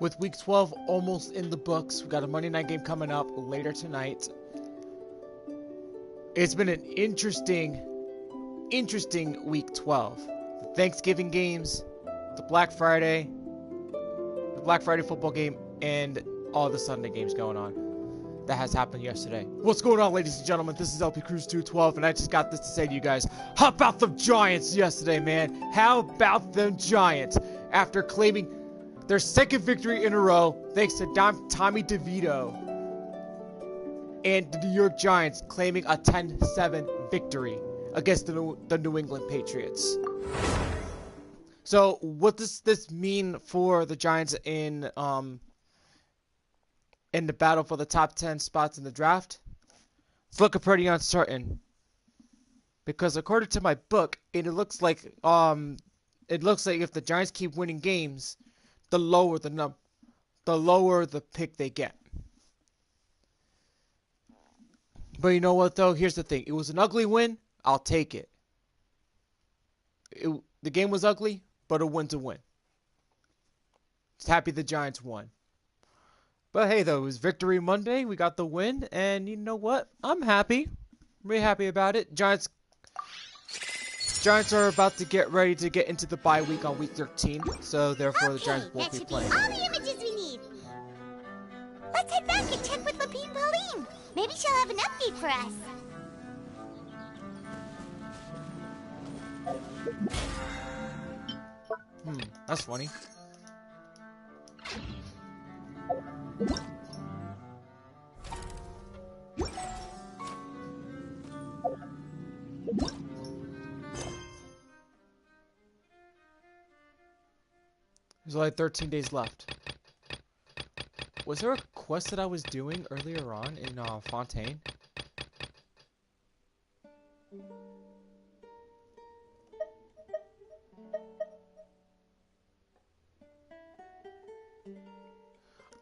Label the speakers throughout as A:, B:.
A: With week 12 almost in the books, we got a Monday night game coming up later tonight. It's been an interesting week 12. The Thanksgiving games, the Black Friday football game, and all the Sunday games going on. That has happened yesterday. What's going on, ladies and gentlemen? This is Lpcruz212, and I just got this to say to you guys. How about them Giants yesterday, man? How about them Giants? After claiming their second victory in a row, thanks to Tommy DeVito, and the New York Giants claiming a 10-7 victory against the New England Patriots. So, what does this mean for the Giants in the battle for the top 10 spots in the draft? It's looking pretty uncertain, because according to my book, it looks like if the Giants keep winning games, the lower the pick they get. But you know what, though? Here's the thing. It was an ugly win. I'll take it. The game was ugly, but a win's a win. Just happy the Giants won. But hey, though, it was Victory Monday. We got the win, and you know what? I'm happy. I'm really happy about it. Giants are about to get ready to get into the bye week on week 13, so therefore the Giants won't be playing.
B: All the images we need. Let's head back and check with Lapine Pauline. Maybe she'll have an update for us.
A: That's funny. There's only 13 days left. Was there a quest that I was doing earlier on in Fontaine?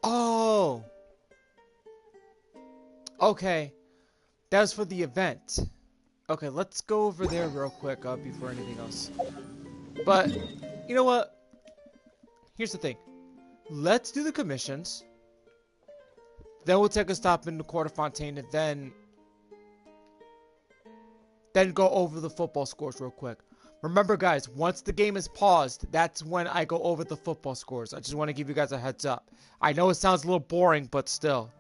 A: Oh! Okay. That was for the event. Okay, let's go over there real quick before anything else. But, you know what? Here's the thing. Let's do the commissions. Then we'll take a stop in the Court of Fontaine, and then go over the football scores real quick. Remember, guys, once the game is paused, that's when I go over the football scores. I just want to give you guys a heads up. I know it sounds a little boring, but still.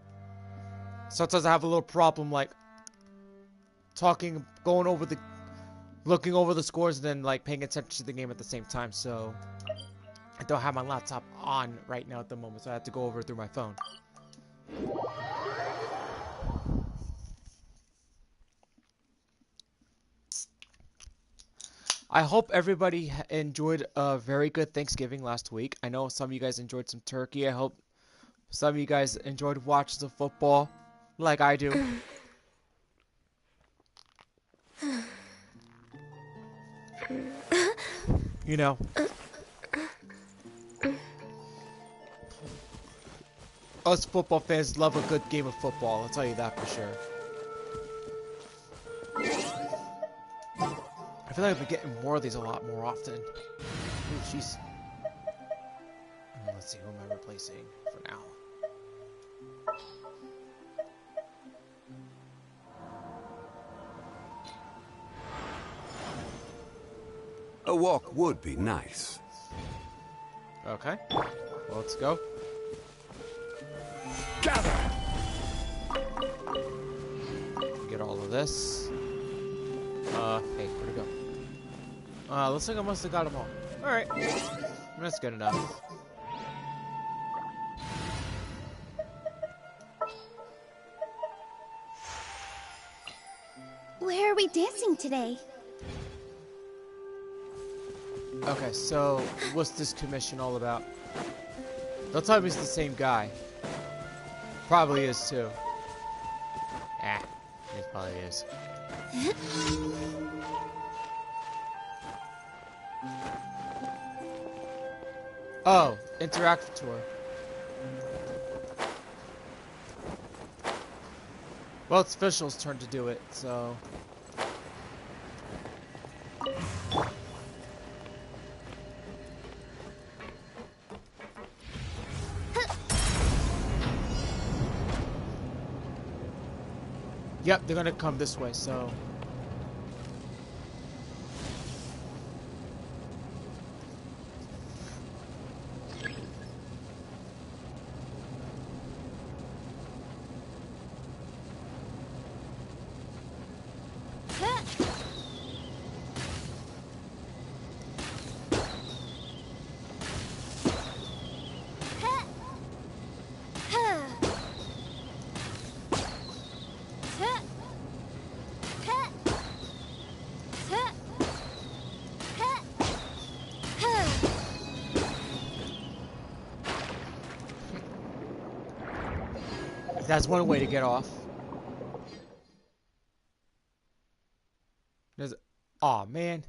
A: Sometimes I have a little problem, like, looking over the scores, and then, like, paying attention to the game at the same time, so I don't have my laptop on right now at the moment, so I have to go over it through my phone. I hope everybody enjoyed a very good Thanksgiving last week. I know some of you guys enjoyed some turkey. I hope some of you guys enjoyed watching the football like I do. You know. Us football fans love a good game of football, I'll tell you that for sure. I feel like I've been getting more of these a lot more often. Ooh, jeez. Let's see, who am I replacing for now?
C: A walk would be nice.
A: Okay. Well, let's go.
C: Gather!
A: Get all of this. Hey, where'd it go? Looks like I must have got them all. Alright. That's good enough.
B: Where are we dancing today?
A: Okay, so what's this commission all about? Don't tell me it's the same guy. Probably is too. It probably is. Oh, interactive tour. Well, it's Official's turn to do it, so... Yep, they're gonna come this way, so... That's one way to get off. There's... Aw, man.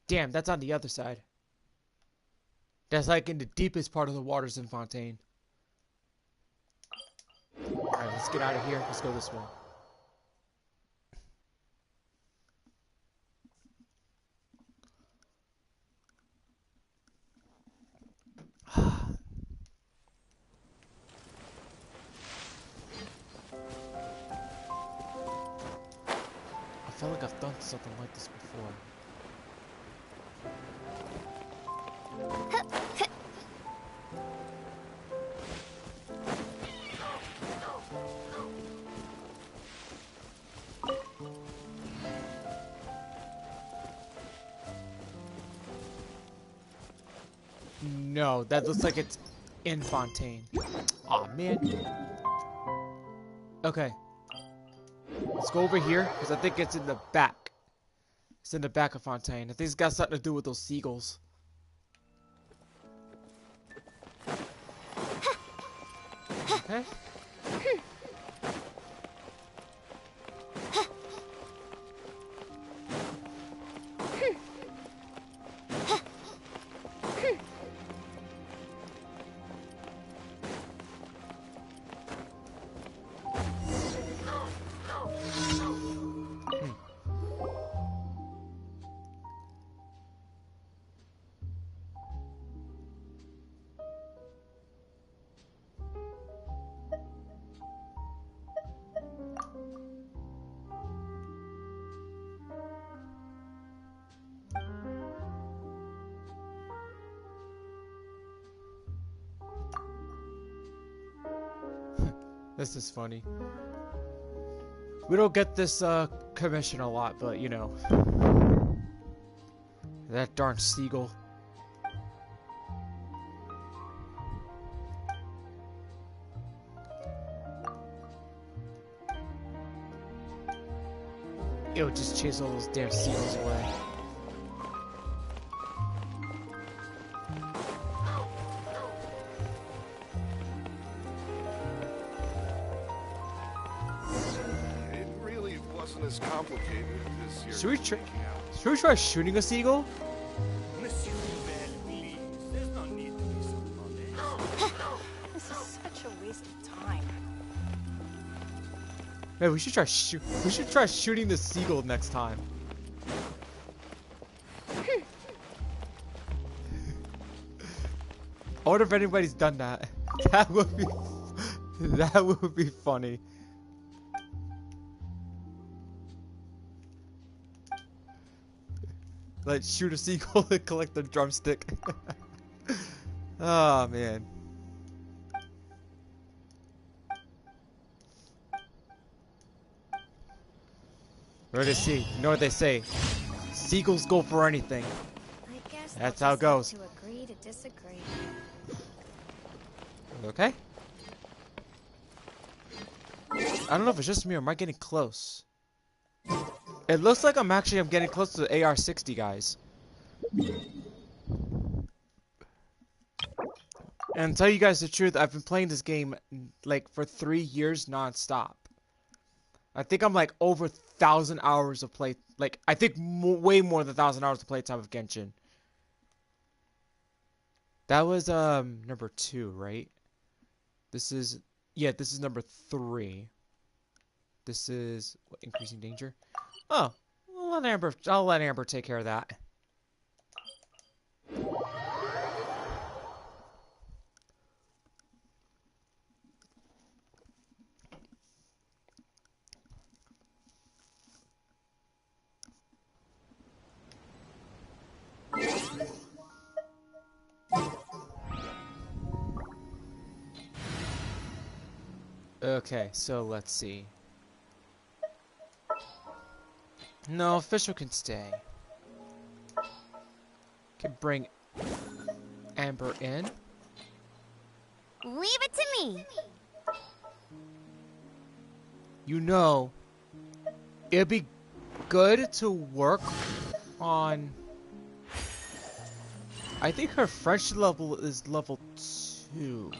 A: Damn, that's on the other side. That's like in the deepest part of the waters in Fontaine. Alright, let's get out of here. Let's go this way. I feel like I've done something like this before. No, that looks like it's in Fontaine. Aw, man. Okay. Let's go over here, because I think it's in the back. It's in the back of Fontaine. I think it's got something to do with those seagulls. Okay. This is funny. We don't get this commission a lot, but you know. That darn seagull. It'll just chase all those damn seagulls away.
D: As complicated as you're
A: Should we try shooting a seagull?
E: Monsieur Bell, please. There's no need to be so modest.
F: This is such a waste of time.
A: Man, we should try shooting the seagull next time. I wonder if anybody's done that. That would be funny. Like, shoot a seagull and collect the drumstick. Oh, man. Where to see? You know what they say? Seagulls go for anything.
B: I guess
A: That's
B: we'll
A: how it goes.
B: just have to agree to disagree.
A: Okay. I don't know if it's just me or am I getting close? It looks like I'm getting close to the AR-60, guys. And to tell you guys the truth, I've been playing this game like for 3 years non-stop. I think I'm like over 1,000 hours of play. Like, I think way more than 1,000 hours of playtime of Genshin. That was number 2, right? This is number 3. This is what, increasing danger. Oh, I'll let Amber take care of that. Okay, so let's see. No, official can stay. Can bring Amber in.
B: Leave it to me.
A: You know, it'd be good to work on... I think her friendship level is level 2.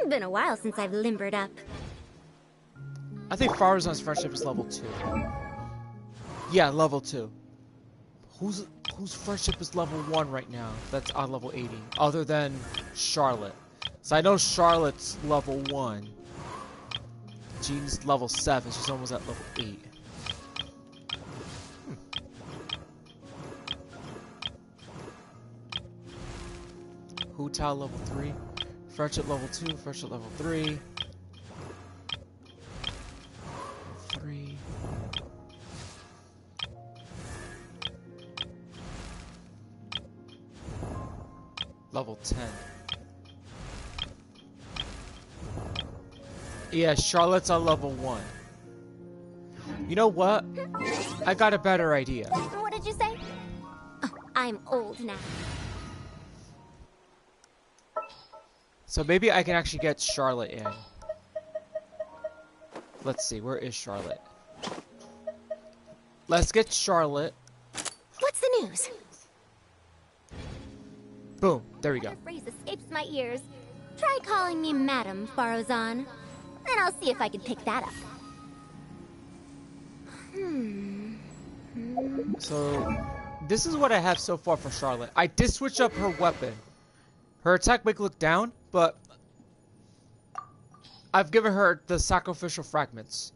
B: Been a while since I've limbered up.
A: I think Farazan's friendship is level 2. Yeah, level 2. Whose friendship is level 1 right now? That's on level 80. Other than Charlotte. So I know Charlotte's level 1. Jean's level 7. She's almost at level 8. Hu Tao level 3. Friendship level 2. Friendship level 3. 3. Level 10. Yeah, Charlotte's on level 1. You know what? I got a better idea.
B: What did you say? Oh, I'm old now.
A: So maybe I can actually get Charlotte in. Let's see, where is Charlotte? Let's get Charlotte.
B: What's the news?
A: Boom, there we go.
B: That phrase escapes my ears. Try calling me Madam Farazan. Then I'll see if I can pick that up.
A: So, this is what I have so far for Charlotte. I did switch up her weapon. Her attack might look down, but I've given her the Sacrificial Fragments.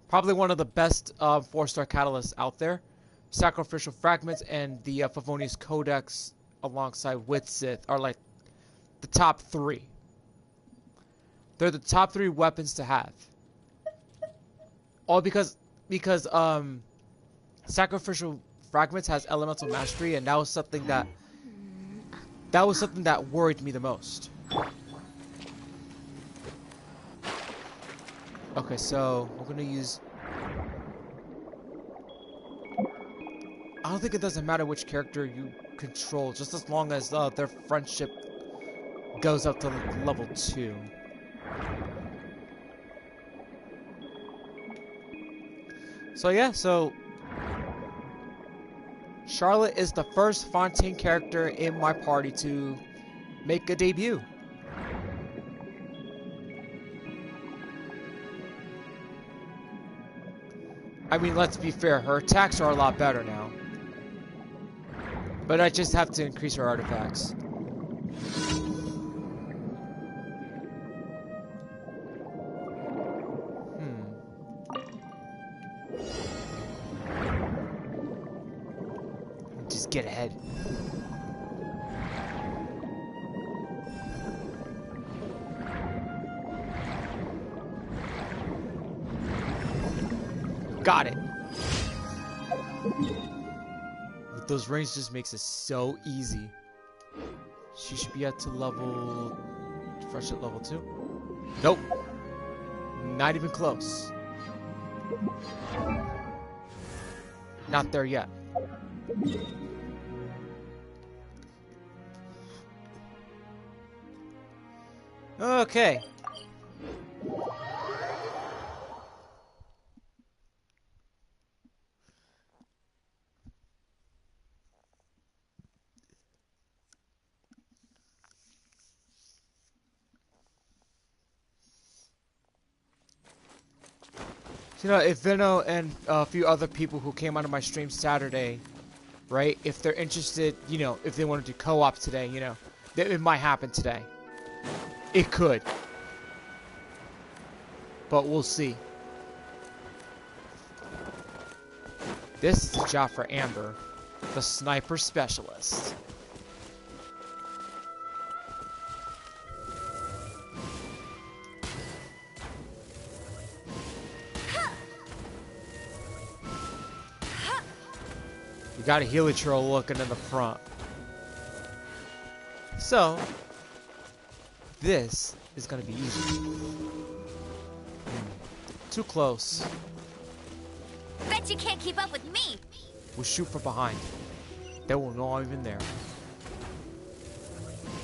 A: Probably one of the best 4-star catalysts out there. Sacrificial Fragments and the Favonius Codex alongside with Sith are like the top 3. They're the top 3 weapons to have. All because Sacrificial Fragments has elemental mastery, and that was something that worried me the most. Okay, so we're gonna use... I don't think it doesn't matter which character you control, just as long as their friendship goes up to level 2. So yeah, so Charlotte is the first Fontaine character in my party to make a debut. I mean, let's be fair, her attacks are a lot better now. But I just have to increase her artifacts. Just get ahead. Got it. With those rings just makes it so easy. She should be at to level... fresh at level 2? Nope. Not even close. Not there yet. Okay. You know, if Vino and a few other people who came onto my stream Saturday, right, if they're interested, you know, if they want to do co-op today, you know, it might happen today. It could. But we'll see. This is a job for Amber, the sniper specialist. We got a Heliotroll looking in the front. So, this is gonna be easy. Too close.
B: Bet you can't keep up with me.
A: We'll shoot from behind. They will know I'm even there.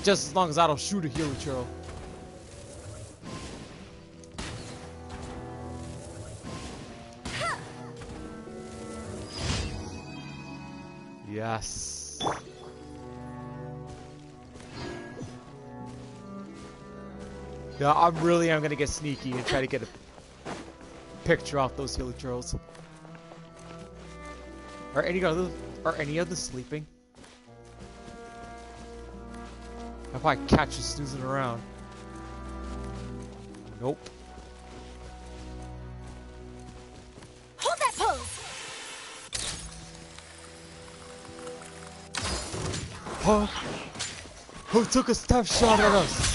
A: Just as long as I don't shoot a Helichurl. Yes. Yeah, I'm gonna get sneaky and try to get a picture off those Helichurls. Are any others sleeping? If I catch you snoozing around. Nope.
B: Hold that pose.
A: Huh? Who took a step shot at us?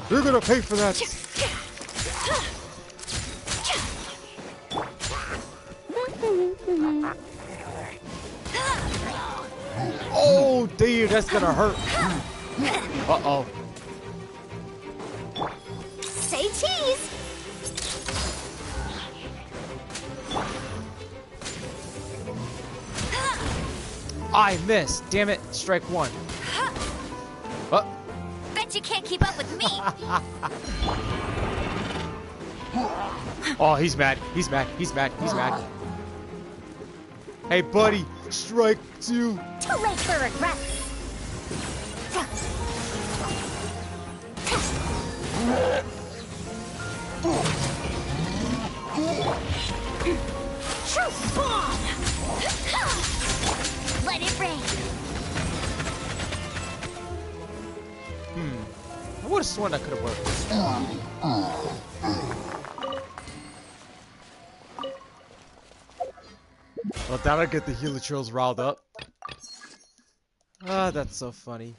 A: You're gonna pay for that. Oh, dude, that's gonna hurt. Uh-oh.
B: Say cheese.
A: I missed. Damn it. Strike one. What?
B: Bet you can't keep up with me.
A: Oh, he's mad. He's mad. He's mad. He's mad. Hey, buddy. Strike two.
B: Too late for regret. Truth bomb. Let it rain.
A: I would have sworn that could have worked. Well, that'll get the Helichurls riled up. Ah, that's so funny.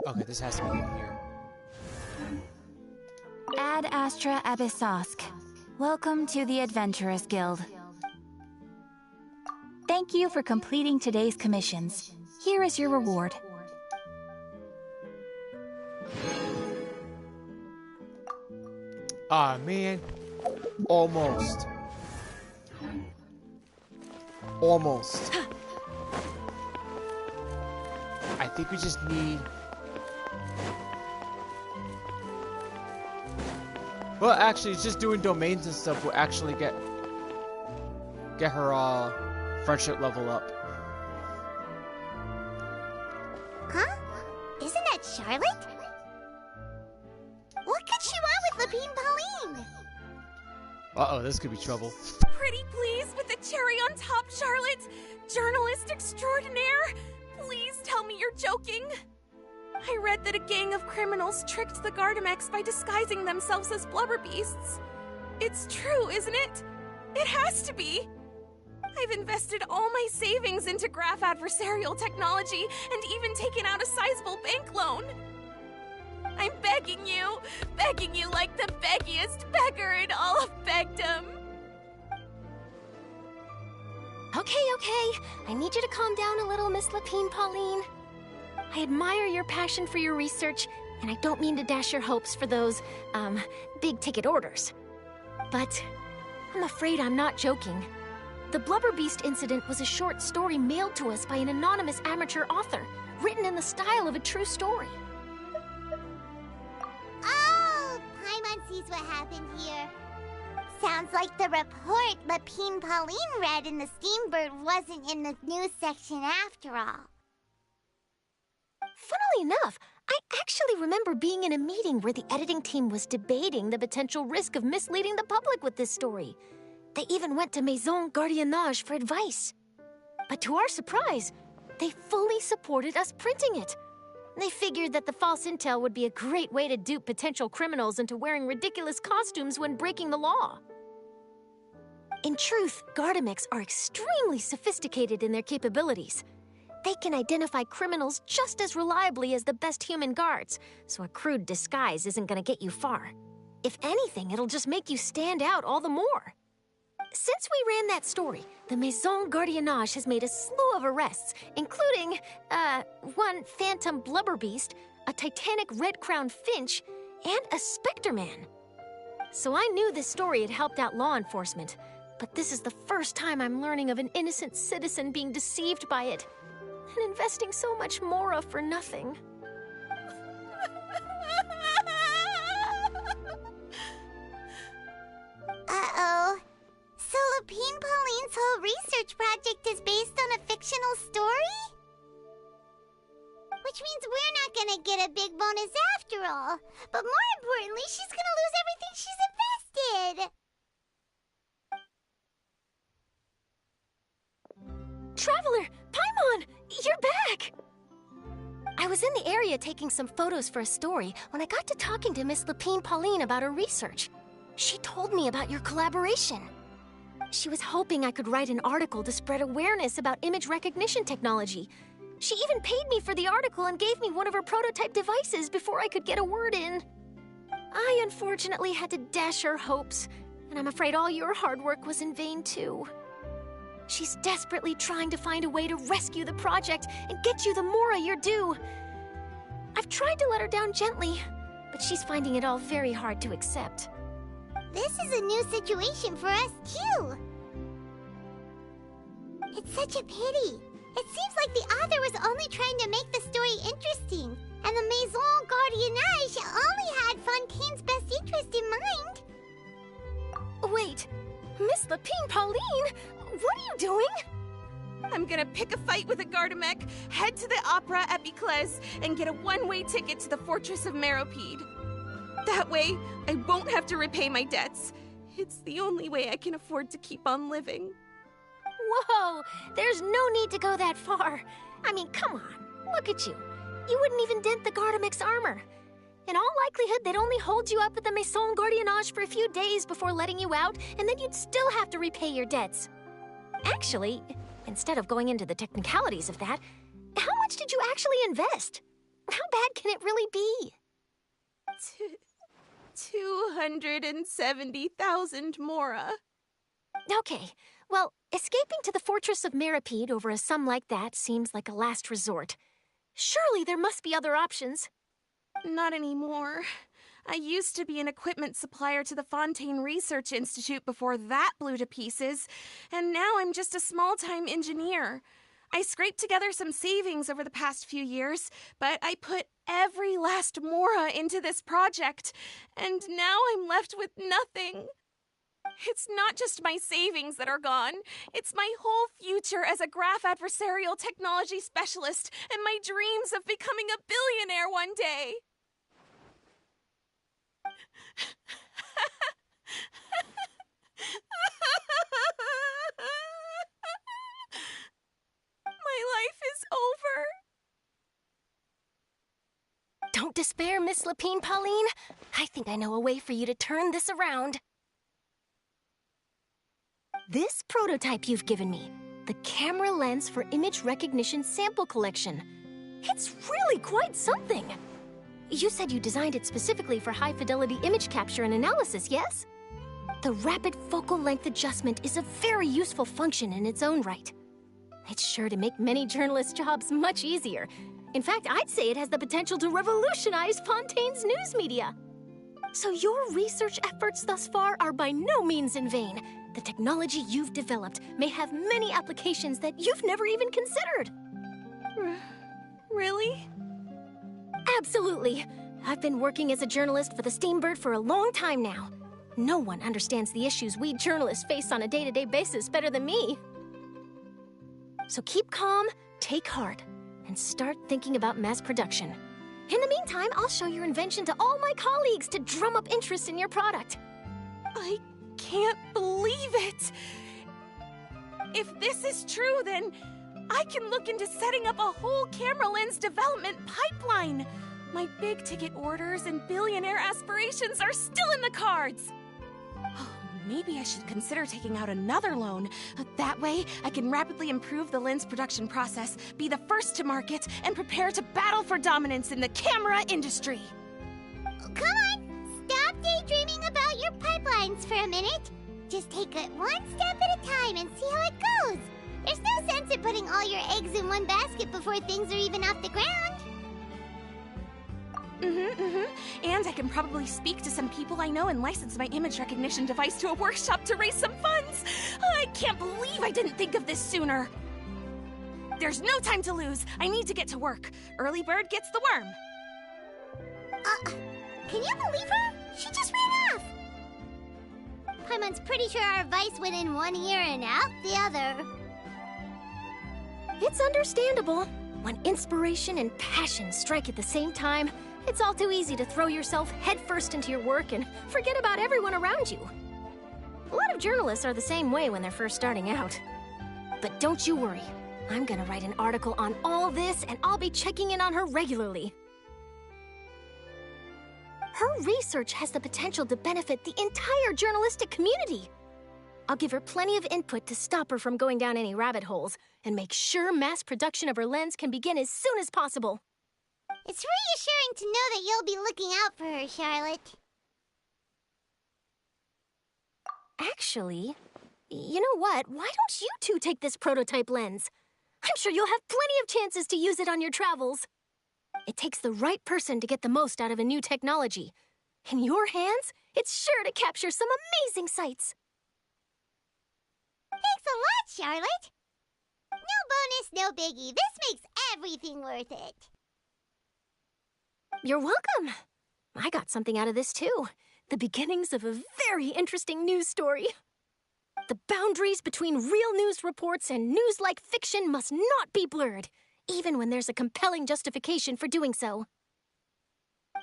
A: Okay, this has to be in here.
G: Ad Astra Abyssosk. Welcome to the Adventurers Guild. Thank you for completing today's commissions. Here is your reward.
A: Ah, man. Almost. Almost. I think we just need... Well, actually, it's just doing domains and stuff will actually get her friendship level up.
B: Huh? Isn't that Charlotte? What could she want with Lapine Pauline?
A: Uh-oh, this could be trouble.
F: Pretty please with the cherry on top, Charlotte. Journalist extraordinaire. Please tell me you're joking. I read that a gang of criminals tricked the Gardamex by disguising themselves as blubber beasts. It's true, isn't it? It has to be. I've invested all my savings into graph adversarial technology and even taken out a sizable bank loan. I'm begging you like the beggiest beggar in all of begdom.
H: Okay. I need you to calm down a little, Miss Lapine Pauline. I admire your passion for your research, and I don't mean to dash your hopes for those, big-ticket orders. But I'm afraid I'm not joking. The Blubberbeast incident was a short story mailed to us by an anonymous amateur author, written in the style of a true story.
B: Oh, Paimon sees what happened here. Sounds like the report Lapine Pauline read in the Steambird wasn't in the news section after all.
H: Funnily enough, I actually remember being in a meeting where the editing team was debating the potential risk of misleading the public with this story. They even went to Maison Gardiennage for advice. But to our surprise, they fully supported us printing it. They figured that the false intel would be a great way to dupe potential criminals into wearing ridiculous costumes when breaking the law. In truth, Gardamex are extremely sophisticated in their capabilities. They can identify criminals just as reliably as the best human guards, so a crude disguise isn't gonna get you far. If anything, it'll just make you stand out all the more. Since we ran that story, the Maison Gardiennage has made a slew of arrests, including, one phantom blubberbeast, a titanic red-crowned finch, and a Spectre Man. So I knew this story had helped out law enforcement, but this is the first time I'm learning of an innocent citizen being deceived by it, and investing so much Mora for nothing.
B: Uh-oh. So Lpine Pauline's whole research project is based on a fictional story? Which means we're not gonna get a big bonus after all. But more importantly, she's gonna lose everything she's invested!
H: Traveler! Paimon! You're back! I was in the area taking some photos for a story when I got to talking to Miss Lpine Pauline about her research. She told me about your collaboration. She was hoping I could write an article to spread awareness about image recognition technology. She even paid me for the article and gave me one of her prototype devices before I could get a word in. I unfortunately had to dash her hopes, and I'm afraid all your hard work was in vain too. She's desperately trying to find a way to rescue the project and get you the Mora you're due. I've tried to let her down gently, but she's finding it all very hard to accept.
B: This is a new situation for us, too. It's such a pity. It seems like the author was only trying to make the story interesting, and the Maison Gardiennage only had Fontaine's best interest in mind.
H: Wait, Miss Lpine Pauline, what are you doing?
F: I'm gonna pick a fight with a Gardamek, head to the opera at Lpcruz, and get a one-way ticket to the Fortress of Meropide. That way, I won't have to repay my debts. It's the only way I can afford to keep on living.
H: Whoa, there's no need to go that far. I mean, come on, look at you. You wouldn't even dent the Gardamex armor. In all likelihood, they'd only hold you up at the Maison Gardiennage for a few days before letting you out, and then you'd still have to repay your debts. Actually, instead of going into the technicalities of that, how much did you actually invest? How bad can it really be?
F: 270,000 Mora.
H: Okay, well, escaping to the Fortress of Meropide over a sum like that seems like a last resort. Surely there must be other options.
F: Not anymore. I used to be an equipment supplier to the Fontaine Research Institute before that blew to pieces, and now I'm just a small-time engineer. I scraped together some savings over the past few years, but I put every last Mora into this project, and now I'm left with nothing. It's not just my savings that are gone. It's my whole future as a graph adversarial technology specialist and my dreams of becoming a billionaire one day. My life is over.
H: Don't despair, Miss Lpine Pauline. I think I know a way for you to turn this around. This prototype you've given me, the camera lens for image recognition sample collection. It's really quite something. You said you designed it specifically for high-fidelity image capture and analysis, yes? The rapid focal length adjustment is a very useful function in its own right. It's sure to make many journalists' jobs much easier. In fact, I'd say it has the potential to revolutionize Fontaine's news media. So your research efforts thus far are by no means in vain. The technology you've developed may have many applications that you've never even considered.
F: Really?
H: Absolutely. I've been working as a journalist for the Steambird for a long time now. No one understands the issues we journalists face on a day-to-day basis better than me. So keep calm, take heart, and start thinking about mass production. In the meantime, I'll show your invention to all my colleagues to drum up interest in your product.
F: I can't believe it! If this is true, then I can look into setting up a whole camera lens development pipeline. My big-ticket orders and billionaire aspirations are still in the cards. Oh, maybe I should consider taking out another loan. That way, I can rapidly improve the lens production process, be the first to market, and prepare to battle for dominance in the camera industry.
B: Come on, stop daydreaming about your pipelines for a minute. Just take it one step at a time and see how it goes. There's no sense in putting all your eggs in one basket before things are even off the ground.
F: And I can probably speak to some people I know and license my image recognition device to a workshop to raise some funds. I can't believe I didn't think of this sooner. There's no time to lose. I need to get to work. Early bird gets the worm.
B: Can you believe her? She just ran off. Paimon's pretty sure our advice went in one ear and out the other.
H: It's understandable. When inspiration and passion strike at the same time, it's all too easy to throw yourself headfirst into your work and forget about everyone around you. A lot of journalists are the same way when they're first starting out. But don't you worry. I'm gonna write an article on all this, and I'll be checking in on her regularly. Her research has the potential to benefit the entire journalistic community. I'll give her plenty of input to stop her from going down any rabbit holes, and make sure mass production of her lens can begin as soon as possible.
B: It's reassuring to know that you'll be looking out for her, Charlotte.
H: Actually, you know what? Why don't you two take this prototype lens? I'm sure you'll have plenty of chances to use it on your travels. It takes the right person to get the most out of a new technology. In your hands, it's sure to capture some amazing sights.
B: Thanks a lot, Charlotte. No bonus, no biggie. This makes everything worth it.
H: You're welcome. I got something out of this too. The beginnings of a very interesting news story. The boundaries between real news reports and news-like fiction must not be blurred, even when there's a compelling justification for doing so.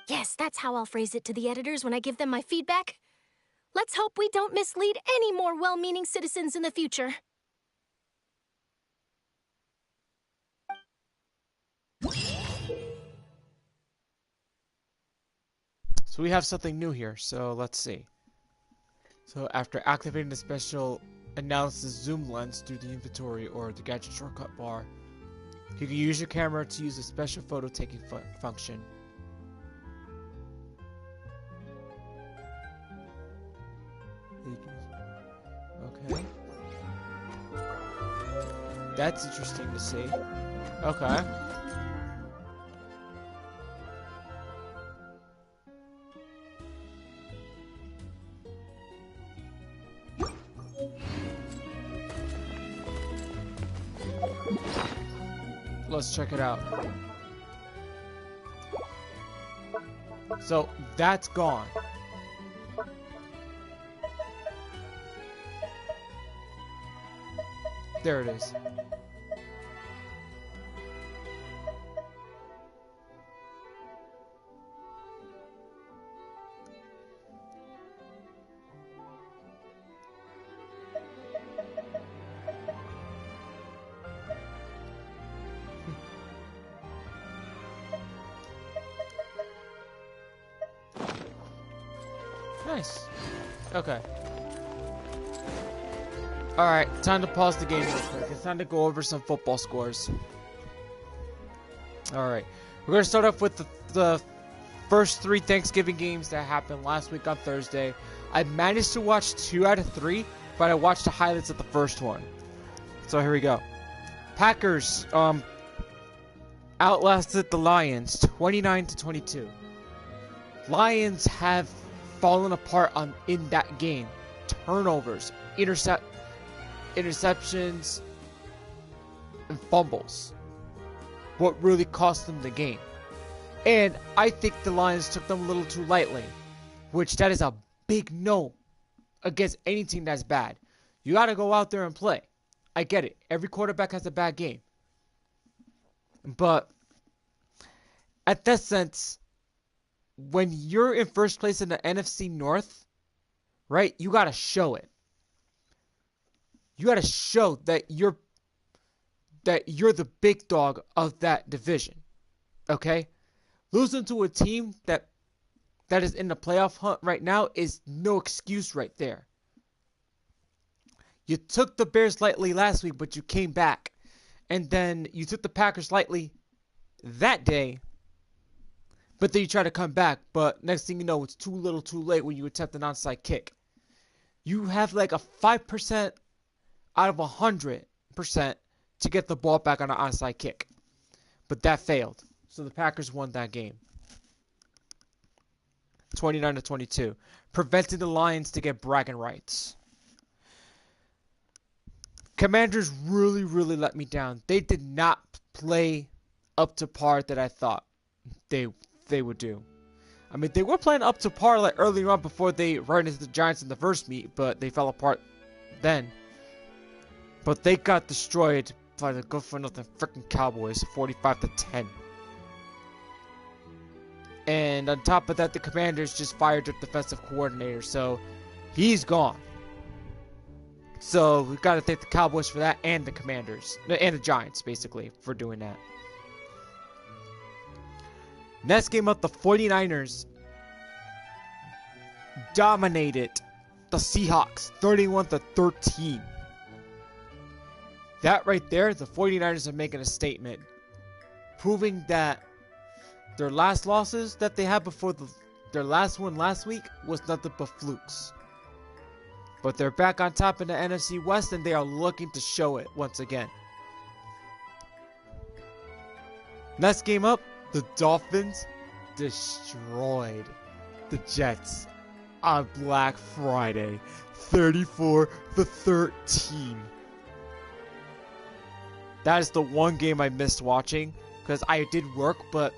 H: Yes, that's how I'll phrase it to the editors when I give them my feedback. Let's hope we don't mislead any more well-meaning citizens in the future.
A: So we have something new here, so let's see. So after activating the special analysis zoom lens through the inventory or the gadget shortcut bar, you can use your camera to use a special photo taking function. Okay. That's interesting to see. Okay. Let's check it out. So that's gone. There it is. Nice. Okay. Alright, time to pause the game real quick. It's time to go over some football scores. Alright. We're going to start off with the first 3 Thanksgiving games that happened last week on Thursday. I managed to watch 2 out of 3, but I watched the highlights of the first one. So here we go. Packers outlasted the Lions 29-22. Lions have fallen apart in that game. Turnovers, interceptions, and fumbles. What really cost them the game. And I think the Lions took them a little too lightly, which that is a big no against any team that's bad. You got to go out there and play. I get it. Every quarterback has a bad game. But at that sense, when you're in first place in the NFC North, right, you got to show it. You got to show that you're that you're the big dog of that division. Okay? Losing to a team that is in the playoff hunt right now is no excuse right there. You took the Bears lightly last week, but you came back. And then you took the Packers lightly that day, but then you try to come back. But next thing you know, it's too little too late when you attempt an onside kick. You have like a 5% out of 100% to get the ball back on an onside kick. But that failed. So the Packers won that game. 29-22. Preventing the Lions to get bragging rights. Commanders really, really let me down. They did not play up to par that I thought they would do. I mean, they were playing up to par like earlier on before they ran into the Giants in the first meet, but they fell apart then. But they got destroyed by the good-for-nothing freaking Cowboys, 45-10. And on top of that, the Commanders just fired their defensive coordinator, so he's gone. So we've got to thank the Cowboys for that, and the Commanders, and the Giants, basically, for doing that. Next game up, the 49ers dominated the Seahawks, 31-13. That right there, the 49ers are making a statement, proving that their last losses that they had before their last one last week was nothing but flukes. But they're back on top in the NFC West, and they are looking to show it once again. Next game up, the Dolphins destroyed the Jets on Black Friday, 34-13. That is the one game I missed watching because I did work, but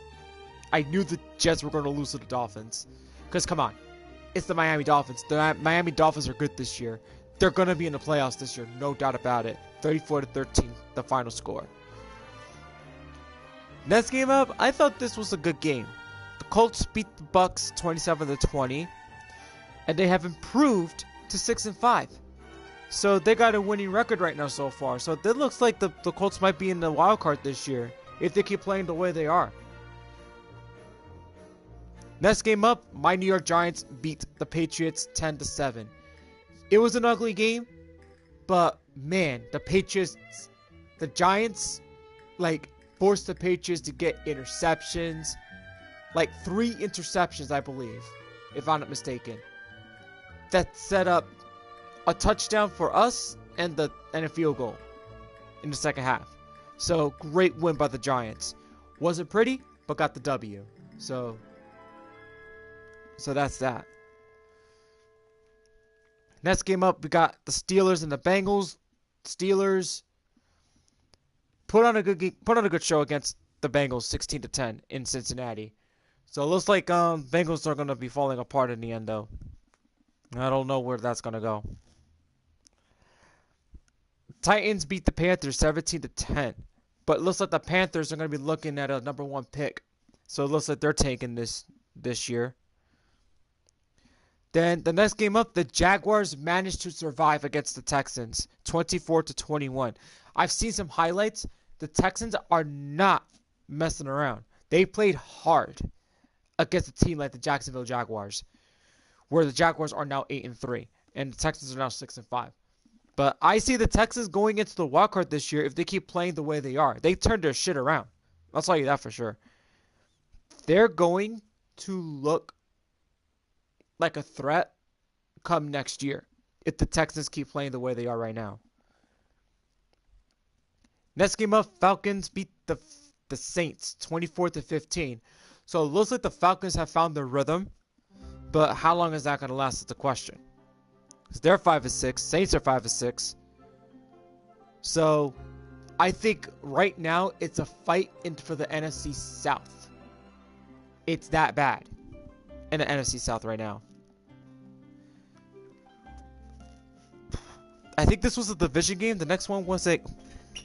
A: I knew the Jets were going to lose to the Dolphins. Because come on. It's the Miami Dolphins. The Miami Dolphins are good this year. They're going to be in the playoffs this year. No doubt about it. 34-13, the final score. Next game up, I thought this was a good game. The Colts beat the Bucks 27-20. And they have improved to 6-5. So they got a winning record right now so far. So it looks like the Colts might be in the wild card this year. If they keep playing the way they are. Next game up, my New York Giants beat the Patriots 10-7. It was an ugly game, but man, the Giants, like, forced the Patriots to get interceptions. Like 3 interceptions, I believe, if I'm not mistaken. That set up a touchdown for us and a field goal in the second half. So, great win by the Giants. Wasn't pretty, but got the W. So that's that. Next game up, we got the Steelers and the Bengals. Steelers put on a good show against the Bengals, 16-10 in Cincinnati. So it looks like Bengals are going to be falling apart in the end, though. I don't know where that's going to go. Titans beat the Panthers 17-10. But it looks like the Panthers are going to be looking at a number 1 pick. So it looks like they're taking this year. Then the next game up, the Jaguars managed to survive against the Texans, 24-21. I've seen some highlights. The Texans are not messing around. They played hard against a team like the Jacksonville Jaguars, where the Jaguars are now 8-3, and the Texans are now 6-5. But I see the Texans going into the wild card this year if they keep playing the way they are. They turned their shit around. I'll tell you that for sure. They're going to look like a threat come next year if the Texans keep playing the way they are right now. Next game up, Falcons beat the Saints 24-15. So it looks like the Falcons have found their rhythm, but how long is that going to last is the question. Because they're 5-6, Saints are 5-6. So I think right now it's a fight for the NFC South. It's that bad in the NFC South right now. I think this was a division game. The next one was like,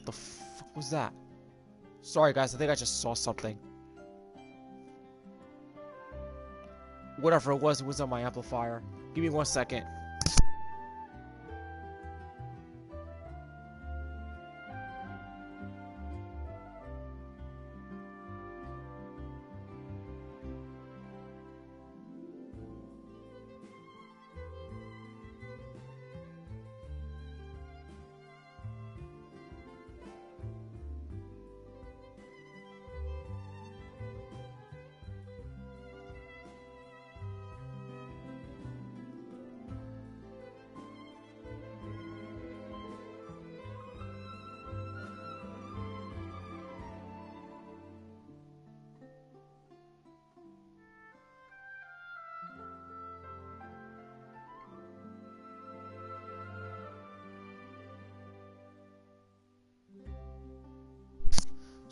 A: the fuck was that? Sorry guys, I think I just saw something. Whatever it was on my amplifier. Give me 1 second.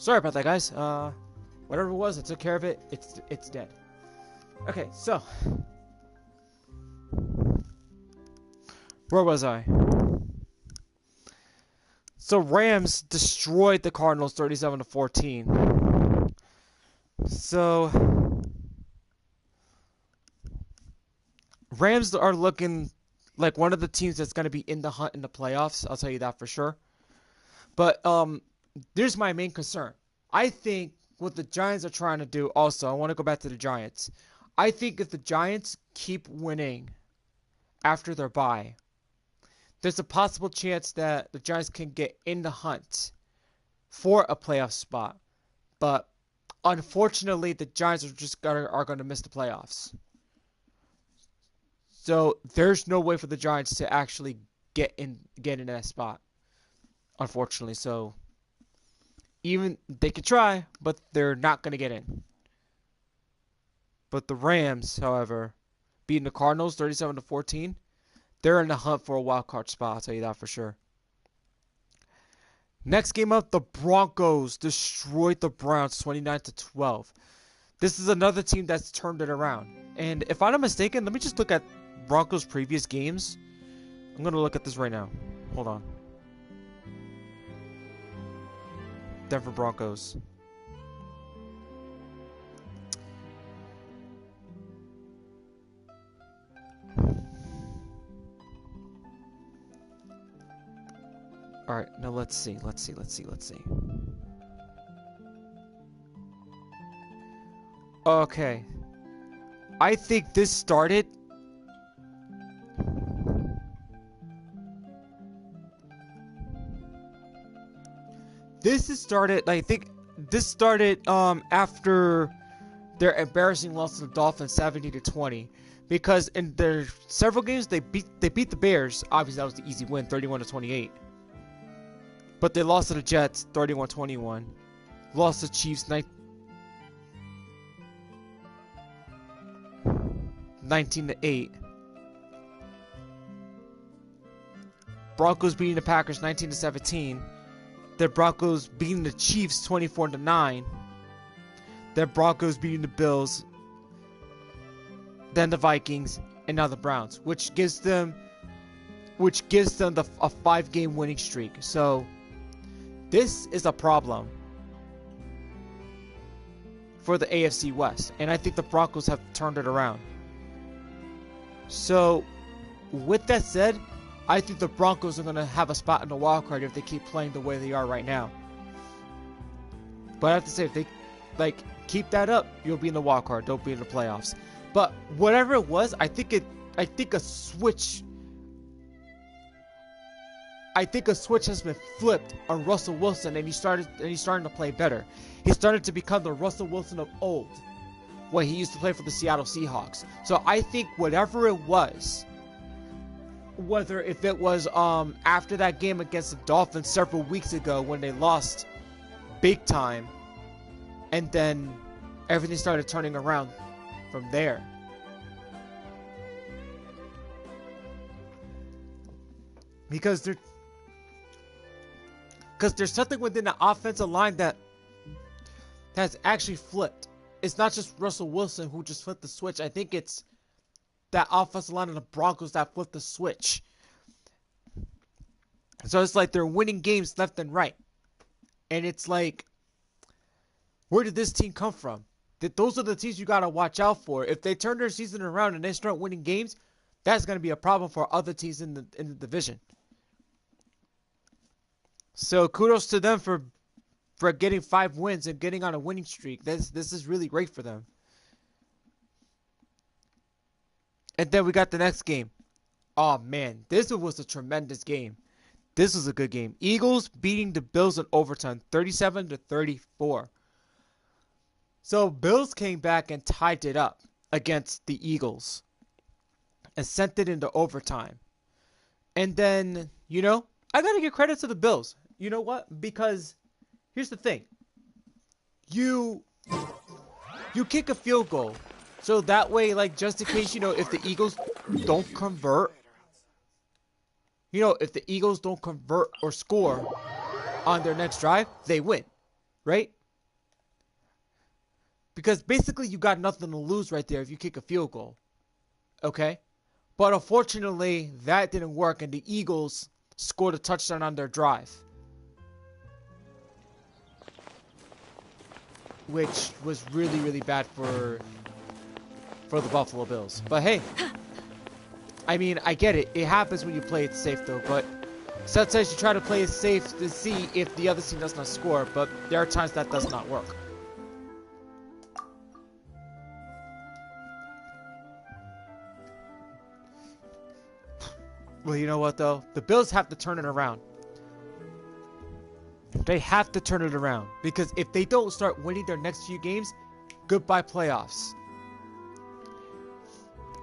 A: Sorry about that, guys. Whatever it was, I took care of it. It's dead. Okay, so where was I? So Rams destroyed the Cardinals 37-14. So Rams are looking like one of the teams that's going to be in the hunt in the playoffs. I'll tell you that for sure. But there's my main concern. I think what the Giants are trying to do also, I want to go back to the Giants. I think if the Giants keep winning after their bye, there's a possible chance that the Giants can get in the hunt for a playoff spot. But unfortunately, the Giants are going to miss the playoffs. So there's no way for the Giants to actually get in that spot, unfortunately. So even they could try, but they're not going to get in. But the Rams, however, beating the Cardinals 37-14, they're in the hunt for a wild card spot. I'll tell you that for sure. Next game up, the Broncos destroyed the Browns 29-12. This is another team that's turned it around. And if I'm not mistaken, let me just look at Broncos' previous games. I'm going to look at this right now. Hold on. Denver Broncos. All right, now let's see. Okay. I think this started I think this started after their embarrassing loss to the Dolphins 70-20. Because in their several games they beat the Bears. Obviously that was the easy win, 31-28. But they lost to the Jets 31-21. Lost to Chiefs 19-8. Broncos beating the Packers 19-17. The Broncos beating the Chiefs 24-9. The Broncos beating the Bills. Then the Vikings, and now the Browns, which gives them a 5-game winning streak. So this is a problem for the AFC West, and I think the Broncos have turned it around. So with that said, I think the Broncos are going to have a spot in the wild card if they keep playing the way they are right now. But I have to say, if they keep that up, you'll be in the wild card. Don't be in the playoffs. But whatever it was, I think a switch has been flipped on Russell Wilson, and he's starting to play better. He started to become the Russell Wilson of old, when he used to play for the Seattle Seahawks. So I think whatever it was, whether if it was after that game against the Dolphins several weeks ago when they lost big time, and then everything started turning around from there. Because there's something within the offensive line that has actually flipped. It's not just Russell Wilson who just flipped the switch. I think it's that offensive line of the Broncos that flipped the switch. So it's like they're winning games left and right. And it's like, where did this team come from? Those are the teams you got to watch out for. If they turn their season around and they start winning games, that's going to be a problem for other teams in the division. So kudos to them for getting 5 wins and getting on a winning streak. This is really great for them. And then we got the next game. Oh man, this was a tremendous game. This was a good game. Eagles beating the Bills in overtime, 37-34. So Bills came back and tied it up against the Eagles and sent it into overtime. And then, I got to give credit to the Bills. You know what? Because here's the thing. You kick a field goal. So that way, just in case, if the Eagles don't convert, if the Eagles don't convert or score on their next drive, they win. right? Because basically you got nothing to lose right there if you kick a field goal. Okay? But unfortunately, that didn't work, and the Eagles scored a touchdown on their drive. Which was really, really bad for the Buffalo Bills. But hey, I mean, I get it. It happens when you play it safe, though. But sometimes you try to play it safe to see if the other team does not score. But there are times that does not work. Well, you know what, though? The Bills have to turn it around. They have to turn it around. Because if they don't start winning their next few games, goodbye playoffs.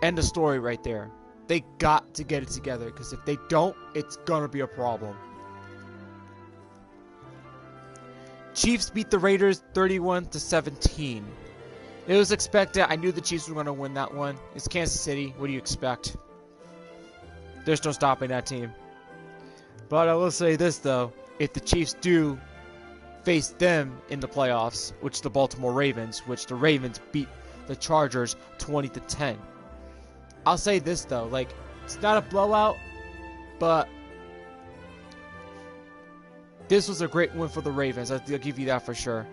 A: End the story right there. They got to get it together. Because if they don't, it's going to be a problem. Chiefs beat the Raiders 31-17. It was expected. I knew the Chiefs were going to win that one. It's Kansas City. What do you expect? There's no stopping that team. But I will say this, though. If the Chiefs do face them in the playoffs, which the Baltimore Ravens, which the Ravens beat the Chargers 20-10. I'll say this, though. Like, it's not a blowout, but this was a great win for the Ravens. I'll give you that for sure.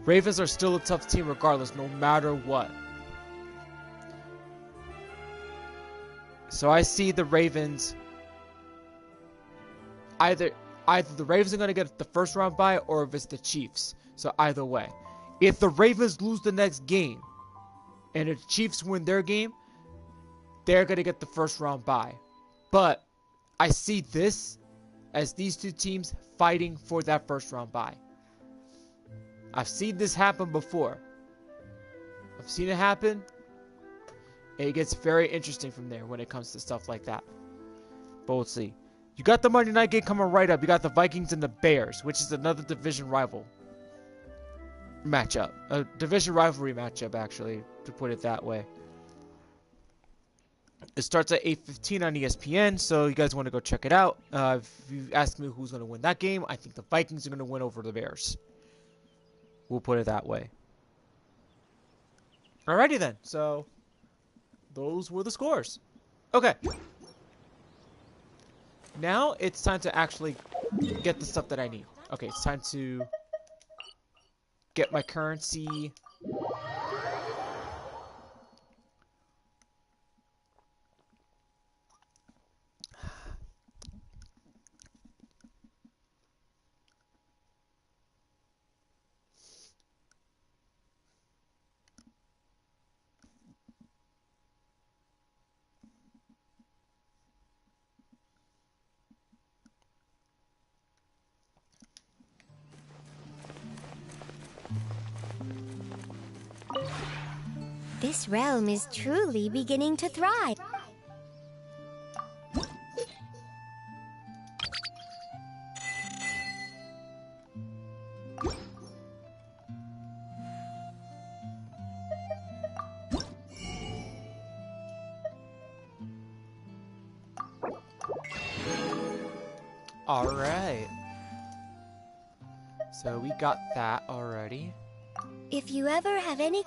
A: Ravens are still a tough team regardless, no matter what. So I see the Ravens, either the Ravens are going to get the first round bye, or if it's the Chiefs. So either way. If the Ravens lose the next game, and the Chiefs win their game, they're going to get the first round bye. But I see this as these two teams fighting for that first round bye. I've seen this happen before. I've seen it happen. And it gets very interesting from there when it comes to stuff like that. But we'll see. You got the Monday night game coming right up. You got the Vikings and the Bears, which is another division rival matchup. A division rivalry matchup, actually, to put it that way. It starts at 8:15 on ESPN, so you guys want to go check it out. If you ask me who's going to win that game, I think the Vikings are going to win over the Bears. We'll put it that way. Alrighty then. So those were the scores. Okay. Now it's time to actually get the stuff that I need. Okay, it's time to get my currency.
B: This realm is truly beginning to thrive.
A: Alright. So we got that already.
B: If you ever have any...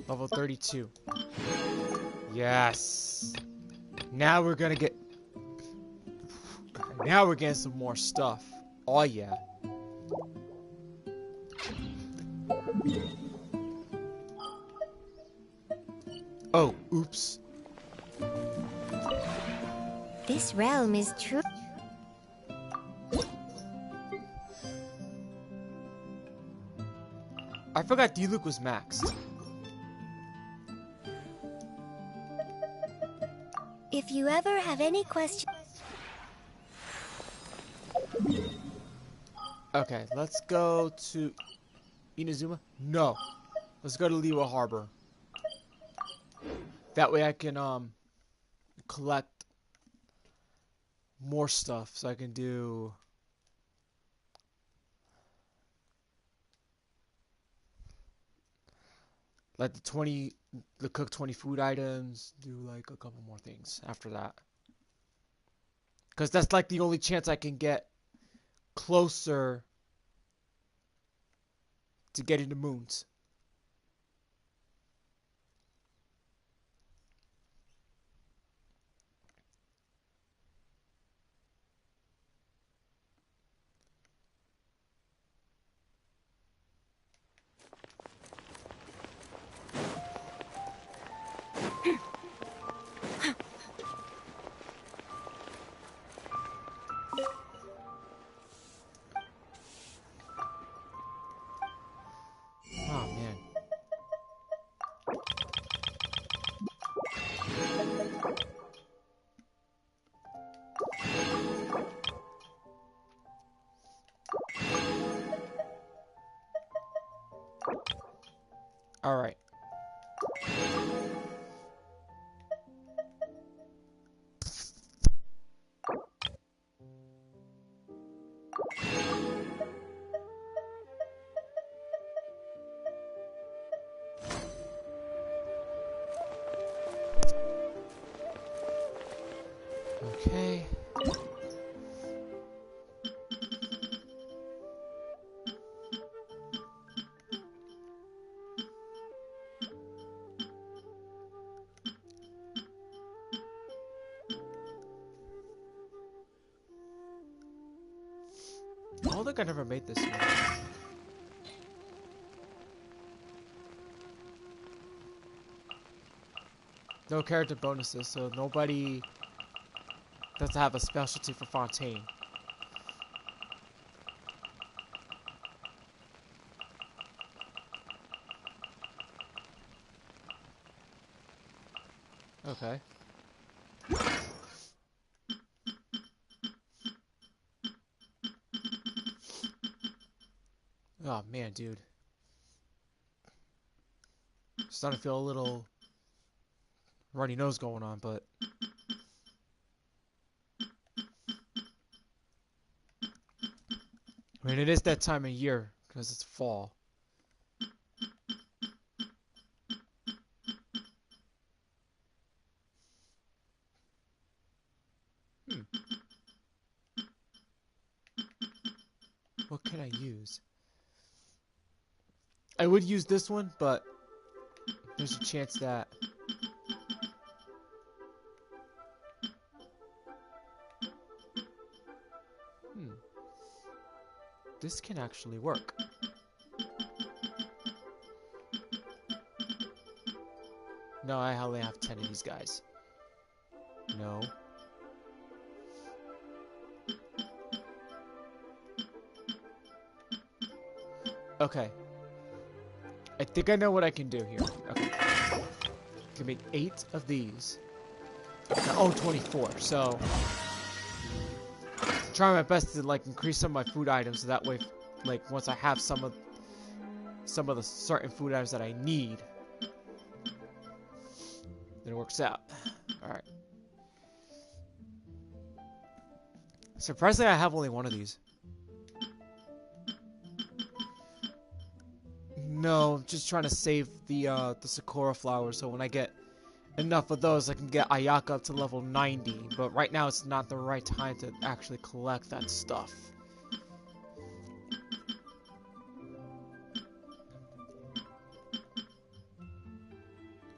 A: Level 32. Yes. Now we're gonna get... Now we're getting some more stuff. Oh yeah. Oh, oops.
B: This realm is true.
A: I forgot D-Luke was maxed.
B: If you ever have any questions...
A: Okay, let's go to Inazuma. No. Let's go to Liwa Harbor. That way I can collect more stuff, so I can do like the cook 20 food items, do like a couple more things after that. Because that's like the only chance I can get closer to getting the moons. Oh, man. All right. Okay. I don't think I never made this one. No character bonuses, so nobody does have a specialty for Fontaine. Okay. Oh man, dude. Starting to feel a little runny nose going on, but I mean, it is that time of year because it's fall. What can I use? I would use this one, but there's a chance that this can actually work. No, I only have 10 of these guys. No. Okay. I think I know what I can do here. Okay. I can make 8 of these. Oh, 24. So, trying my best to like increase some of my food items so that way, like once I have some of the certain food items that I need, then it works out. All right. Surprisingly, I have only one of these. No, I'm just trying to save the Sakura flowers so when I get enough of those I can get Ayaka up to level 90, but right now it's not the right time to actually collect that stuff.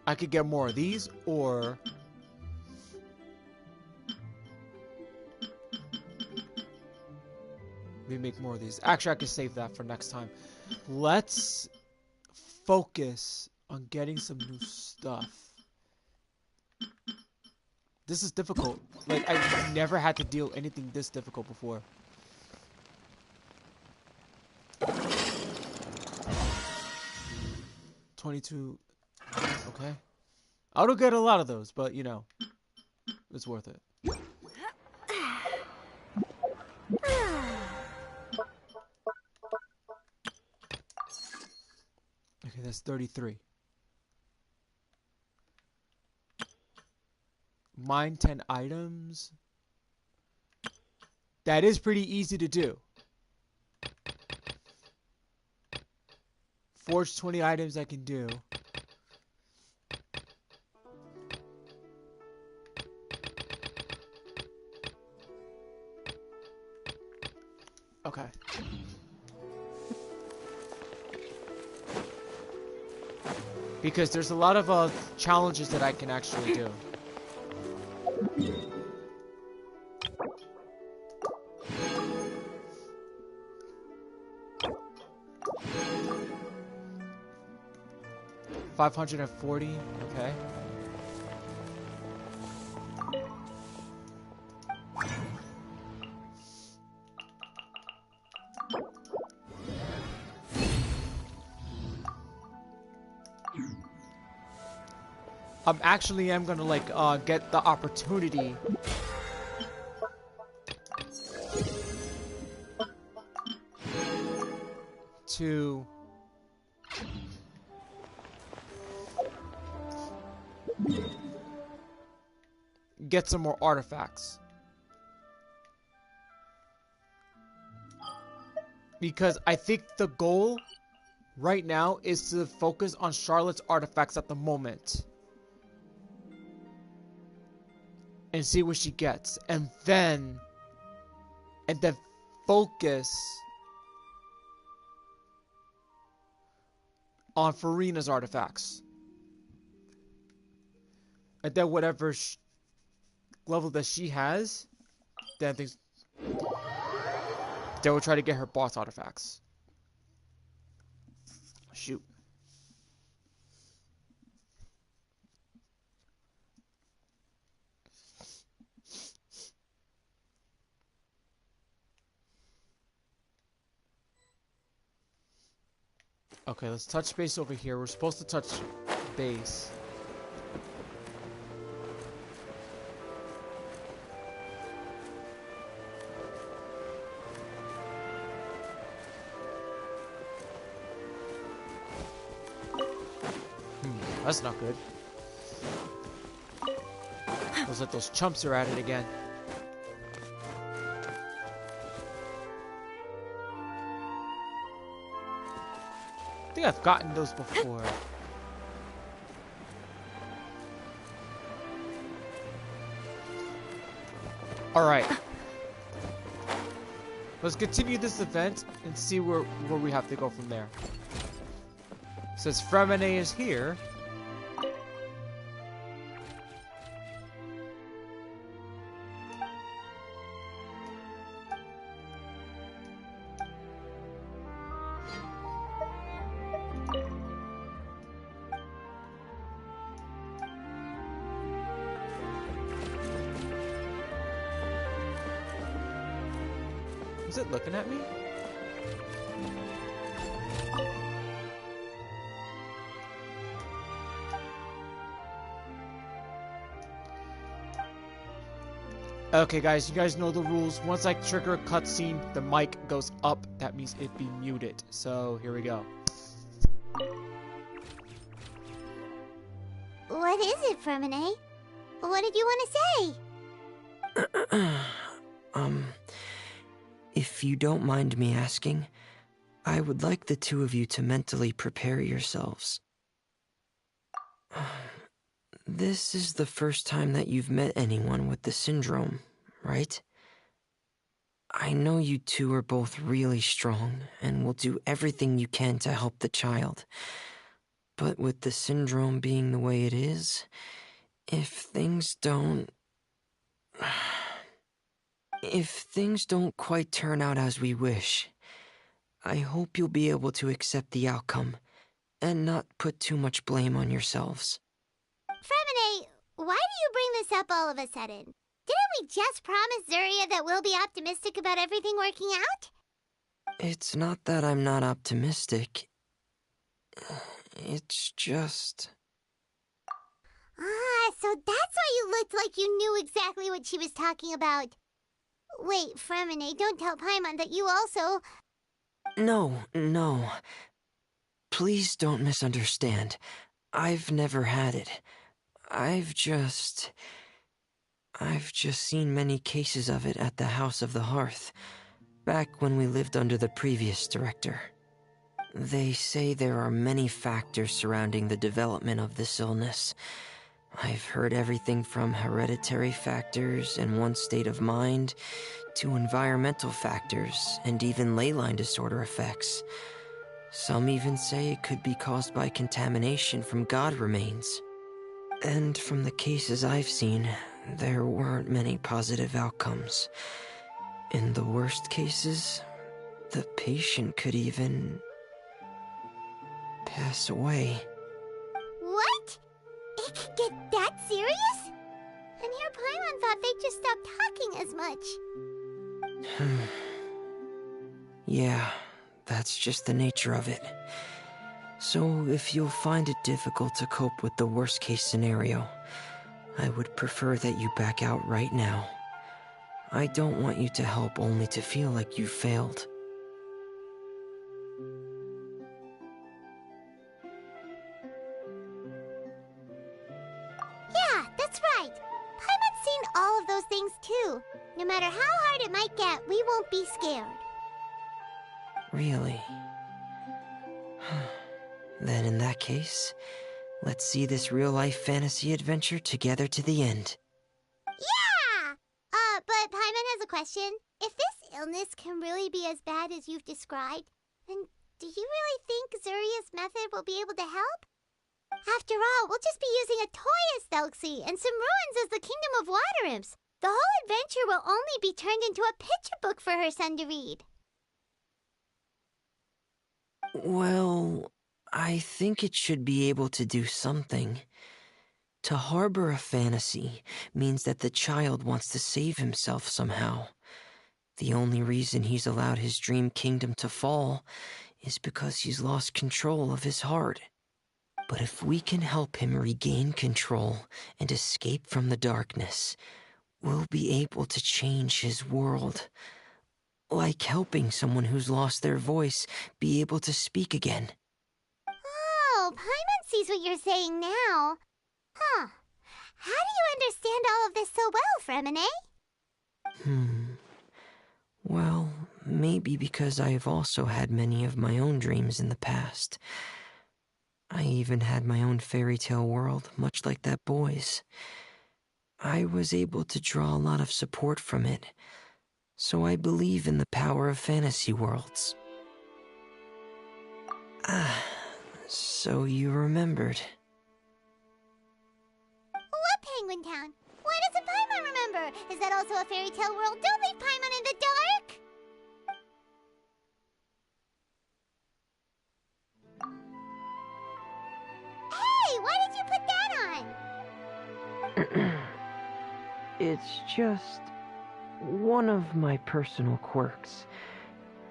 A: I could get more of these, or maybe make more of these. Actually, I can save that for next time. Let's focus on getting some new stuff. This is difficult. Like, I've never had to deal anything this difficult before. $22. Okay. I don't get a lot of those, but you know, it's worth it. Okay, that's 33. Mine 10 items. That is pretty easy to do. Forge 20 items I can do. Okay. Because there's a lot of challenges that I can actually do. $540, okay. I'm gonna like get the opportunity to get some more artifacts. Because I think the goal right now is to focus on Charlotte's artifacts at the moment. And see what she gets. And then focus on Farina's artifacts. And then whatever level that she has, then we'll try to get her boss artifacts. Shoot. Okay, let's touch base over here. We're supposed to touch base. That's not good. Looks like those chumps are at it again. I think I've gotten those before. Alright. Let's continue this event and see where we have to go from there. Since Fremine is here. Is it looking at me? Okay guys, you guys know the rules. Once I trigger a cutscene, the mic goes up. That means it be muted. So, here we go.
B: What is it, Fermine? What did you want to say?
I: If you don't mind me asking, I would like the two of you to mentally prepare yourselves. This is the first time that you've met anyone with the syndrome, right? I know you two are both really strong and will do everything you can to help the child. But with the syndrome being the way it is, if things don't quite turn out as we wish, I hope you'll be able to accept the outcome and not put too much blame on yourselves.
B: Fremine, why do you bring this up all of a sudden? Didn't we just promise Zuria that we'll be optimistic about everything working out?
I: It's not that I'm not optimistic. It's just...
B: Ah, so that's why you looked like you knew exactly what she was talking about. Wait, Fremine, don't tell Paimon that you also...
I: No. Please don't misunderstand. I've never had it. I've just seen many cases of it at the House of the Hearth, back when we lived under the previous director. They say there are many factors surrounding the development of this illness, I've heard everything from hereditary factors and one's state of mind to environmental factors and even ley line disorder effects. Some even say it could be caused by contamination from god remains. And from the cases I've seen, there weren't many positive outcomes. In the worst cases, the patient could even pass away.
B: What? It could get that serious? And here Paimon thought they'd just stop talking as much.
I: Yeah, that's just the nature of it. So if you'll find it difficult to cope with the worst case scenario, I would prefer that you back out right now. I don't want you to help only to feel like you failed.
B: Yeah, that's right. Paimon's seen all of those things too. No matter how hard it might get, we won't be scared.
I: Really? Then in that case, let's see this real-life fantasy adventure together to the end.
B: Yeah! But Paimon has a question. If this illness can really be as bad as you've described, then do you really think Zuria's method will be able to help? After all, we'll just be using a toy as Thelxie and some ruins as the Kingdom of Water Imps. The whole adventure will only be turned into a picture book for her son to read.
I: Well, I think it should be able to do something. To harbor a fantasy means that the child wants to save himself somehow. The only reason he's allowed his dream kingdom to fall is because he's lost control of his heart. But if we can help him regain control and escape from the darkness, we'll be able to change his world. Like helping someone who's lost their voice be able to speak again.
B: Oh, Paimon sees what you're saying now. Huh. How do you understand all of this so well, Fremine?
I: Well, maybe because I've also had many of my own dreams in the past. I even had my own fairy tale world, much like that boy's. I was able to draw a lot of support from it, so I believe in the power of fantasy worlds. So you remembered.
B: What Penguin Town? Why doesn't Paimon remember? Is that also a fairy tale world? Don't leave Paimon in the dark! Hey, why did you put that on?
I: It's just one of my personal quirks.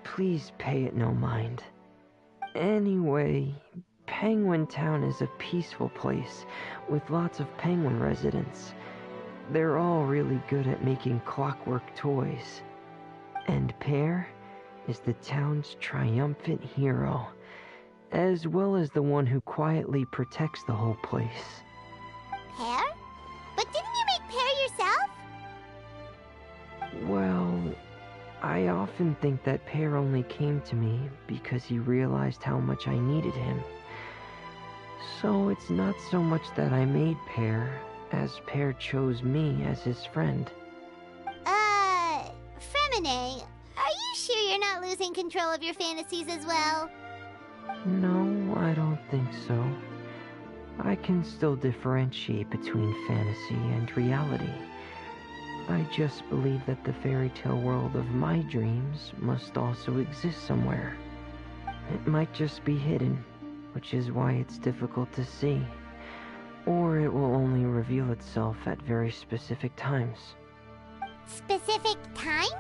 I: Please pay it no mind. Anyway, Penguin Town is a peaceful place with lots of penguin residents. They're all really good at making clockwork toys. And Pear is the town's triumphant hero, as well as the one who quietly protects the whole place.
B: Pear? But didn't you make Pear yourself?
I: Well, I often think that Pear only came to me because he realized how much I needed him. So it's not so much that I made Pear, as Pear chose me as his friend.
B: Fremine, are you sure you're not losing control of your fantasies as well?
I: No, I don't think so. I can still differentiate between fantasy and reality. I just believe that the fairy tale world of my dreams must also exist somewhere. It might just be hidden, which is why it's difficult to see. Or it will only reveal itself at very specific times.
B: Specific times?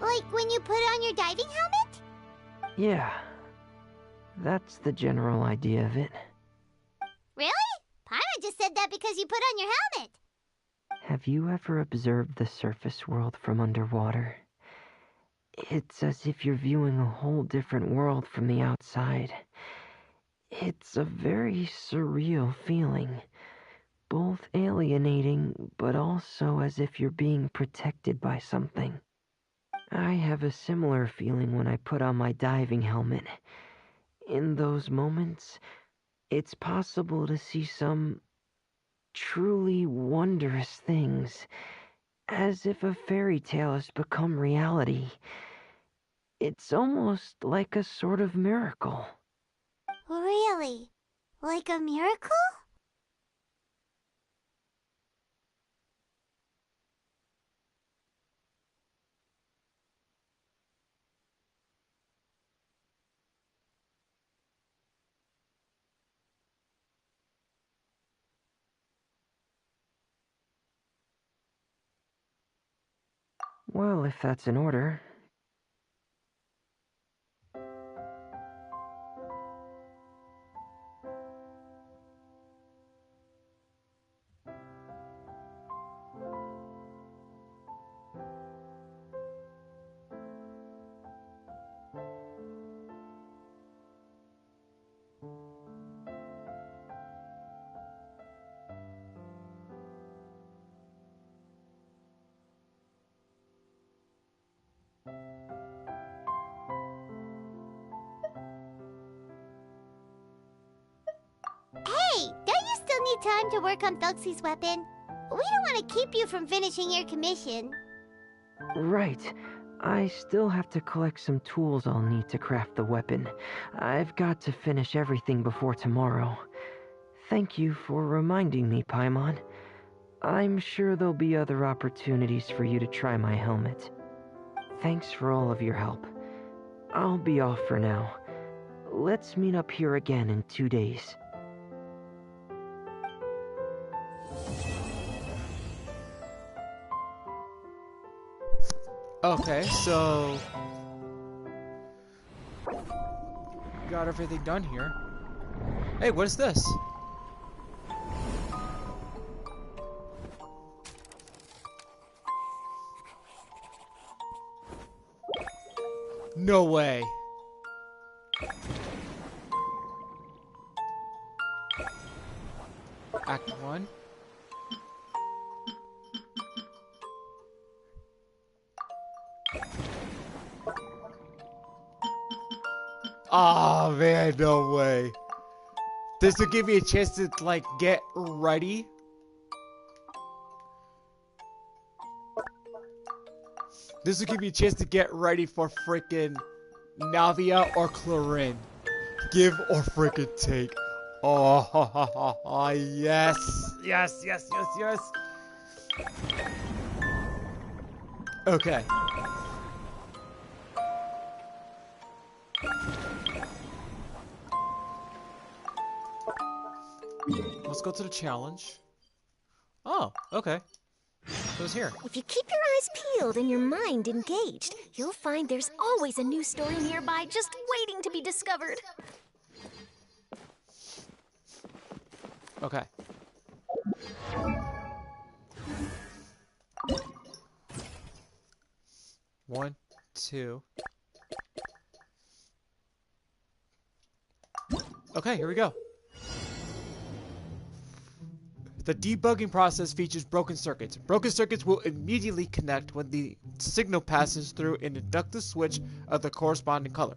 B: Like when you put on your diving helmet?
I: Yeah, that's the general idea of it.
B: Really? Paimon just said that because you put on your helmet.
I: Have you ever observed the surface world from underwater? It's as if you're viewing a whole different world from the outside. It's a very surreal feeling, both alienating, but also as if you're being protected by something. I have a similar feeling when I put on my diving helmet. In those moments, it's possible to see some truly wondrous things, as if a fairy tale has become reality. It's almost like a sort of miracle.
B: Really? Like a miracle?
I: Well, if that's in order.
B: Hey, don't you still need time to work on Thuxie's weapon? We don't want to keep you from finishing your commission.
I: Right. I still have to collect some tools I'll need to craft the weapon. I've got to finish everything before tomorrow. Thank you for reminding me, Paimon. I'm sure there'll be other opportunities for you to try my helmet. Thanks for all of your help. I'll be off for now. Let's meet up here again in 2 days.
A: Okay, so got everything done here. Hey, what is this? No way. Act 1. Oh man, no way. This will give me a chance to like get ready. This will give me a chance to get ready for freaking Navia or Clarin. Give or freaking take. Oh, yes. Yes, yes, yes, yes. Okay. Let's go to the challenge. Oh, okay. It was here.
H: If you keep your eyes peeled and your mind engaged, you'll find there's always a new story nearby just waiting to be discovered.
A: Okay. One, two. Okay, here we go. The debugging process features broken circuits. Broken circuits will immediately connect when the signal passes through an inductive switch of the corresponding color.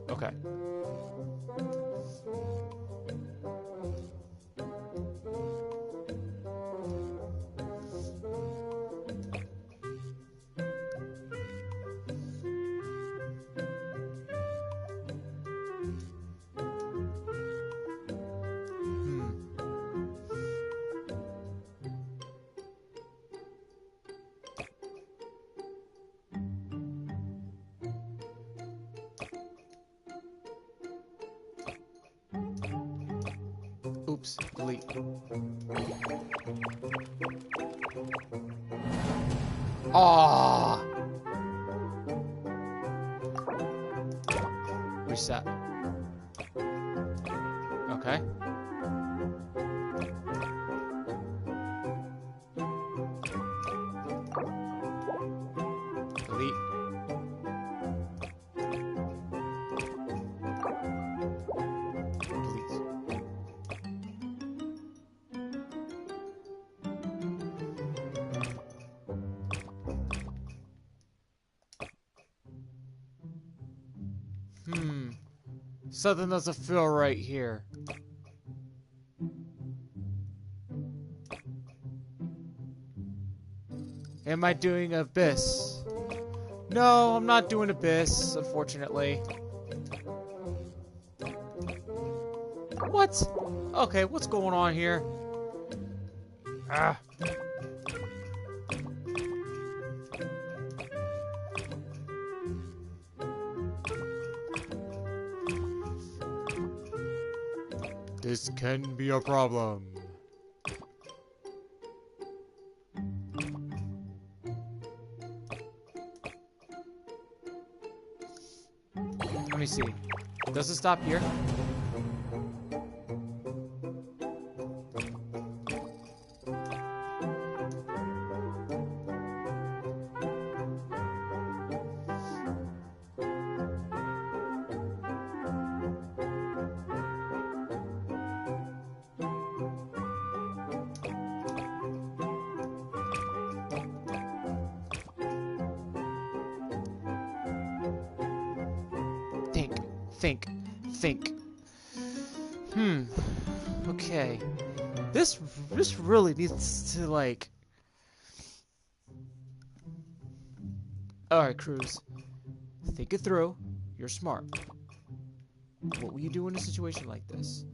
A: Okay. Oops, delete. Ah. Reset. Okay. Delete. Delete. Something doesn't feel right here. Am I doing Abyss? No, I'm not doing Abyss, unfortunately. What? Okay, what's going on here? Ah. This can be a problem. Let me see. Does it stop here? Think. Okay. This really needs to, like... Alright, Cruz. Think it through. You're smart. What will you do in a situation like this?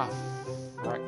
A: Ah, frick.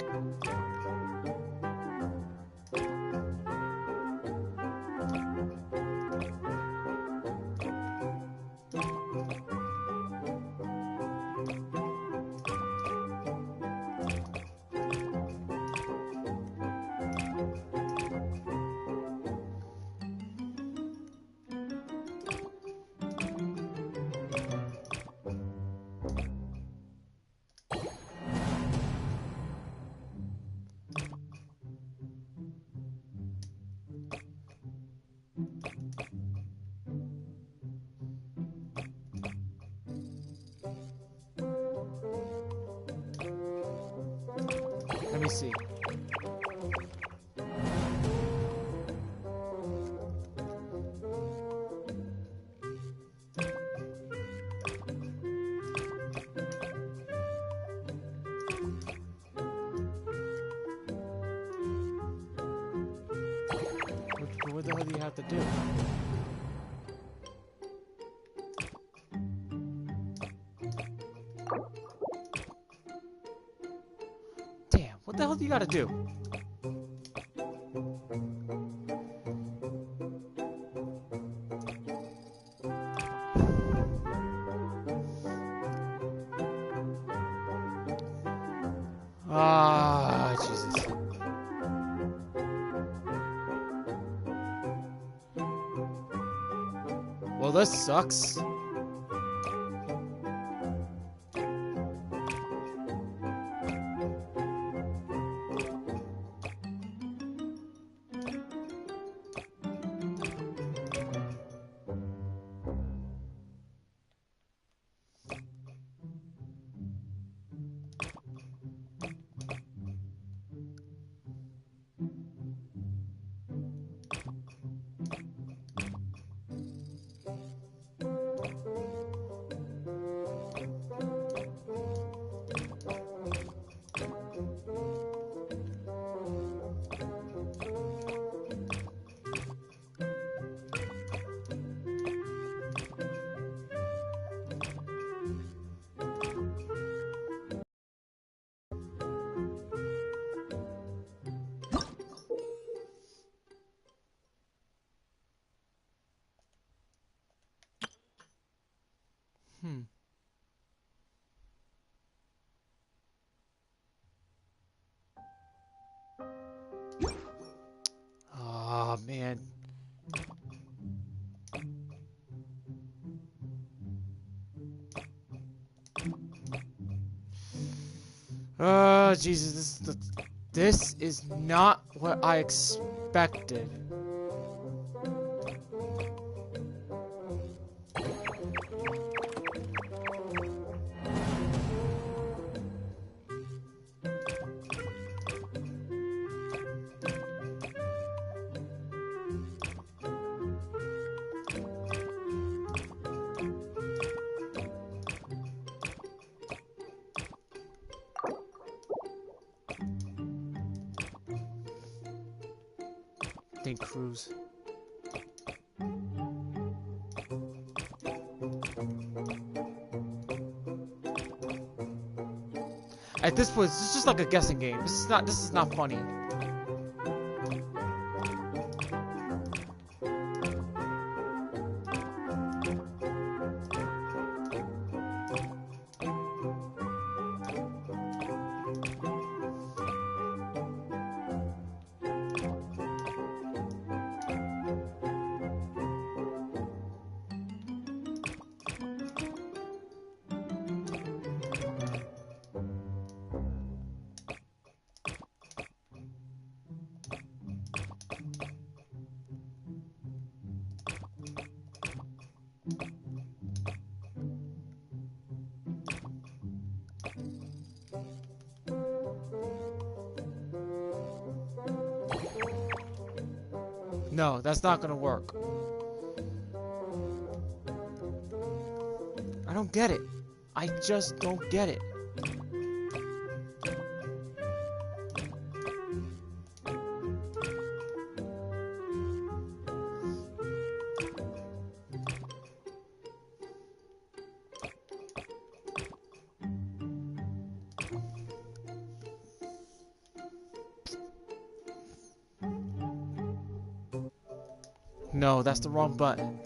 A: Let me see. What the hell do you have to do? Damn, what the hell do you gotta do? Ah, Jesus. Well, this sucks. Oh, man. Oh, Jesus, this is not what I expected. Cruz. At this point, it's just like a guessing game. This is not funny. No, that's not gonna work. I don't get it. I just don't get it. No, that's the wrong button.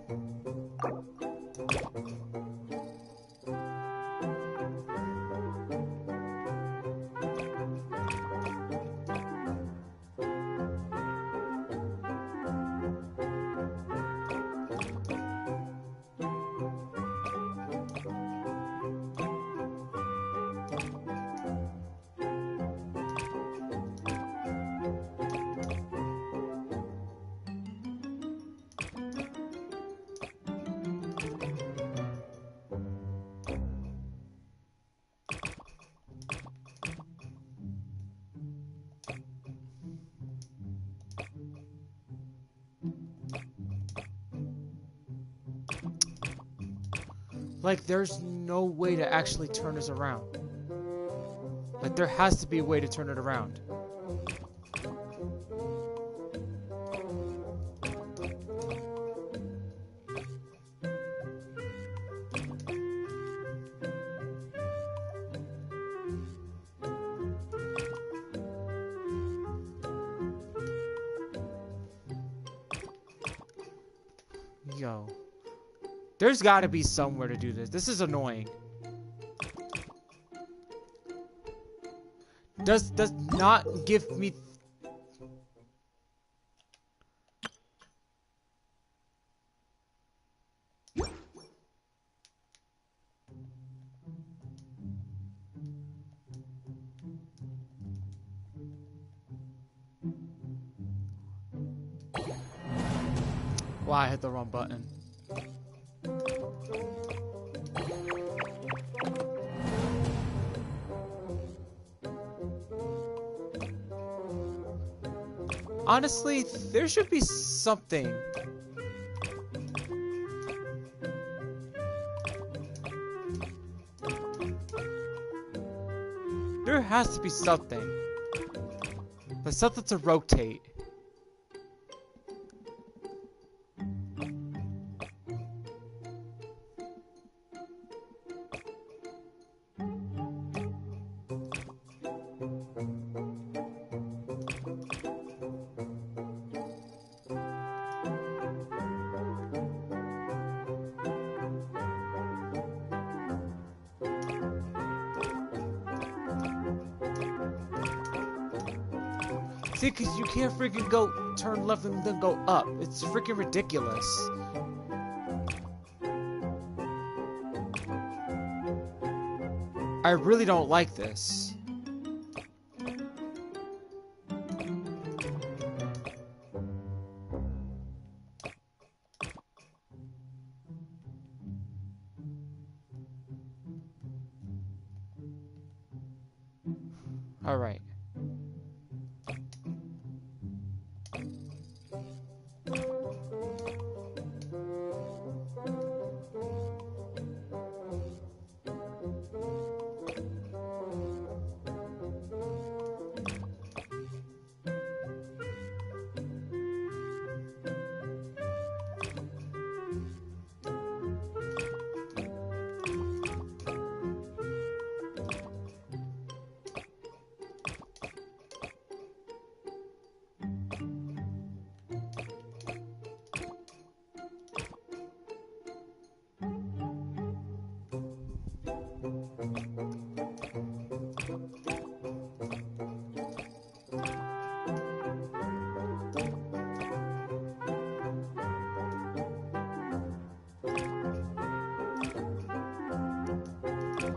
A: Like, there's no way to actually turn this around. Like, there has to be a way to turn it around. Yo. There's gotta be somewhere to do this. This is annoying. Does not give me... Wow, I hit the wrong button. Honestly, there should be something. There has to be something. There's something to rotate. See, because you can't freaking go turn left and then go up. It's freaking ridiculous. I really don't like this. All right.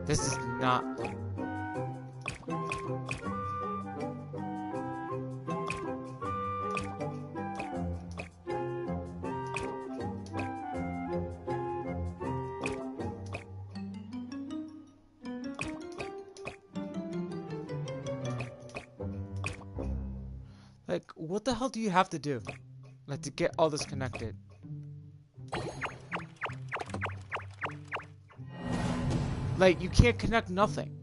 A: This is not... Like, what the hell do you have to do? Like, to get all this connected? Like, you can't connect nothing.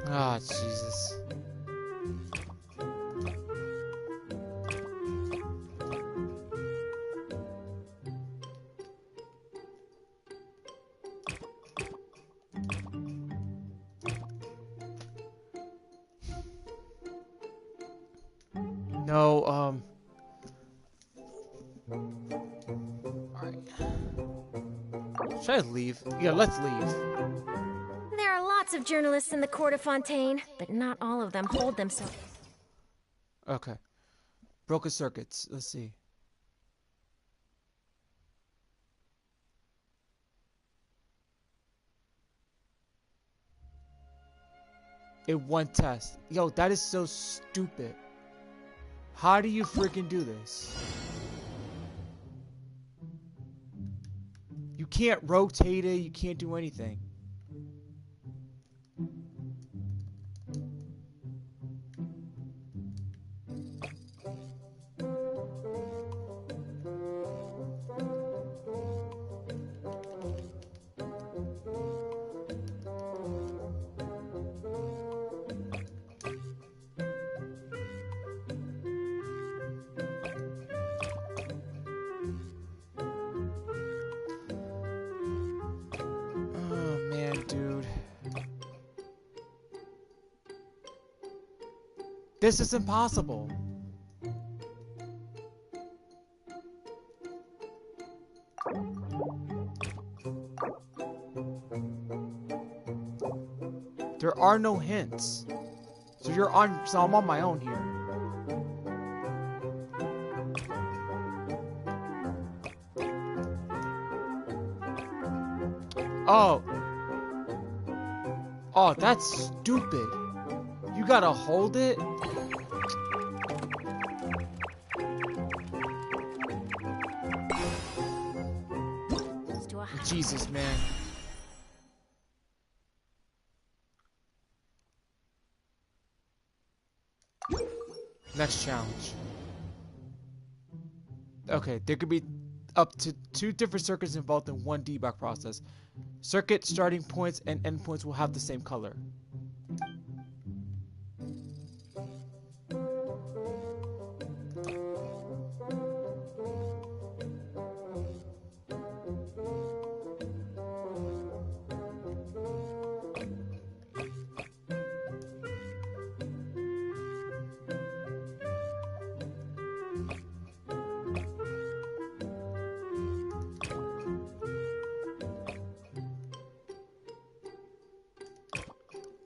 A: Ah, Jesus. No, alright. Should I leave? Yeah, let's leave.
H: There are lots of journalists in the court of Fontaine, but not all of them hold themselves.
A: Okay. Broken circuits. Let's see. In one test. Yo, that is so stupid. How do you freaking do this? You can't rotate it. You can't do anything. This is impossible. There are no hints. So I'm on my own here. Oh. Oh, that's stupid. You gotta hold it? Jesus, man. Next challenge. Okay, there could be up to 2 different circuits involved in one debug process. Circuit starting points and endpoints will have the same color.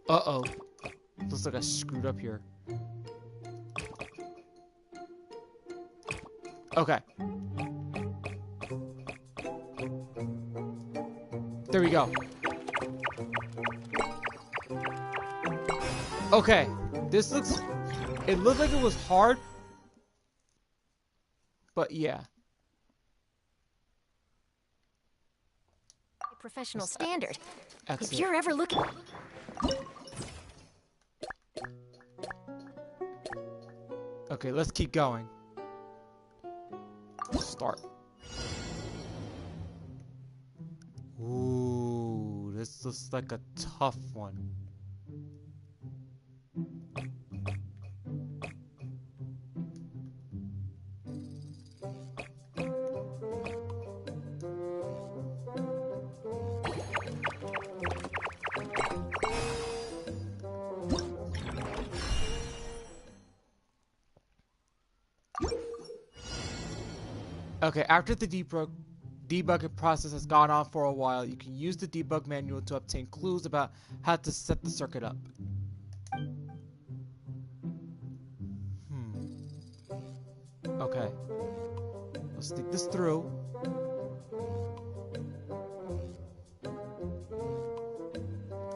A: Uh-oh. Looks like I screwed up here. Okay. There we go. Okay. This looks... It looked like it was hard. But yeah.
H: Professional standard.
A: Excellent.
H: If you're ever looking...
A: Okay, let's keep going. Start. Ooh, this looks like a tough one. Okay, after the debugging process has gone on for a while, you can use the debug manual to obtain clues about how to set the circuit up. Okay. Let's think this through.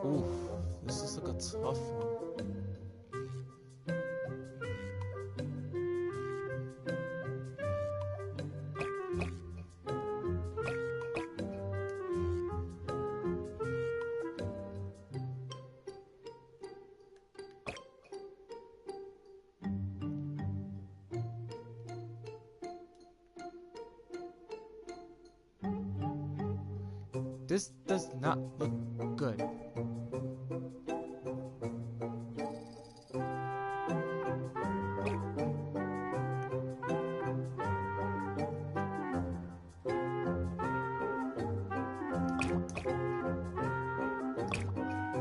A: Ooh, this is like a tough one. This does not look good.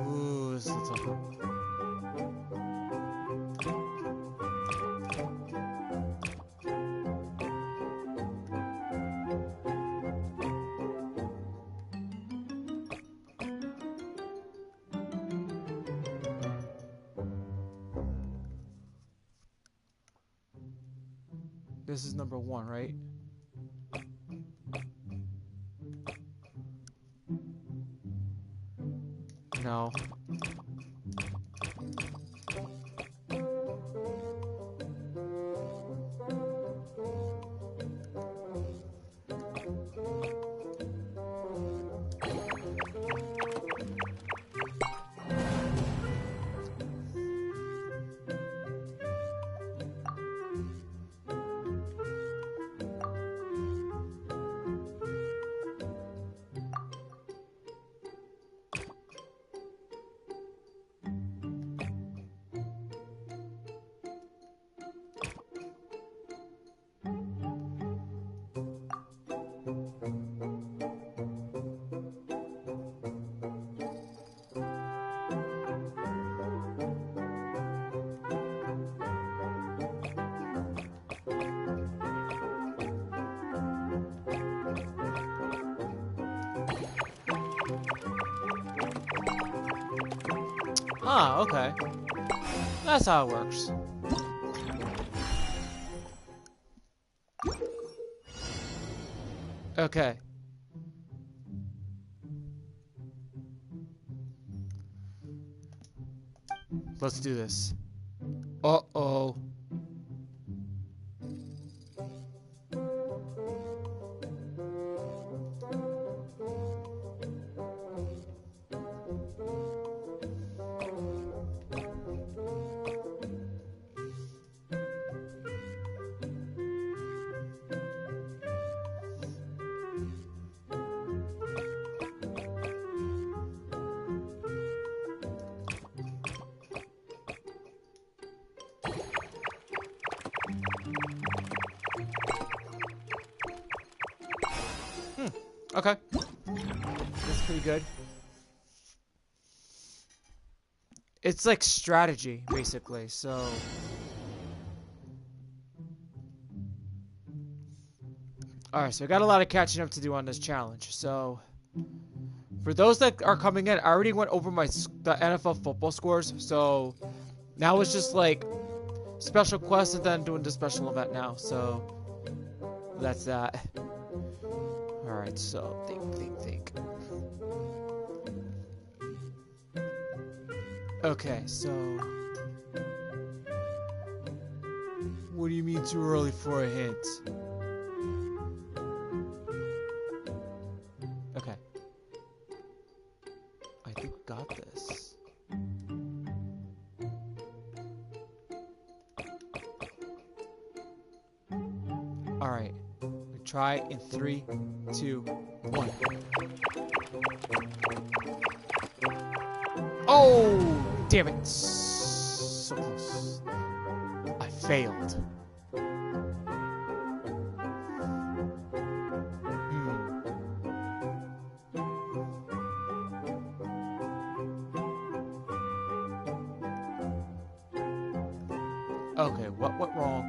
A: Ooh, this is a tough one. This is number 1, right? No. Ah, okay. That's how it works. Okay. Let's do this. Uh-oh. Okay. That's pretty good. It's like strategy, basically, so... Alright, so I got a lot of catching up to do on this challenge, so... For those that are coming in, I already went over the NFL football scores, so now it's just like special quest and then doing the special event now. So that's that. All right, so think. Okay, so what do you mean too early for a hint? Okay. I think we got this. Alright. We try in 3, 2, 1. Oh! Damn it. So close. I failed. Okay, what went wrong?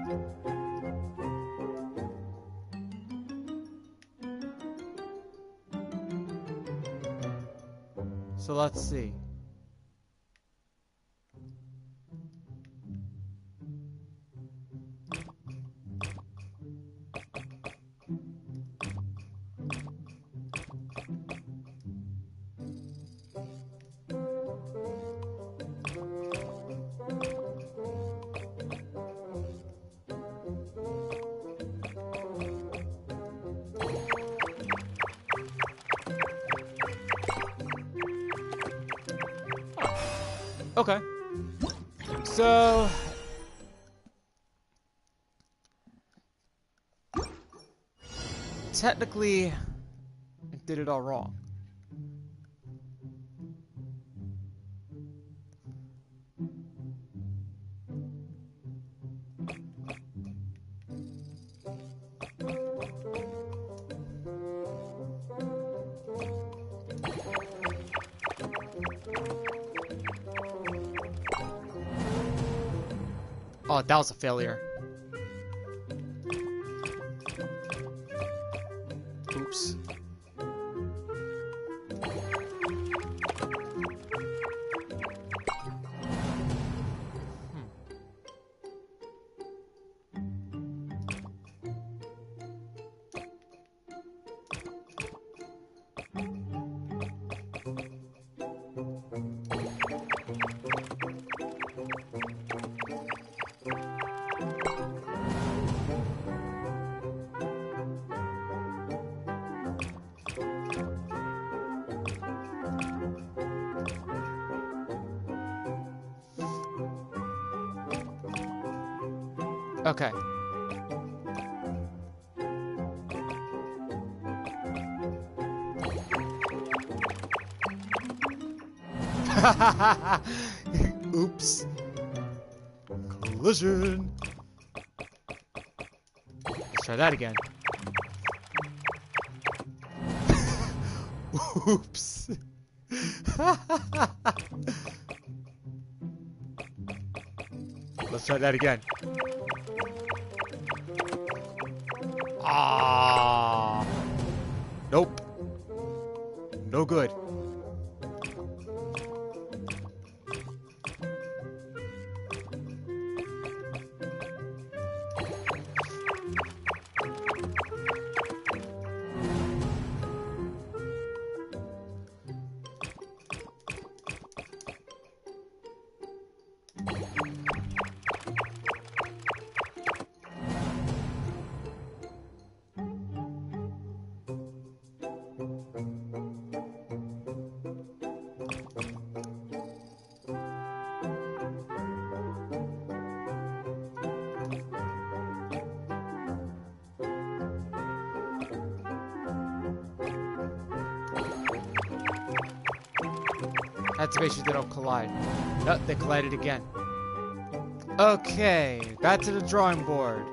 A: So let's see. Okay. So technically I did it all wrong. Oh, that was a failure. Oops. Okay. Oops. Collision. Let's try that again. Oops. Let's try that again. Ah. Nope. No good. Had to make sure they don't collide. Nope, they collided again. Okay, back to the drawing board.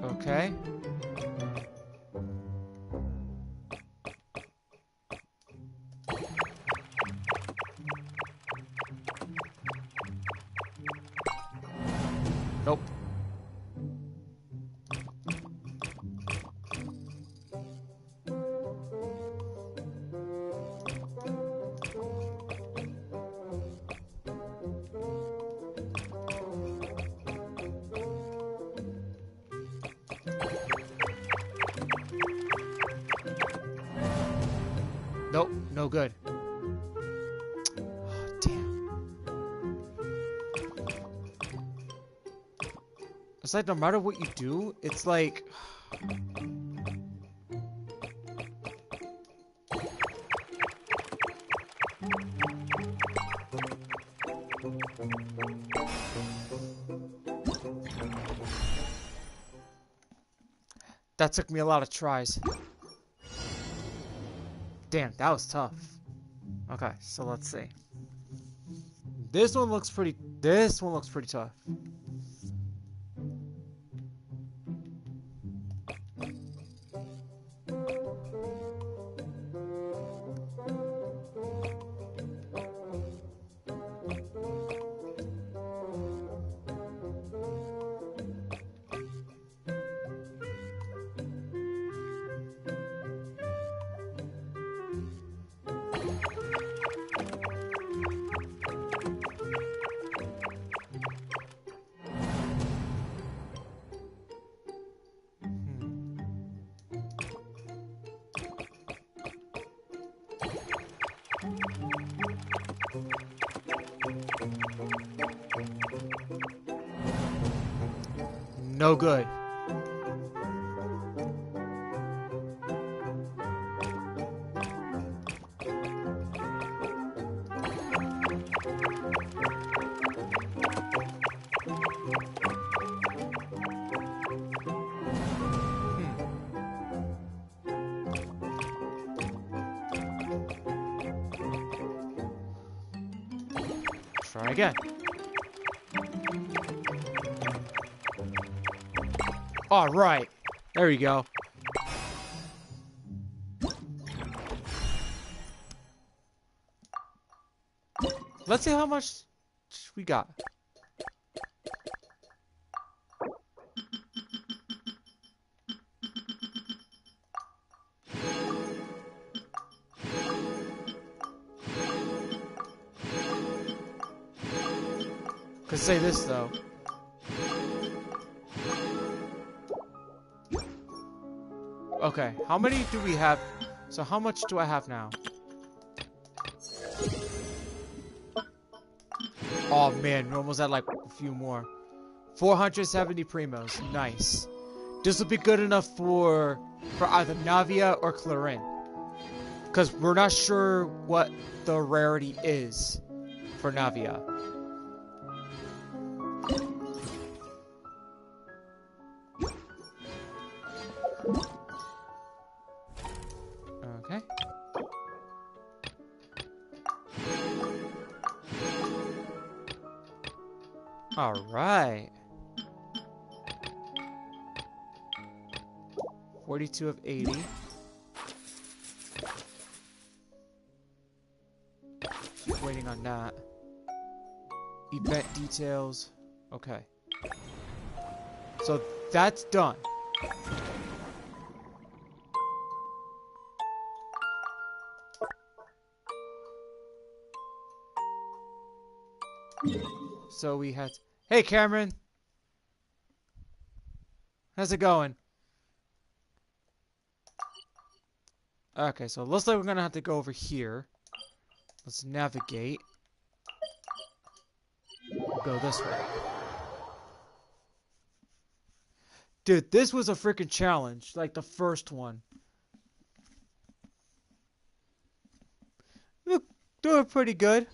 A: Okay. Nope. Nope, no good. Oh, damn. It's like no matter what you do, it's like... That took me a lot of tries. Damn, that was tough. Okay, so let's see. This one looks pretty tough. No good. Try again. All right. There we go. Let's see how much we got. Could say this though. Okay, how many do we have? So how much do I have now? Oh man, we're almost at like a few more. 470 primos, nice. This will be good enough for either Navia or Clarin. Because we're not sure what the rarity is for Navia. Okay. All right. 42 of 80. Keep waiting on that. Event details. Okay. So that's done. So we had... Hey, Cameron! How's it going? Okay, so it looks like we're gonna have to go over here. Let's navigate. Go this way. Dude, this was a freaking challenge. Like the first one. Look, doing pretty good.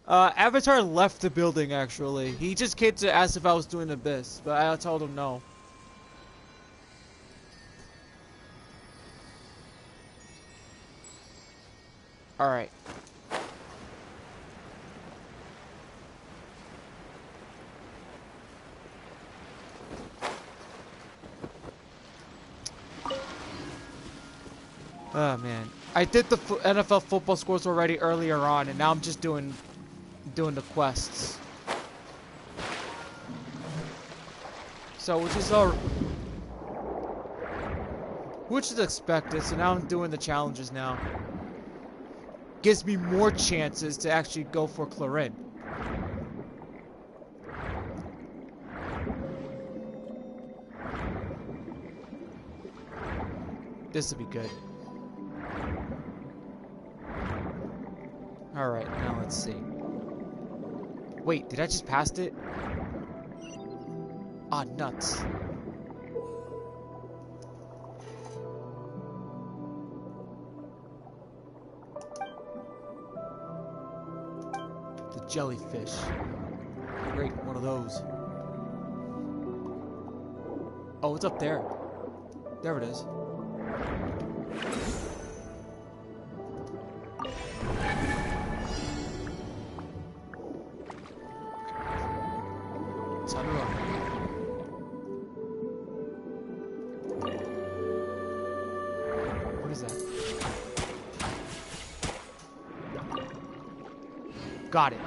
A: Avatar left the building, actually. He just came to ask if I was doing Abyss, but I told him no. Alright. Oh, man. I did the NFL football scores already earlier on, and now I'm just doing the quests. So, which is expected, so now I'm doing the challenges now. Gives me more chances to actually go for Clarin. This will be good. Alright, now let's see. Wait, did I just pass it? Ah, nuts. The jellyfish. Great, one of those. Oh, it's up there. There it is. Time to run. What is that? Got it.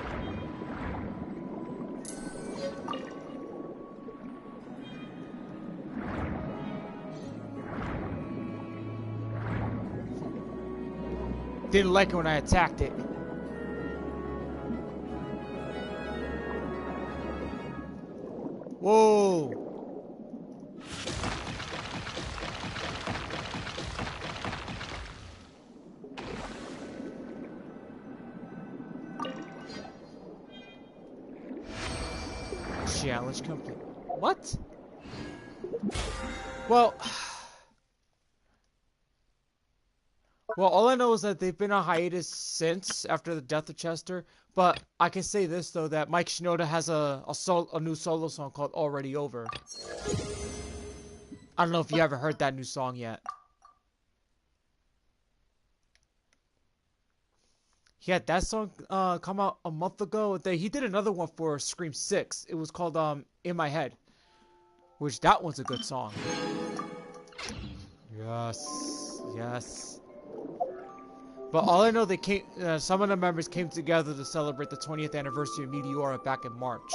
A: Didn't like it when I attacked it. Whoa! Challenge complete. What? Well, all I know is that they've been on hiatus since after the death of Chester. But I can say this though, that Mike Shinoda has a new solo song called "Already Over." I don't know if you ever heard that new song yet. He had that song come out a month ago. He did another one for Scream 6. It was called "In My Head," which that one's a good song. Yes, yes. But all I know, they came. Some of the members came together to celebrate the 20th anniversary of Meteora back in March.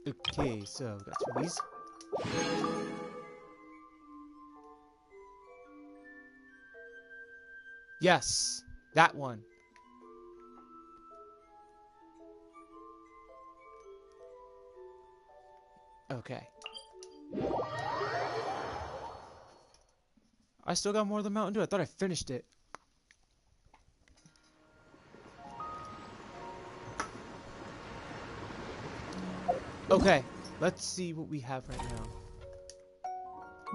A: Okay, so we got two of these. Yes, that one. Okay. I still got more of the Mountain Dew. I thought I finished it. Okay, let's see what we have right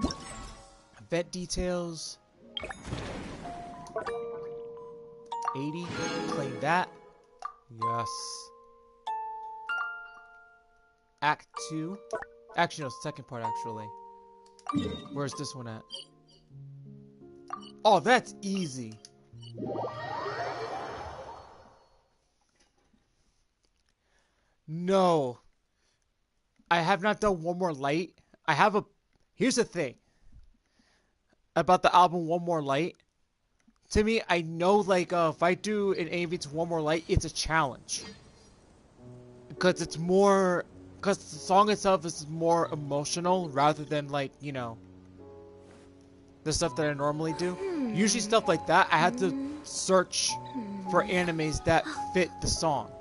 A: now. Vet details. 80. Claim that. Yes. Act 2. Actually, no, second part, actually. Where's this one at? Oh, that's easy. No. I have not done One More Light. Here's the thing. About the album One More Light. To me, I know, like, if I do an AMV to One More Light, it's a challenge. Because it's more... Because the song itself is more emotional rather than, like, you know... the stuff that I normally do. Usually stuff like that, I have to search for animes that fit the song.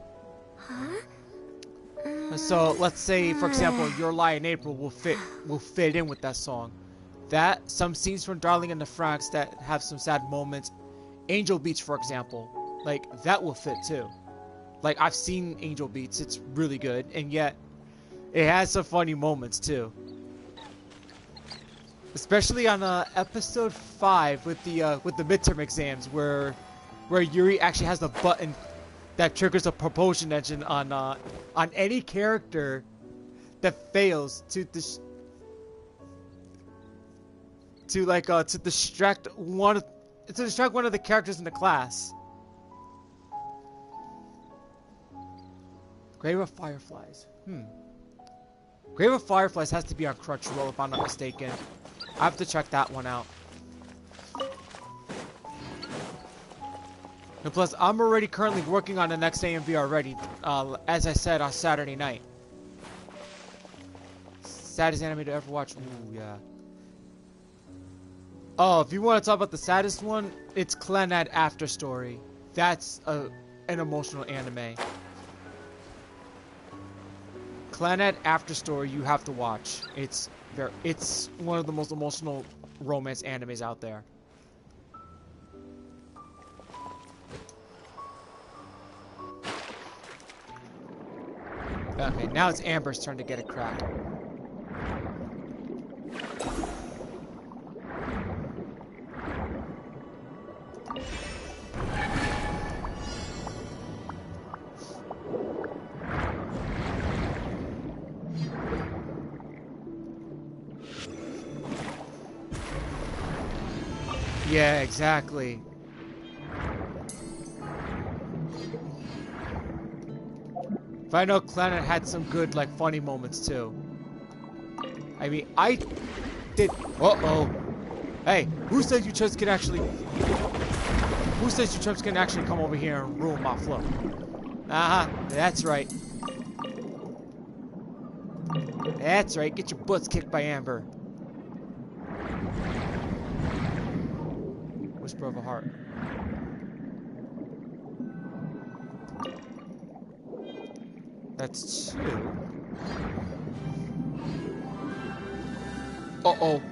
A: So let's say, for example, Your Lie in April will fit in with that song. That, some scenes from Darling in the Franxx that have some sad moments. Angel Beats, for example, like that will fit too. Like I've seen Angel Beats, it's really good, and yet it has some funny moments too. Especially on episode 5 with the midterm exams, where Yuri actually has the button that triggers a propulsion engine on any character that fails to distract one of the characters in the class. Grave of Fireflies. Grave of Fireflies has to be on Crunchyroll if I'm not mistaken. I have to check that one out. And plus, I'm already currently working on the next AMV already. As I said, on Saturday night. Saddest anime to ever watch. Ooh, yeah. Oh, if you want to talk about the saddest one, it's Clannad After Story. That's an emotional anime. Clannad After Story, you have to watch. It's one of the most emotional romance animes out there. Okay, now it's Amber's turn to get a crack. Yeah, exactly. If I know Clannad had some good, like, funny moments, too. I mean, I did... Uh-oh. Hey, who says you chumps can actually... Who says you chumps can actually come over here and ruin my flow? Uh-huh, that's right. That's right, get your butts kicked by Amber. Whisper of a heart. That's 2. Uh-oh.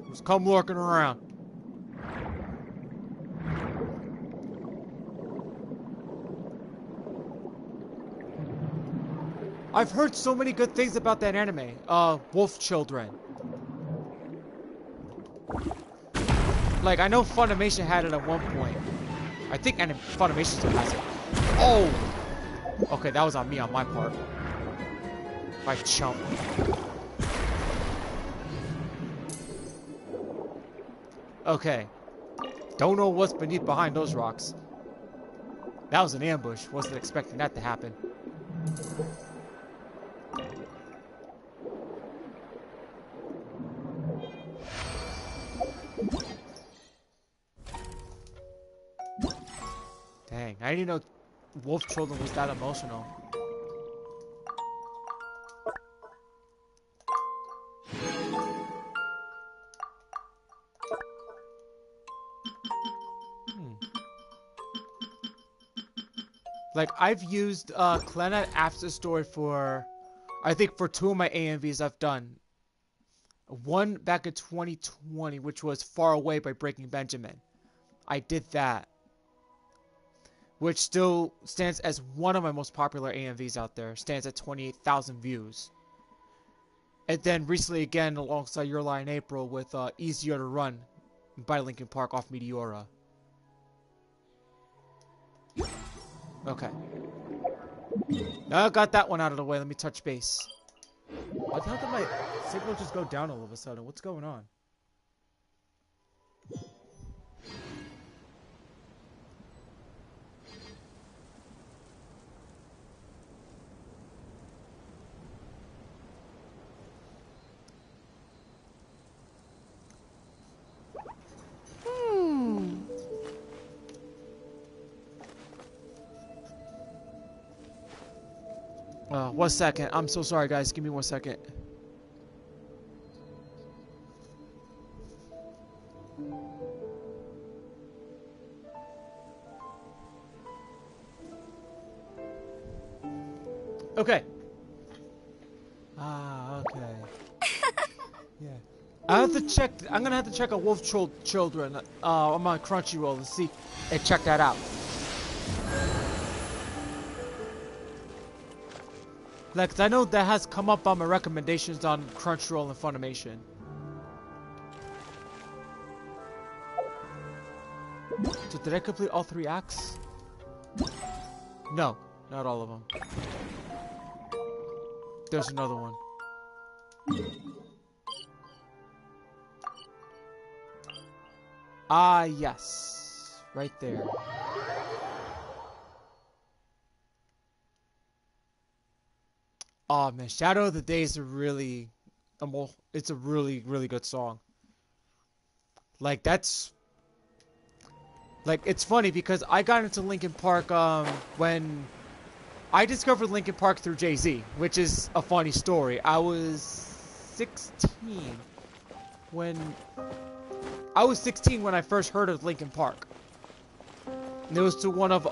A: Just come lurking around. I've heard so many good things about that anime. Wolf Children. Like, I know Funimation had it at one point. I think Funimation still has it. Oh! Okay, that was on me on my part. My chump. Okay. Don't know what's behind those rocks. That was an ambush. Wasn't expecting that to happen. Dang, I didn't know Wolf Children was that emotional. Like, I've used Clannad After Story for, I think, for 2 of my AMVs I've done. One back in 2020, which was Far Away by Breaking Benjamin. I did that. Which still stands as one of my most popular AMVs out there. Stands at 28,000 views. And then recently again alongside Your Lie in April with Easier to Run by Linkin Park off Meteora. Okay. Now I got that one out of the way, let me touch base. Why the hell did my signal just go down all of a sudden? What's going on? One second. I'm so sorry, guys. Give me 1 second. Okay. Okay. Yeah. I have to check. I'm gonna have to check out Wolf Children on my Crunchyroll and see and check that out. Like, 'cause I know that has come up on my recommendations on Crunchyroll and Funimation. So did I complete all 3 acts? No, not all of them. There's another one. Ah, yes. Right there. Oh man, Shadow of the Day is a really, it's a really, really good song. Like, that's, like, it's funny because I got into Linkin Park when I discovered Linkin Park through Jay-Z, which is a funny story. I was 16 when I first heard of Linkin Park. And it was to one of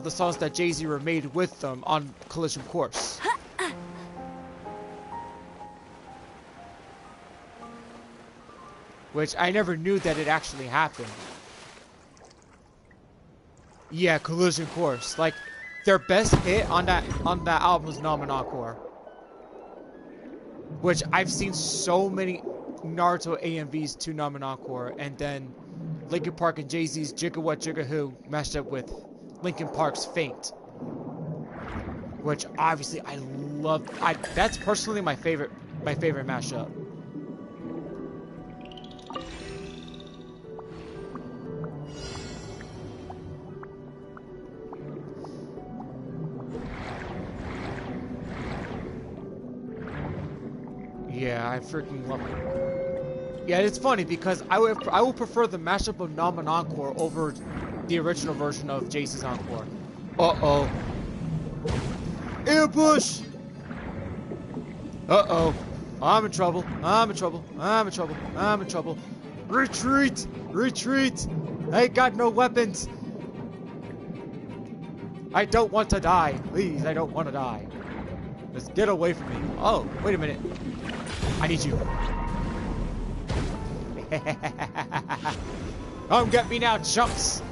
A: the songs that Jay-Z made with them on Collision Course. Which I never knew that it actually happened. Yeah, Collision Course. Like, their best hit on that album was Nom and Encore. Which I've seen so many Naruto AMVs to Nom and Encore, and then Linkin Park and Jay-Z's Jigga What Jigga Who mashed up with Linkin Park's Faint. Which obviously I love. That's personally my favorite mashup. Yeah, I freaking love it. Yeah, it's funny because I will prefer the mashup of Nom and Encore over the original version of Jace's Encore. Uh-oh. Ambush! Uh-oh. I'm in trouble. I'm in trouble. I'm in trouble. I'm in trouble. Retreat! Retreat! I got no weapons. I don't want to die. Please, I don't want to die. Just get away from me. Oh, wait a minute. I need you. Come get me now, chumps.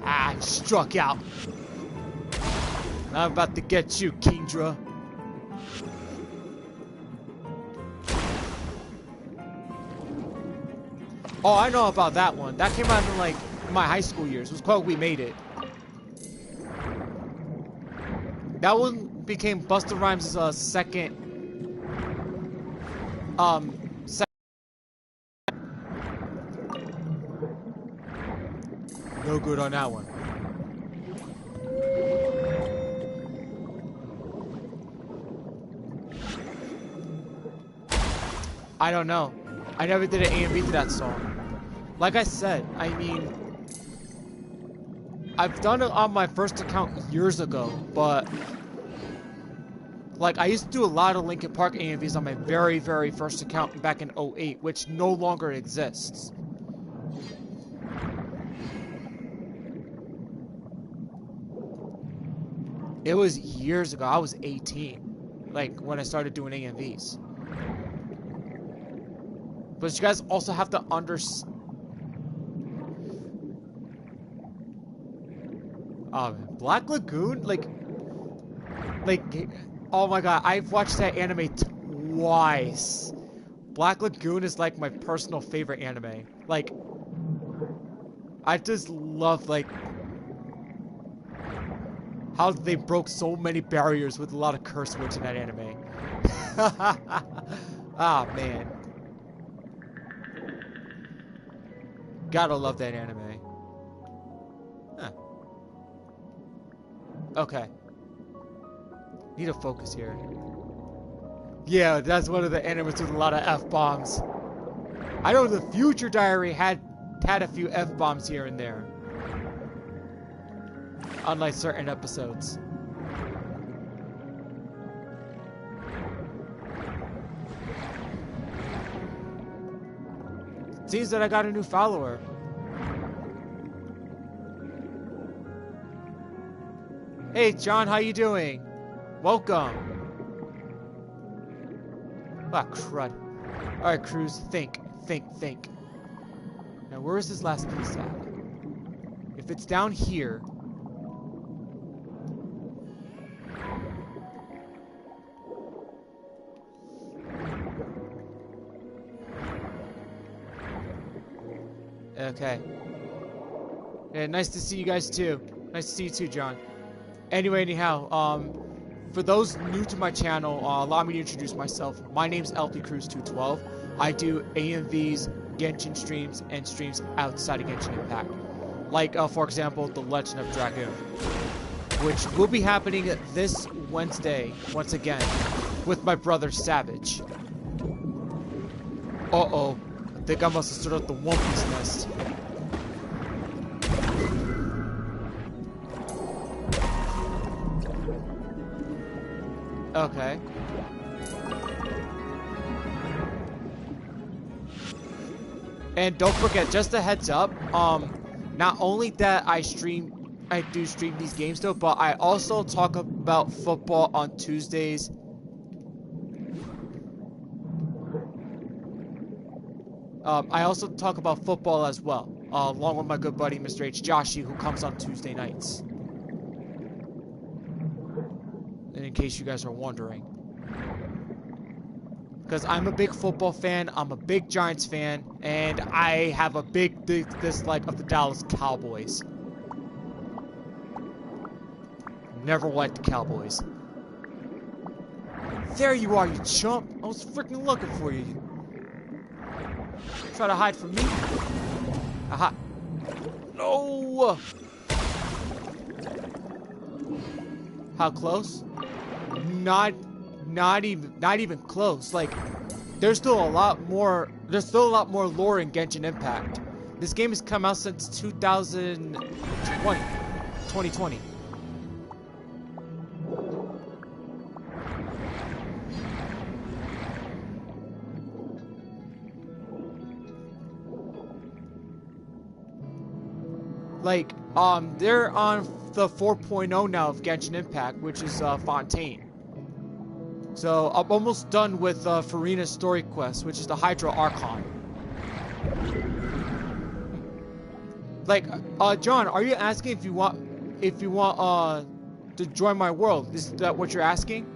A: I struck out. I'm about to get you, Kingdra. Oh, I know about that one. That came out in, like, my high school years. It was called We Made It. That one became Busta Rhymes' second... No good on that one. I don't know. I never did an A&B to that song. Like I said, I mean... I've done it on my first account years ago, but... Like, I used to do a lot of Linkin Park A&Vs on my very, very first account back in 08, which no longer exists. It was years ago. I was 18, like, when I started doing A&Vs. But you guys also have to understand... Black Lagoon? Like, oh my god, I've watched that anime twice. Black Lagoon is, like, my personal favorite anime. Like, I just love, like, how they broke so many barriers with a lot of curse words in that anime. Ah, man. Gotta love that anime. Huh. Okay. Need to focus here. Yeah, that's one of the animes with a lot of F-bombs. I know the Future Diary had a few F-bombs here and there. Unlike certain episodes. Seems that I got a new follower. Hey, John, how you doing? Welcome. Ah, crud. Alright, Cruz, think. Now, where is this last piece at? If it's down here... Okay. Yeah, nice to see you guys too. Nice to see you too, John. Anyway, anyhow, for those new to my channel, allow me to introduce myself. My name's Lpcruz212. I do AMVs, Genshin streams, and streams outside of Genshin Impact. Like, for example, The Legend of Dragoon, which will be happening this Wednesday, once again, with my brother Savage. Uh-oh. I think I must have stood up the One Piece nest. Okay. And don't forget, just a heads up, not only that I do stream these games though, but I also talk about football on Tuesdays. I also talk about football as well. along with my good buddy Mr. H. Joshi, who comes on Tuesday nights. And in case you guys are wondering. Because I'm a big football fan, I'm a big Giants fan, and I have a big dislike of the Dallas Cowboys. Never liked the Cowboys. There you are, you chump! I was freaking looking for you. Try to hide from me? Aha! No! How close? Not even close. Like, there's still a lot more lore in Genshin Impact. This game has come out since 2020. Like, they're on the 4.0 now of Genshin Impact, which is Fontaine. So I'm almost done with Farina's story quest, which is the Hydra Archon. Like, John, are you asking if you want to join my world? Is that what you're asking?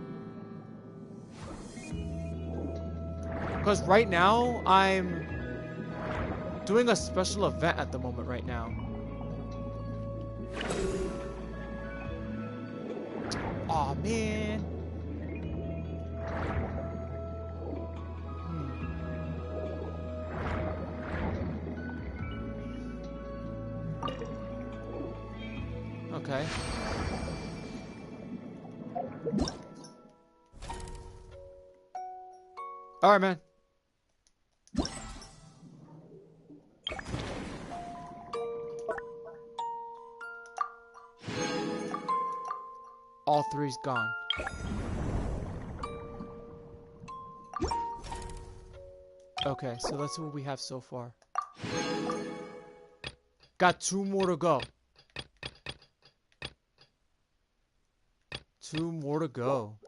A: Because right now I'm doing a special event at the moment right now. Aw, man. Okay. Alright, man. All three's gone. Okay, so that's what we have so far. Got 2 more to go. 2 more to go.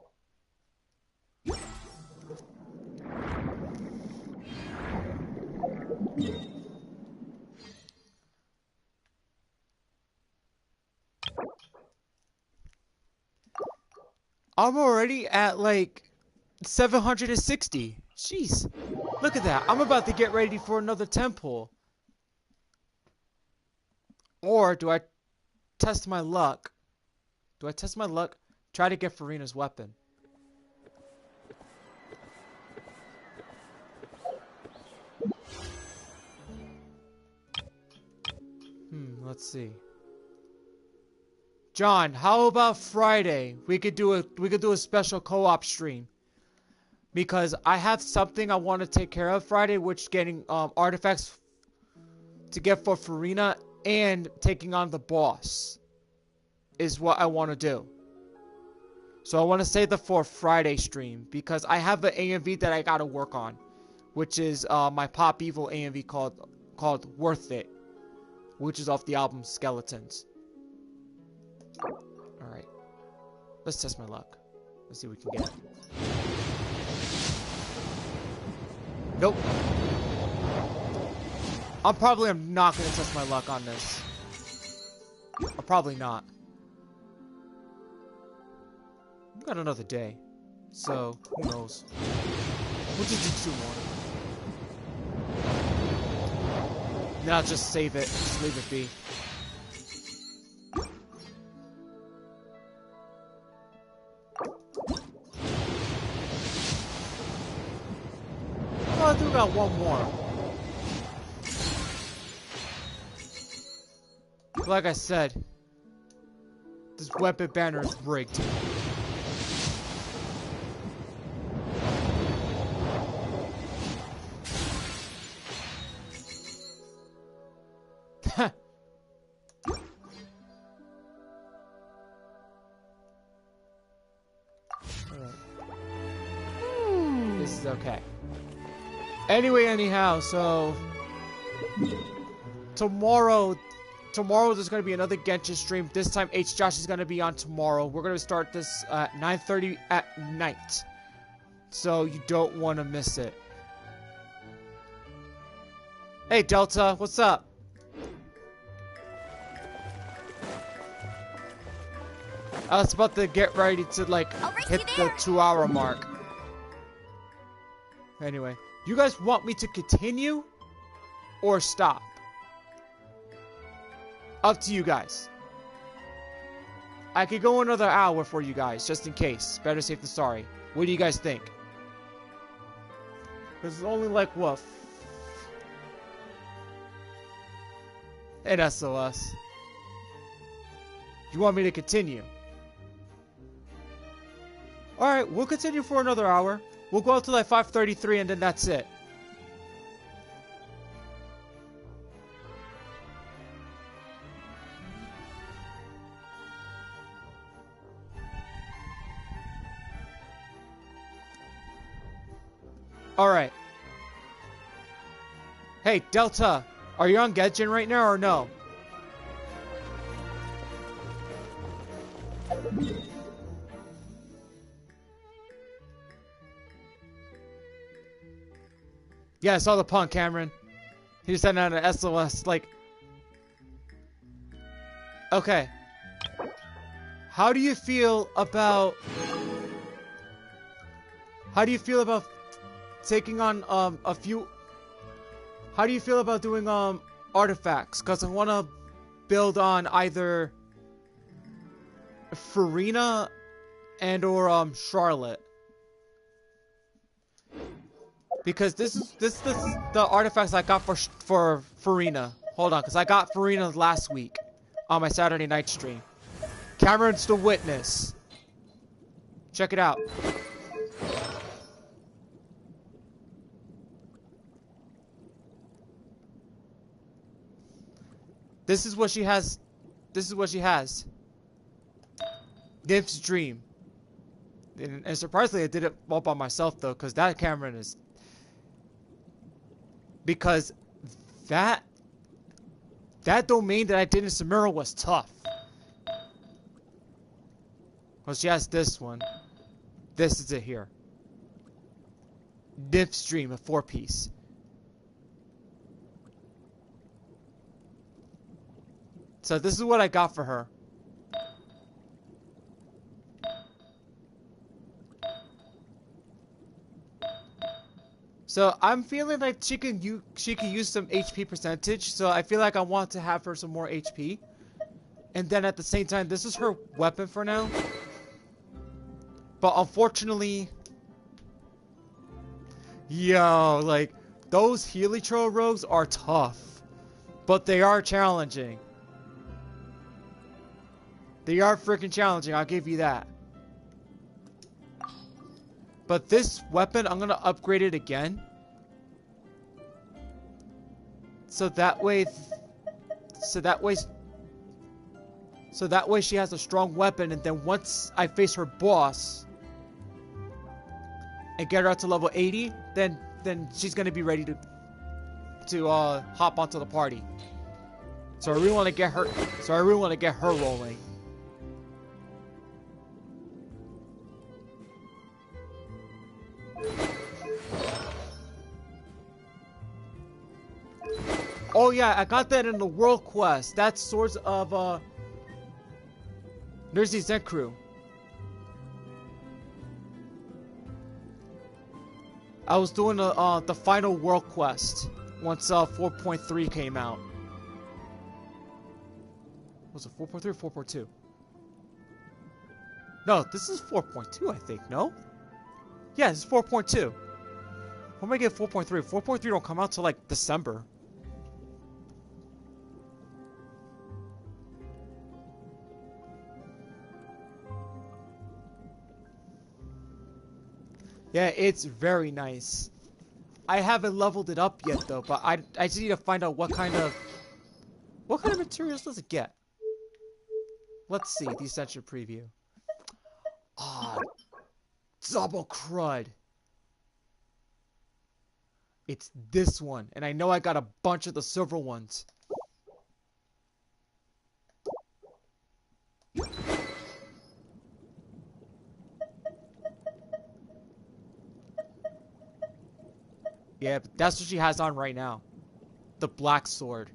A: I'm already at like 760. Jeez. Look at that. I'm about to get ready for another temple. Or do I test my luck? Do I test my luck? Try to get Farina's weapon. Let's see. John, how about Friday? We could do a special co-op stream. Because I have something I want to take care of Friday, which getting artifacts to get for Farina and taking on the boss is what I want to do. So I want to save the for Friday stream because I have an AMV that I got to work on, which is my Pop Evil AMV called Worth It, which is off the album Skeletons. Alright. Let's test my luck. Let's see what we can get. Nope. I'm probably not going to test my luck on this. I'm probably not. We've got another day. So, who knows. We'll just do 2 more. Now just save it. Just leave it be. Oh, I think we got 1 more. Like I said, this weapon banner is rigged. This is okay. Anyway, anyhow, so tomorrow there's going to be another Genshin stream. This time H. Josh is going to be on tomorrow. We're going to start this at 9:30 at night. So you don't want to miss it. Hey Delta, what's up? I was about to get ready to like hit the 2-hour mark. Anyway, you guys want me to continue or stop? Up to you guys. I could go another hour for you guys, just in case. Better safe than sorry. What do you guys think? There's only like what? And SOS. You want me to continue? Alright, we'll continue for another hour. We'll go up to like 5:33 and then that's it. Alright. Hey, Delta, are you on Genshin right now or no? Yeah, I saw the punk, Cameron. He just sent out an SOS, like... Okay. How do you feel about... How do you feel about taking on, a few... How do you feel about doing, artifacts? Because I want to build on either... Farina and or, Charlotte. Because this is the artifacts I got for Farina. Hold on, because I got Farina last week on my Saturday night stream. Cameron's the witness. Check it out. This is what she has. This is what she has. Nymph's Dream. And surprisingly, I did it all by myself though, because that Cameron is. Because that domain that I did in Samira was tough. Well, she has this one. This is it here. Nymph's Dream, a 4-piece. So this is what I got for her. So I'm feeling like she can use some HP percentage. So I feel like I want to have her some more HP. And then at the same time, this is her weapon for now. But unfortunately, yo, like those Helitro rogues are tough, but they are challenging. They are freaking challenging. I'll give you that. But this weapon, I'm gonna upgrade it again. So that way she has a strong weapon, and then once I face her boss and get her up to level 80, then she's gonna be ready to hop onto the party. So I really want to get her. So I really want to get her rolling. Oh yeah, I got that in the World Quest. That's Swords of Nursey Zenkru. I was doing the final World Quest once 4.3 came out. Was it 4.3 or 4.2? No, this is 4.2, I think. No? Yeah, this is 4.2. When am I get 4.3? 4.3 don't come out till like December. Yeah, it's very nice. I haven't leveled it up yet though, but I just need to find out what kind of materials does it get. Let's see, the Essential Preview. Ah, double crud. It's this one, and I know I got a bunch of the silver ones. Yeah, but that's what she has on right now. The black sword.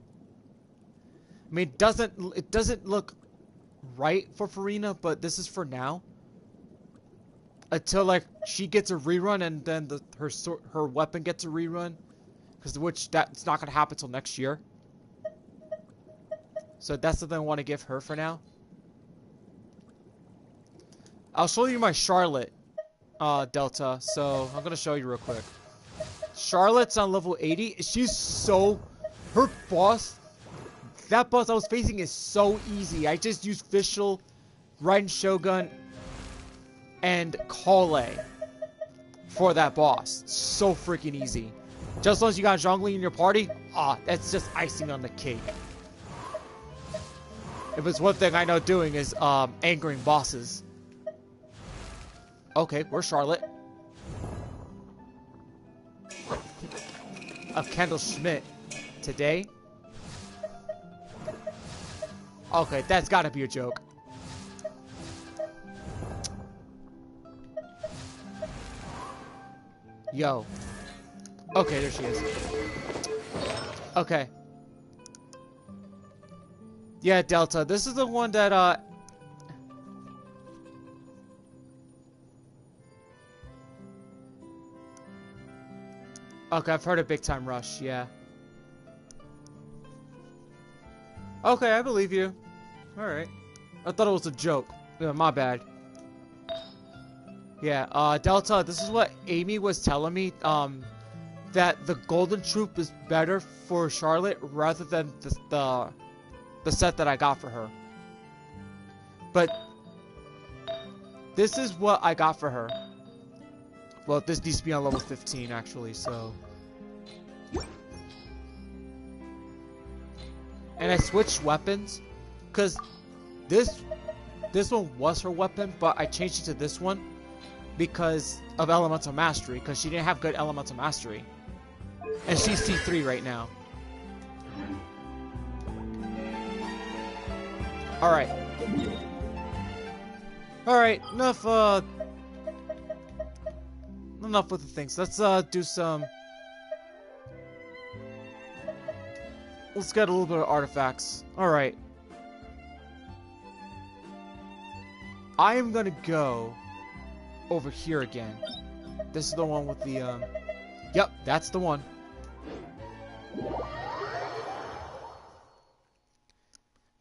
A: I mean, it doesn't look right for Farina, but this is for now. Until like she gets a rerun and then her weapon gets a rerun, which that's not gonna happen till next year. So that's something I want to give her for now. I'll show you my Charlotte Delta, so I'm gonna show you real quick. Charlotte's on level 80. She's so... Her boss... That boss I was facing is so easy. I just used Fischl, Raiden Shogun, and Kale for that boss. So freaking easy. Just as long as you got Zhongli in your party, that's just icing on the cake. If it's one thing I know doing is angering bosses. Okay, where's Charlotte? Of Kendall Schmidt today. Okay, that's gotta be a joke. Yo. Okay, there she is. Okay. Yeah, Delta, this is the one that, Okay, I've heard of Big Time Rush, yeah. Okay, I believe you. Alright. I thought it was a joke. Yeah, my bad. Yeah, Delta, this is what Amy was telling me, that the Golden Troop is better for Charlotte rather than the set that I got for her. But this is what I got for her. Well, this needs to be on level 15, actually, so... And I switched weapons, because this one was her weapon, but I changed it to this one because of Elemental Mastery, because she didn't have good Elemental Mastery. And she's C3 right now. Alright. Alright, enough with the things. Let's do some... Let's get a little bit of artifacts. Alright. I am gonna go over here again. This is the one with the, Yep, that's the one.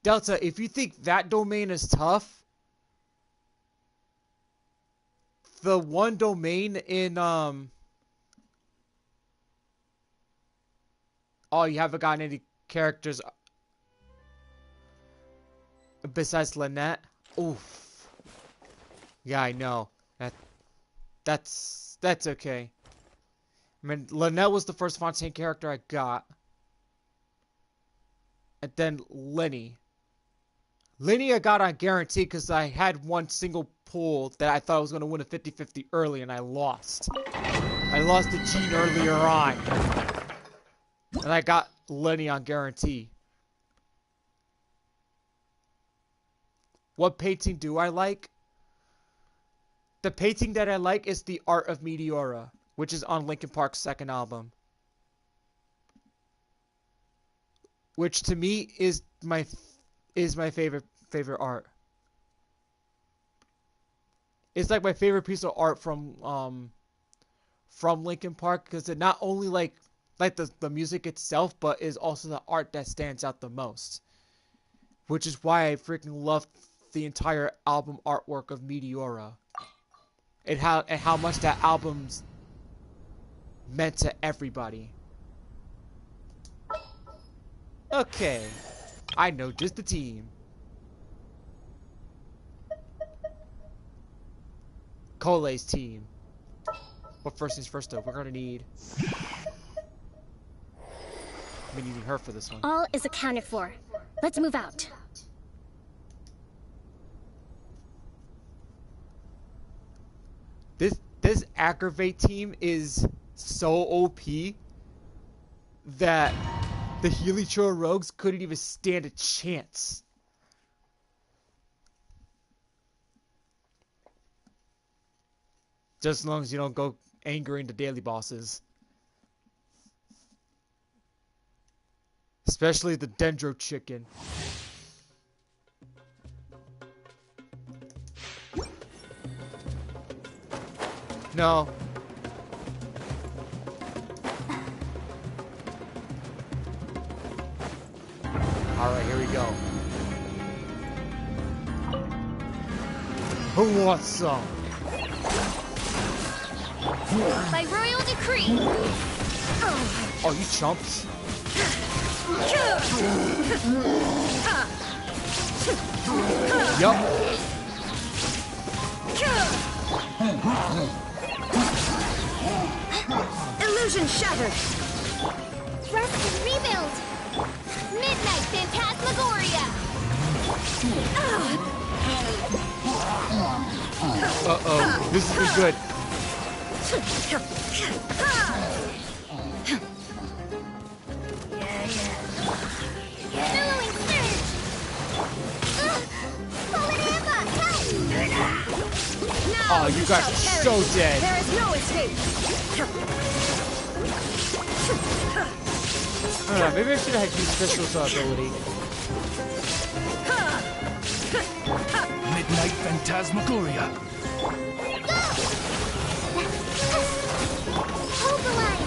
A: Delta, if you think that domain is tough, the one domain in, Oh, you haven't gotten any characters besides Lynette? Oof. Yeah, I know. That's okay. I mean, Lynette was the first Fontaine character I got. And then Lenny. Lenny I got on guarantee because I had one single pull that I thought I was going to win a 50-50 early and I lost. I lost to Gene earlier on. And I got Lenny on guarantee. What painting do I like? The painting that I like is The Art of Meteora, which is on Linkin Park's second album. Which to me is my favorite art. It's like my favorite piece of art from Linkin Park because it not only like the music itself, but is also the art that stands out the most. Which is why I freaking love the entire album artwork of Meteora. And how much that album's meant to everybody. Okay. I know just the team. Cole's team. But first things first though, we're gonna need... I'm needing her for this one.
H: All is accounted for. Let's move out.
A: This Aggravate team is so OP that the Helichur Rogues couldn't even stand a chance. Just as long as you don't go angering the daily bosses. Especially the Dendro Chicken. no. Alright, here we go. Who wants some?
H: By royal decree.
A: Oh, you chumps. Yup.
H: Illusion shattered. Thrust and rebuild. Midnight Phantasmagoria.
A: Uh-oh. This is good.
B: Billowing surge! Fallen amber!
A: Oh, you guys are so dead.
H: There is no escape.
A: I don't know, maybe I should have used Crystal's ability.
E: Midnight Phantasmagoria.
B: Hold the line!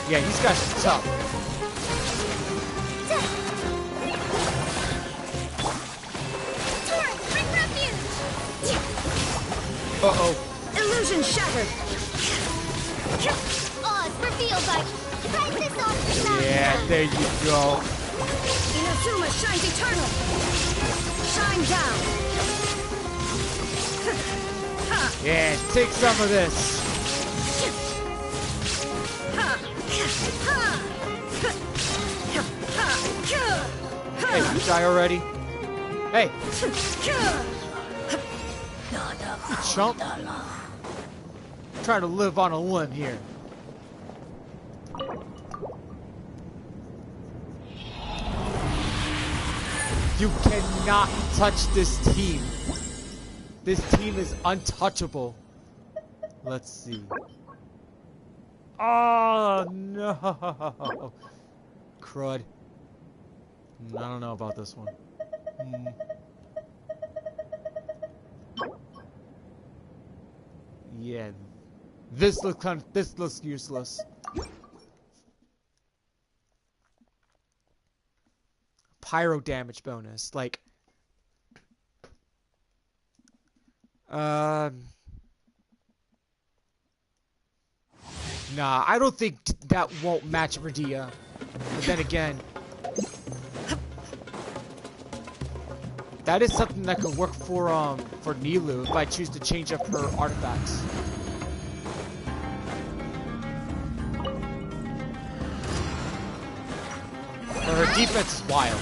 A: Yeah, these guys are tough.
B: Torrent, bring refuge!
A: Uh-oh.
H: Illusion shattered.
B: Odds revealed by... Crisis on the mountain!
A: Yeah, there you go.
H: Inazuma shines eternal. Shine down.
A: Yeah, take some of this. Hey, you die already? Hey! You chump! I'm trying to live on a limb here. You cannot touch this team. This team is untouchable. Let's see. Oh no! Crud. I don't know about this one. Yeah, this looks useless. Pyro damage bonus, like. Nah, I don't think that won't match Radia. But then again, that is something that could work for Nilou if I choose to change up her artifacts. But her defense is wild.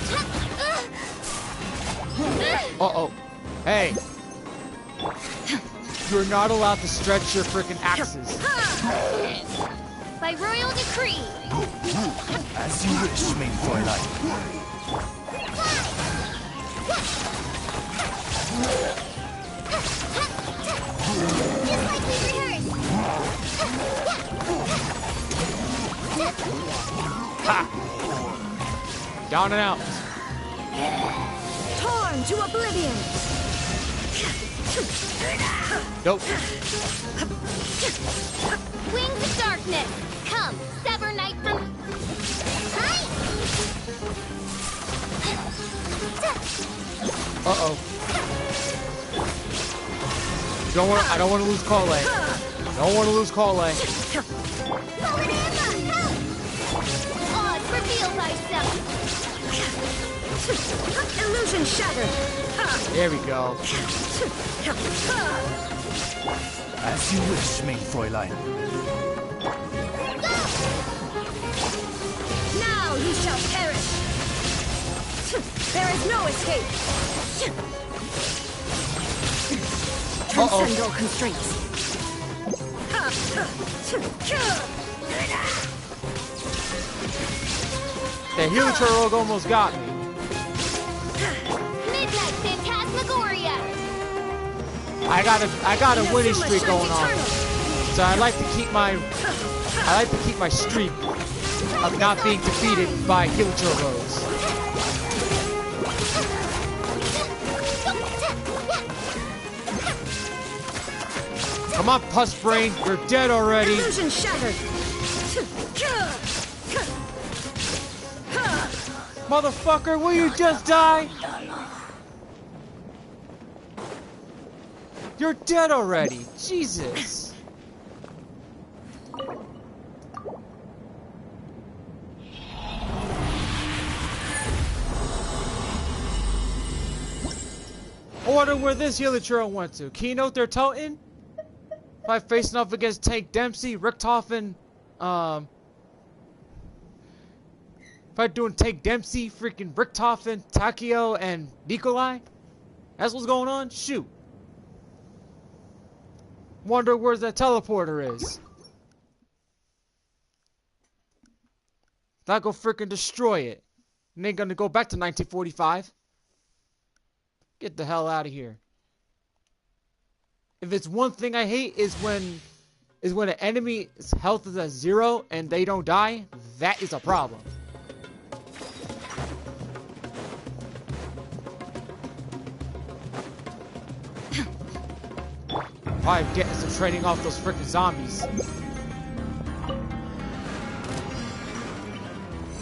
A: Uh-oh. Hey. You're not allowed to stretch your freaking axes.
H: By royal decree.
E: As you wish, main Fräulein.
B: Just like we rehearsed!
A: Ha! Down and out.
H: Torn to oblivion.
A: Nope.
H: Wings of darkness. Come, sever night from...
A: Uh-oh. I don't want to lose Kale. Don't want to lose Kale.
B: Odds reveal thyself!
H: Illusion shattered.
A: There we go.
E: As you wish, main Fräulein.
H: Now you shall perish. There is no escape. Transcend all constraints.
A: The Helichurl almost got me.
H: Midnight Phantasmagoria.
A: I got a winning streak going on. So I like to keep my streak of not being defeated by Helichurls. Come on, Puss Brain. You're dead already.
J: Illusion shattered.
A: Motherfucker, will you just die? You're dead already. Jesus. I wonder where this healer trail went to. Keynote they're toting? If I'm facing off against Tank Dempsey, Richtofen, if I'm doing Tank Dempsey, freaking Richtofen, Takeo, and Nikolai? That's what's going on? Shoot. Wonder where that teleporter is. Not go freaking destroy it. And ain't gonna go back to 1945. Get the hell out of here. If it's one thing I hate is when an enemy's health is at 0 and they don't die, that is a problem. Probably getting some training off those freaking zombies.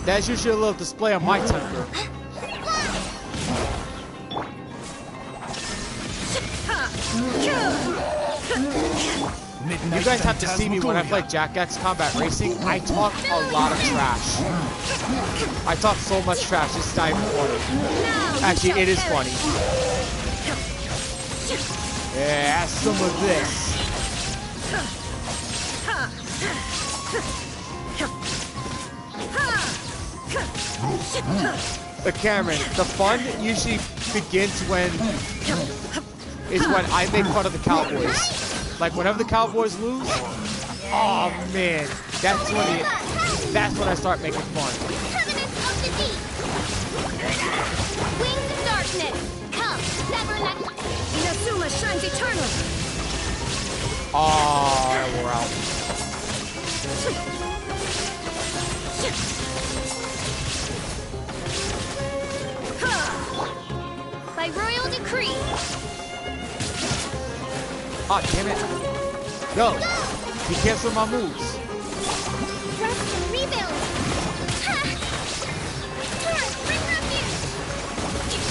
A: That's usually a little display of my temper. You guys have to see me when I play Jack X Combat Racing. I talk a lot of trash. I talk so much trash, it's not even funny. Actually, it is funny. Yeah, have some of this. But Cameron, the fun usually begins when I make fun of the Cowboys. Like whenever the Cowboys lose, oh man, that's when I start making fun.
B: Covenant of the Deep. Wings of darkness. Come, never let.
J: Inazuma shines eternal.
A: Oh, we're out.
B: By royal decree.
A: Oh, damn it. Go. You cancel my moves.
B: Rest and rebuild.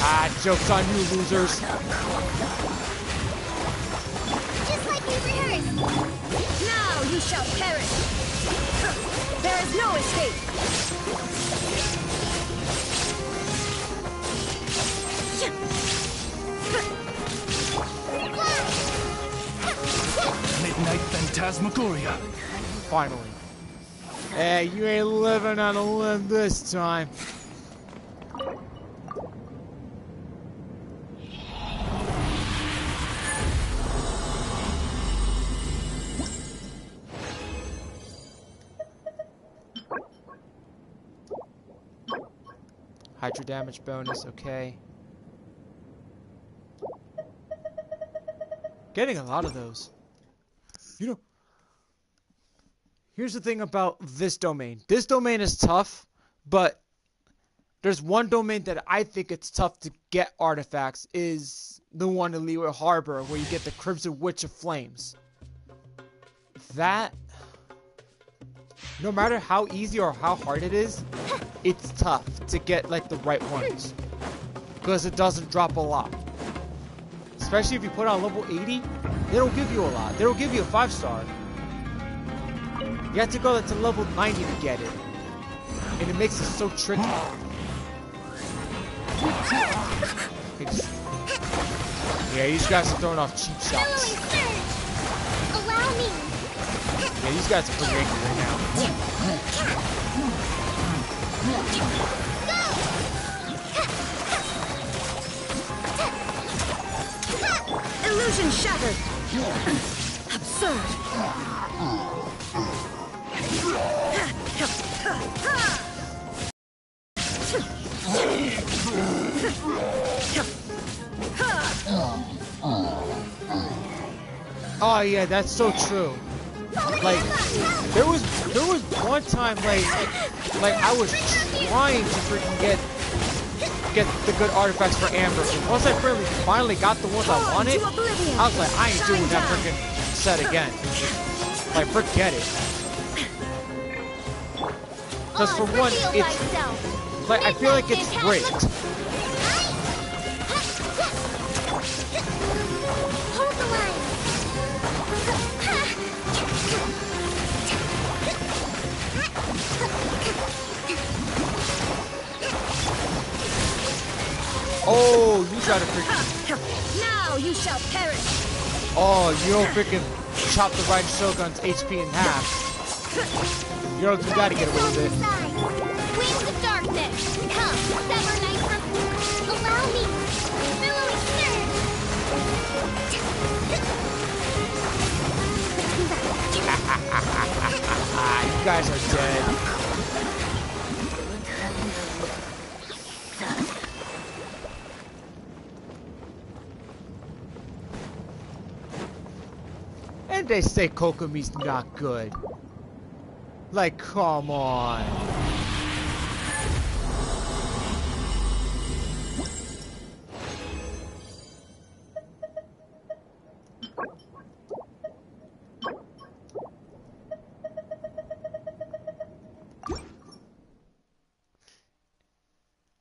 A: Ah, joke's on you, losers.
B: Just like we rehearsed.
J: Now you shall perish. There is no escape.
E: Midnight Phantasmagoria.
A: Finally. Hey, you ain't living on a limb this time. Hydro damage bonus, okay. Getting a lot of those. You know, here's the thing about this domain. This domain is tough, but there's one domain that I think it's tough to get artifacts, is the one in Leeward Harbor where you get the Crimson Witch of Flames. That, no matter how easy or how hard it is, it's tough to get like the right ones, because it doesn't drop a lot. Especially if you put on level 80, they don't give you a lot. They don't give you a 5-star. You have to go to level 90 to get it. And it makes it so tricky. Yeah, these guys are throwing off cheap shots.
B: Allow me.
A: Yeah, these guys are pretty angry right now.
J: Illusion shattered. Absurd.
A: Oh yeah, that's so true. Like there was one time like I was trying to freaking get the good artifacts for Amber. And once I finally got the ones I wanted, I was like, I ain't doing that freaking set again. Like, forget it. Because for one, it's like, I feel like it's rigged.
B: Hold the line.
A: Oh, you try to freaking...
J: Now you shall perish.
A: Oh, you don't freaking chop the right Shogun's HP in half. You don't do that to get away with it.
B: Wings of darkness. Come, sever night from... Allow me. Billowing surge.
A: You guys are dead. And they say Kokomi's not good. Like, come on.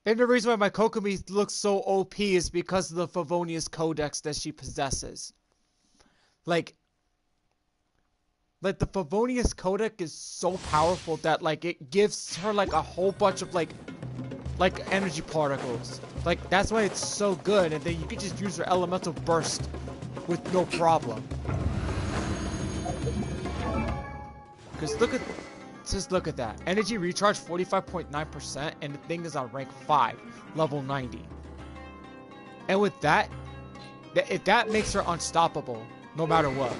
A: And the reason why my Kokomi looks so OP is because of the Favonius Codex that she possesses. Like the Favonius Codex is so powerful that, like, it gives her, like, a whole bunch of, like energy particles. Like, that's why it's so good, and then you can just use her elemental burst with no problem. Because just look at that. Energy recharge 45.9%, and the thing is on rank 5, level 90. And with that, that makes her unstoppable, no matter what.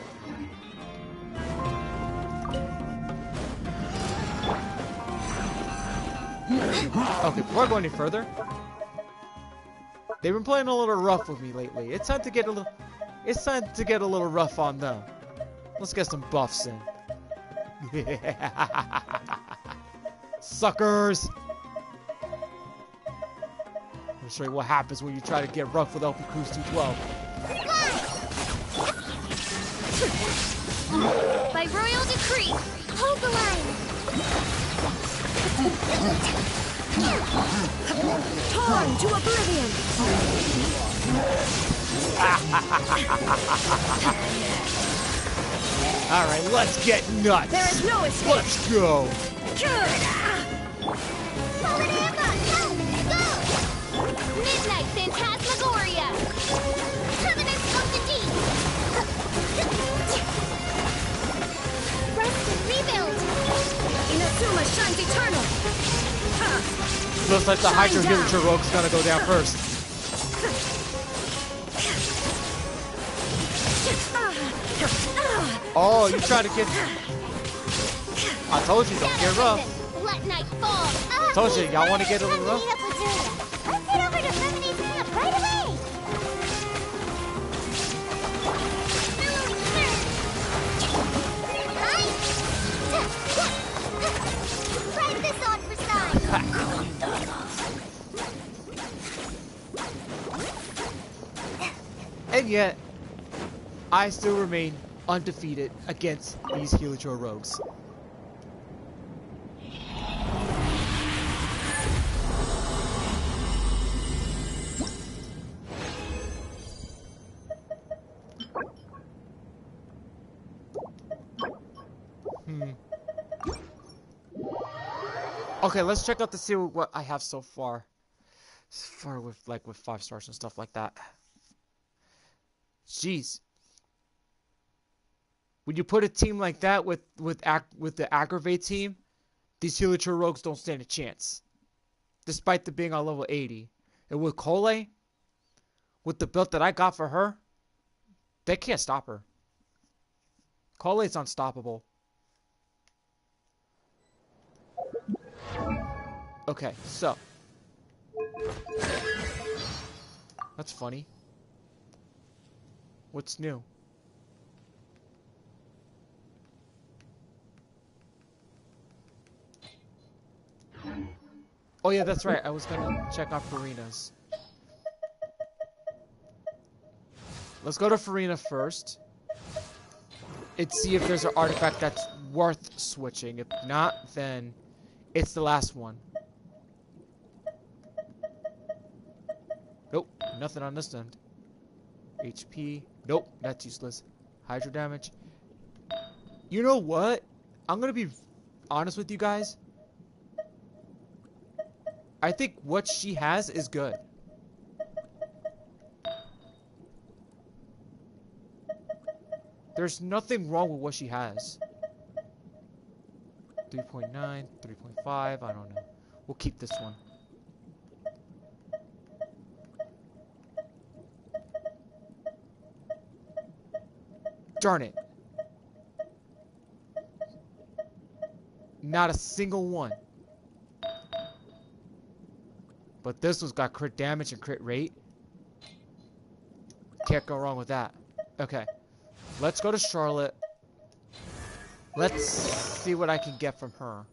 A: Okay, before I go any further, they've been playing a little rough with me lately. It's time to get a little rough on them. Let's get some buffs in. Suckers! I'll show you what happens when you try to get rough with Lpcruz212.
B: By royal decree, hold the line.
J: Torn to oblivion.
A: Alright, let's get nuts.
J: There is no escape.
A: Let's go.
B: Midnight Phantasmagoria. Covenants of the Deep. Rest and rebuild.
J: Inazuma shines eternal.
A: Looks like the Hydro Villager Rogue's gonna go down first. Oh, you try to get... I told you, don't get rough.
B: Let night fall.
A: I told you, y'all want to get a little rough?
B: Let's head over to Remedi's camp right away. Try this on for size.
A: And yet, I still remain undefeated against these Heliotrope rogues. Okay, let's check out to see what I have so far. With 5 stars and stuff like that. Jeez. When you put a team like that with the Aggravate team, these Heliotrope rogues don't stand a chance. Despite them being on level 80. And with Cole, with the build that I got for her, they can't stop her. Cole's unstoppable. Okay, so. That's funny. What's new? Oh yeah, that's right. I was gonna check out Farina's. Let's go to Farina first. and see if there's an artifact that's worth switching. If not, then it's the last one. Nope, nothing on this end. HP. Nope, that's useless. Hydro damage. You know what? I'm gonna be honest with you guys. I think what she has is good. There's nothing wrong with what she has. 3.9, 3.5, I don't know. We'll keep this one. Darn it. Not a single one. But this one's got crit damage and crit rate. Can't go wrong with that. Okay. Let's go to Charlotte. Let's see what I can get from her.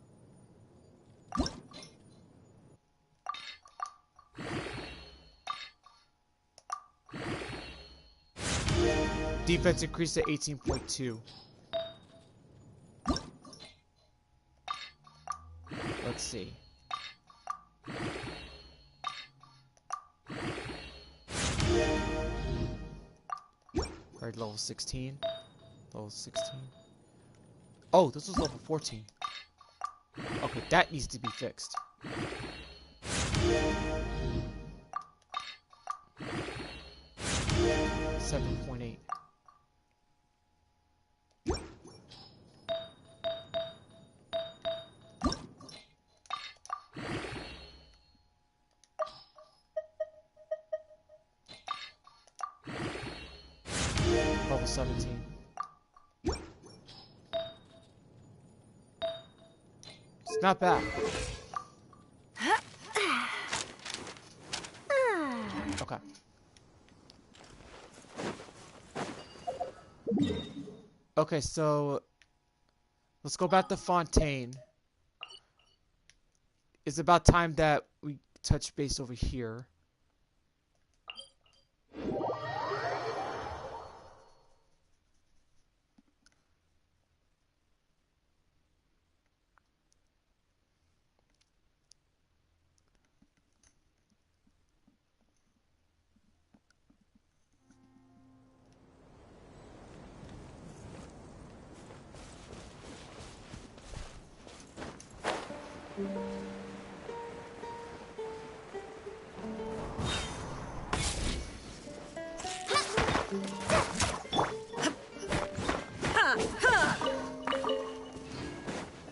A: Defense increased to 18.2. Let's see. Alright, level 16. Level 16. Oh, this was level 14. Okay, that needs to be fixed. 7.8. Level 17. It's not bad. Okay. Okay, so let's go back to Fontaine. It's about time that we touch base over here.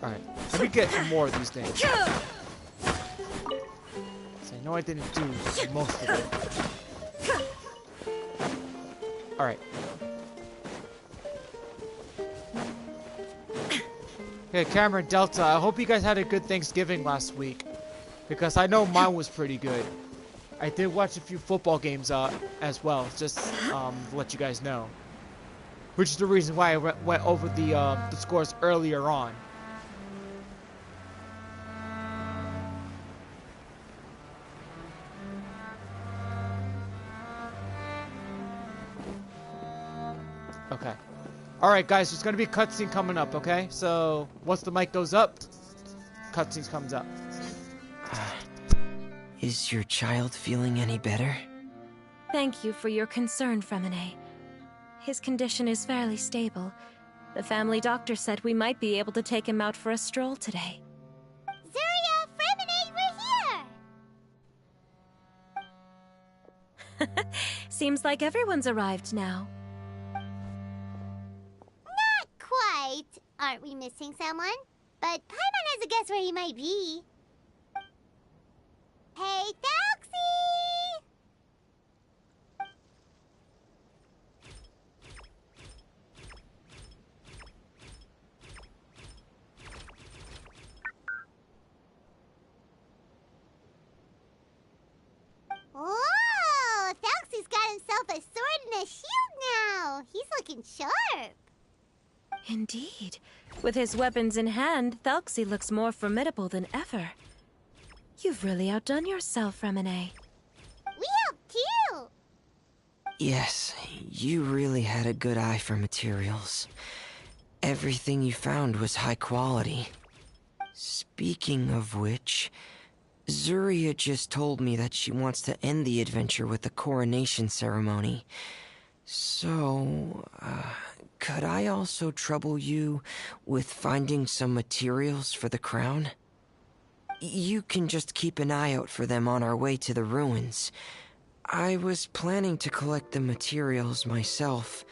A: Alright, let me get more of these things. So I know I didn't do most of it. Alright. Okay, Cameron, Delta, I hope you guys had a good Thanksgiving last week. Because I know mine was pretty good. I did watch a few football games as well, just to let you guys know. Which is the reason why I went over the scores earlier on. Okay. Alright guys, there's gonna be a cutscene coming up, okay? So, once the mic goes up, cutscene comes up.
I: Is your child feeling any better?
F: Thank you for your concern, Fremine. His condition is fairly stable. The family doctor said we might be able to take him out for a stroll today.
B: Zuria, Fremine, we're here!
F: Seems like everyone's arrived now.
B: Not quite. Aren't we missing someone? But Paimon has a guess where he might be. Hey, Thalxie! Whoa! Thalxie's got himself a sword and a shield now. He's looking sharp.
F: Indeed. With his weapons in hand, Thalxie looks more formidable than ever. You've really outdone yourself, Fremine.
B: We helped too.
I: Yes, you really had a good eye for materials. Everything you found was high quality. Speaking of which, Zuria just told me that she wants to end the adventure with a coronation ceremony. So, could I also trouble you with finding some materials for the crown? You can just keep an eye out for them on our way to the ruins. I was planning to collect the materials myself,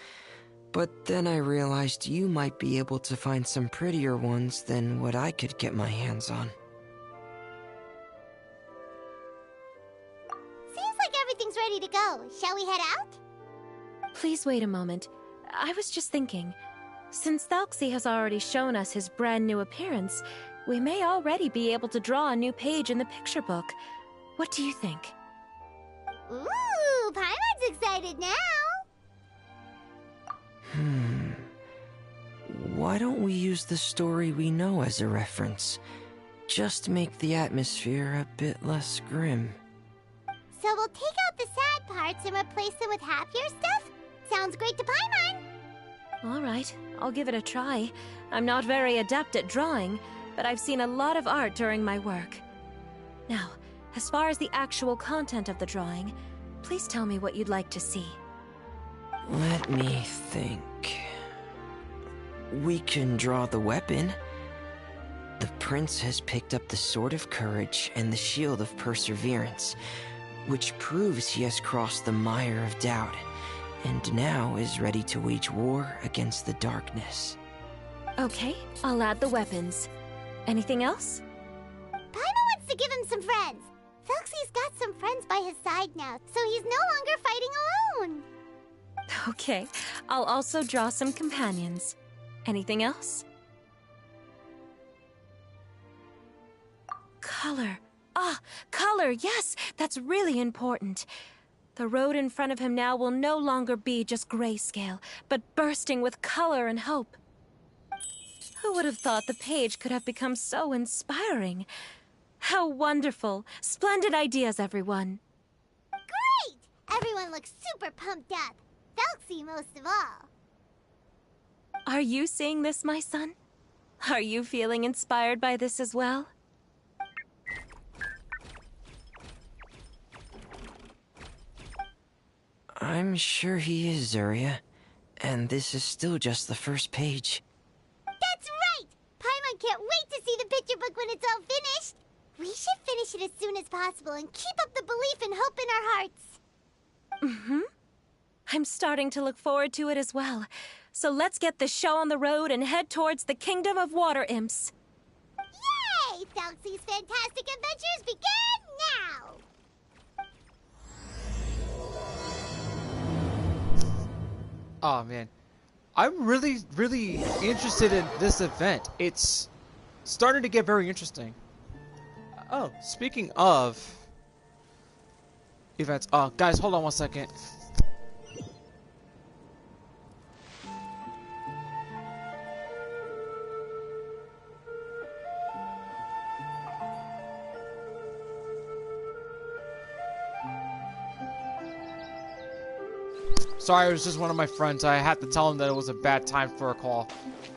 I: but then I realized you might be able to find some prettier ones than what I could get my hands on.
B: Seems like everything's ready to go. Shall we head out?
H: Please wait a moment. I was just thinking, since Thalxi has already shown us his brand new appearance, we may already be able to draw a new page in the picture book. What do you think?
B: Ooh, Paimon's excited now.
I: Why don't we use the story we know as a reference? Just make the atmosphere a bit less grim.
B: So we'll take out the sad parts and replace them with happier stuff? Sounds great to Paimon.
H: All right, I'll give it a try. I'm not very adept at drawing, but I've seen a lot of art during my work. Now, as far as the actual content of the drawing, please tell me what you'd like to see.
I: Let me think. We can draw the weapon. The prince has picked up the Sword of Courage and the Shield of Perseverance, which proves he has crossed the mire of doubt, and now is ready to wage war against the darkness.
H: Okay, I'll add the weapons. Anything else?
B: Paimon wants to give him some friends. Thalxi's got some friends by his side now, so he's no longer fighting alone.
H: Okay, I'll also draw some companions. Anything else? Color. Ah, color, yes! That's really important. The road in front of him now will no longer be just grayscale, but bursting with color and hope. Who would have thought the page could have become so inspiring? How wonderful! Splendid ideas, everyone!
B: Great! Everyone looks super pumped up. Thalxi most of all.
H: Are you seeing this, my son? Are you feeling inspired by this as well?
I: I'm sure he is, Zuria. And this is still just the first page.
B: That's right! Paimon can't wait to see the picture book when it's all finished. We should finish it as soon as possible and keep up the belief and hope in our hearts.
H: Mm-hmm. I'm starting to look forward to it as well. So let's get this show on the road and head towards the Kingdom of Water Imps.
B: Yay! Thalxi's fantastic adventures begin now!
A: Oh man, I'm really interested in this event. It's starting to get very interesting. Oh, speaking of events, guys, hold on one second. Sorry, it was just one of my friends. I had to tell him that it was a bad time for a call.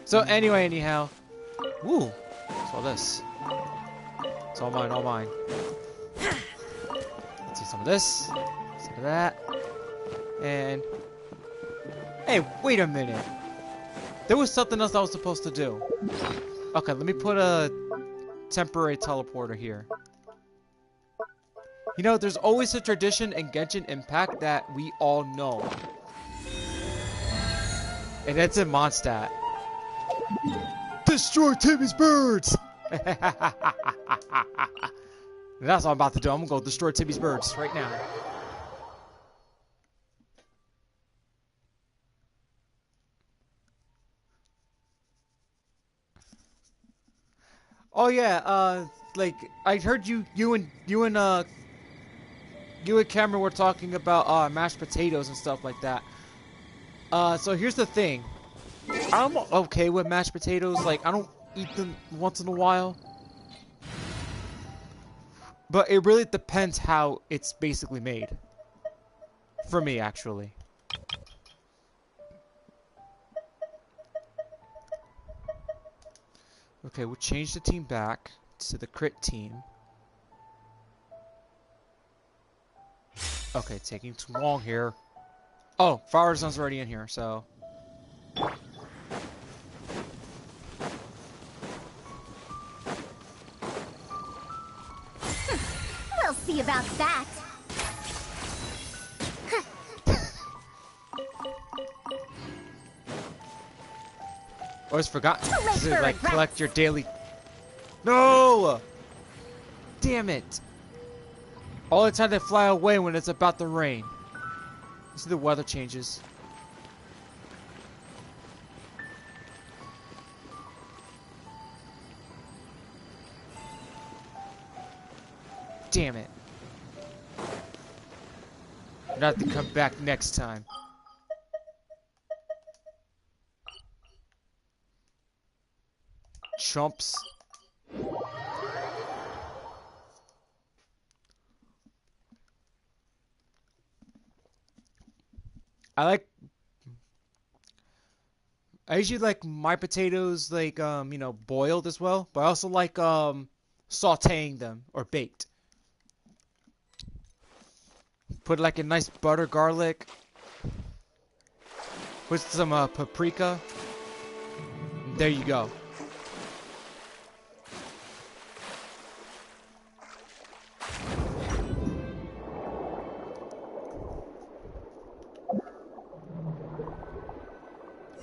A: So anyway, anyhow. Woo! What's all this? It's all mine, all mine. Let's see some of this. Some of that. And... Hey, wait a minute. There was something else I was supposed to do. Okay, let me put a temporary teleporter here. You know, there's always a tradition in Genshin Impact that we all know. And it's in Mondstadt. Destroy Timmy's birds! That's what I'm about to do. I'm gonna go destroy Timmy's birds right now. Oh yeah, like I heard you and Cameron were talking about mashed potatoes and stuff like that. So here's the thing. I'm okay with mashed potatoes. Like, I don't eat them once in a while. But it really depends how it's basically made. For me, actually. Okay, we'll change the team back to the crit team. Okay, taking too long here. Oh, Fire Zone's already in here, so...
J: We'll see about that.
A: Always forgot
J: Let's
A: to
J: for
A: like
J: it,
A: collect
J: rats.
A: your daily. No! Damn it! All the time they fly away when it's about to rain. You see the weather changes. Damn it! Not to come back next time. Chumps. I usually like my potatoes like you know, boiled as well, but I also like sautéing them or baked. Put like a nice butter garlic. Put some paprika. There you go.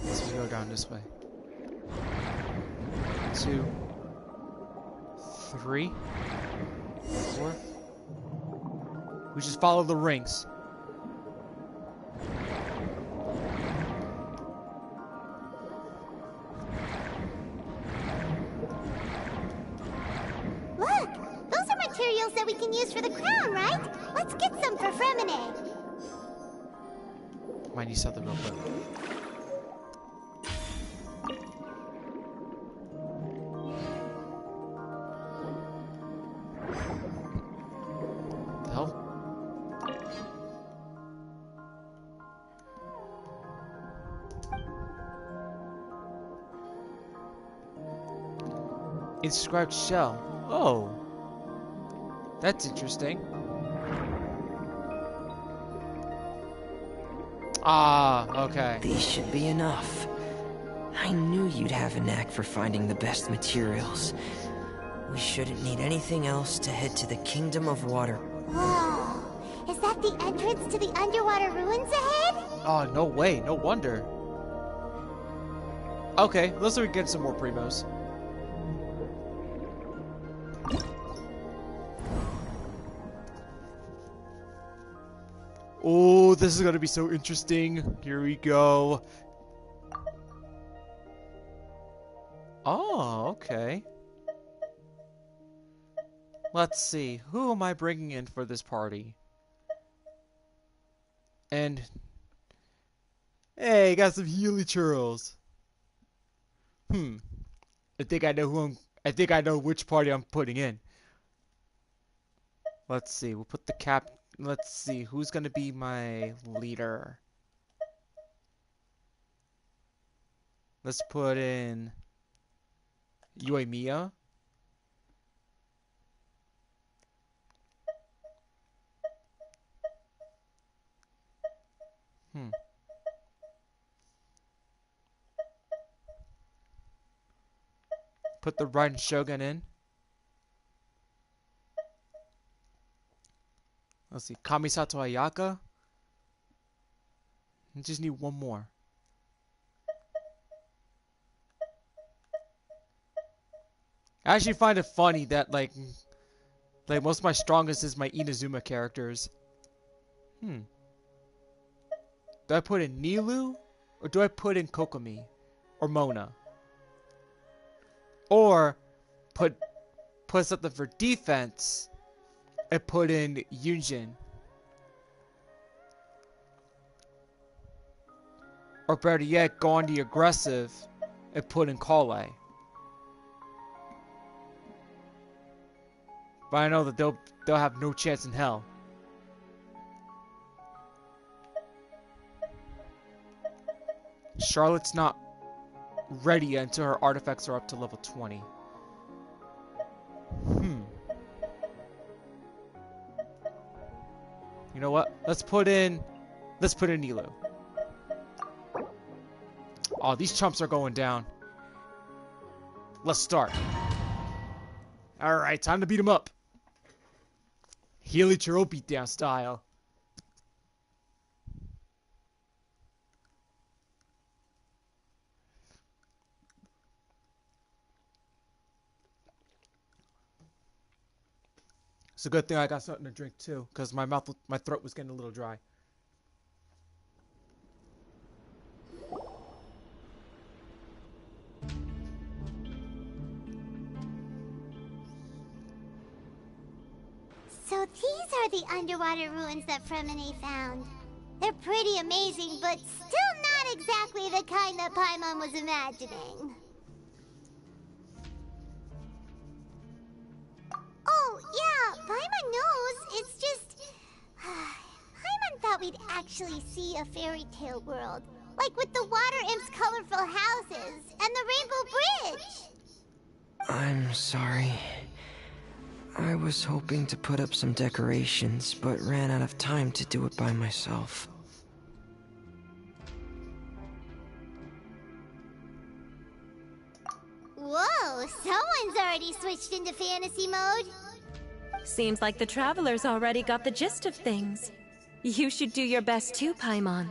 A: Let's go down this way. 2, 3, 4. We just follow the rings.
B: Look! Those are materials that we can use for the crown, right? Let's get some for Fremine.
A: Might need something real quick. The hell? Inscribed shell. Oh. That's interesting. Ah, okay.
I: These should be enough. I knew you'd have a knack for finding the best materials. We shouldn't need anything else to head to the Kingdom of Water.
B: Whoa! Is that the entrance to the underwater ruins ahead?
A: Oh, no way. No wonder. Okay, let's get some more primos. Oh, this is gonna be so interesting. Here we go. Oh, okay. Let's see. Who am I bringing in for this party? And... Hey, got some Healy churls. I think I know I think I know which party I'm putting in. Let's see. We'll put the cap... Let's see. Who's gonna be my leader? Let's put in... Yoimiya. Put the Raiden Shogun in. Let's see. Kamisato Ayaka. I just need one more. I actually find it funny that like most of my strongest is my Inazuma characters. Do I put in Nilu? Or do I put in Kokomi? Or Mona? Or put something for defense and put in Yunjin. Or better yet, go on the aggressive and put in Kale. But I know that they'll have no chance in hell. Charlotte's not ready until her artifacts are up to level 20. You know what? Let's put in Nilu. Oh, these chumps are going down. Let's start. Alright, time to beat him up. Helichiro beatdown style. It's a good thing I got something to drink too, because my throat was getting a little dry.
B: So these are the underwater ruins that Fremine found. They're pretty amazing, but still not exactly the kind that Paimon was imagining. Oh, yeah, Paimon knows. It's just... Paimon thought we'd actually see a fairy tale world. Like with the water imp's colorful houses and the rainbow bridge.
I: I'm sorry. I was hoping to put up some decorations, but ran out of time to do it by myself.
B: Whoa, someone's already switched into fantasy mode.
K: Seems like the travelers already got the gist of things. You should do your best too, Paimon.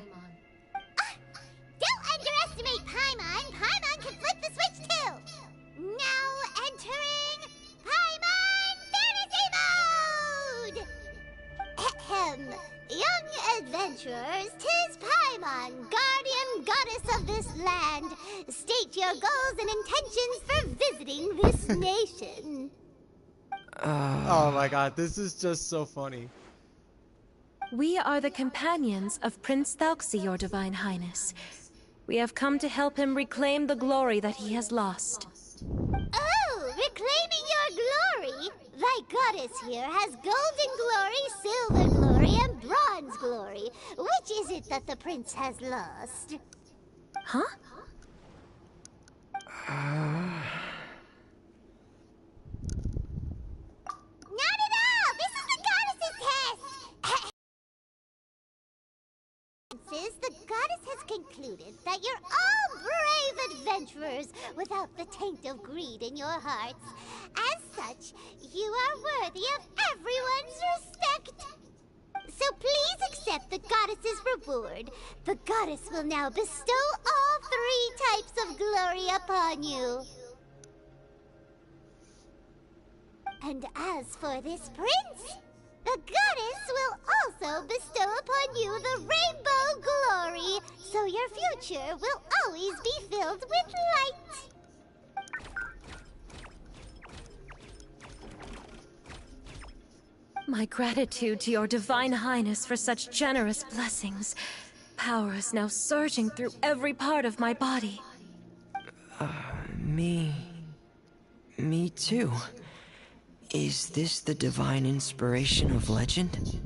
B: Don't underestimate Paimon. Paimon can flip the switch too. Now entering Paimon Fantasy Mode! Ahem. Young adventurers, 'tis Paimon, guardian goddess of this land. State your goals and intentions for visiting this nation.
A: Oh my god, this is just so funny.
K: We are the companions of Prince Thalxi, your Divine Highness. We have come to help him reclaim the glory that he has lost.
B: Oh, reclaiming your glory? Thy goddess here has golden glory, silver glory, and bronze glory. Which is it that the prince has lost?
K: Huh?
B: Not at all! This is the goddess's test! The goddess has concluded that you're all brave adventurers without the taint of greed in your hearts. As such, you are worthy of everyone's respect. So please accept the goddess's reward. The goddess will now bestow all 3 types of glory upon you. And as for this prince, the goddess will also bestow upon you the rainbow glory, so your future will always be filled with light.
K: My gratitude to your Divine Highness for such generous blessings. Power is now surging through every part of my body.
I: Me too. Is this the divine inspiration of legend?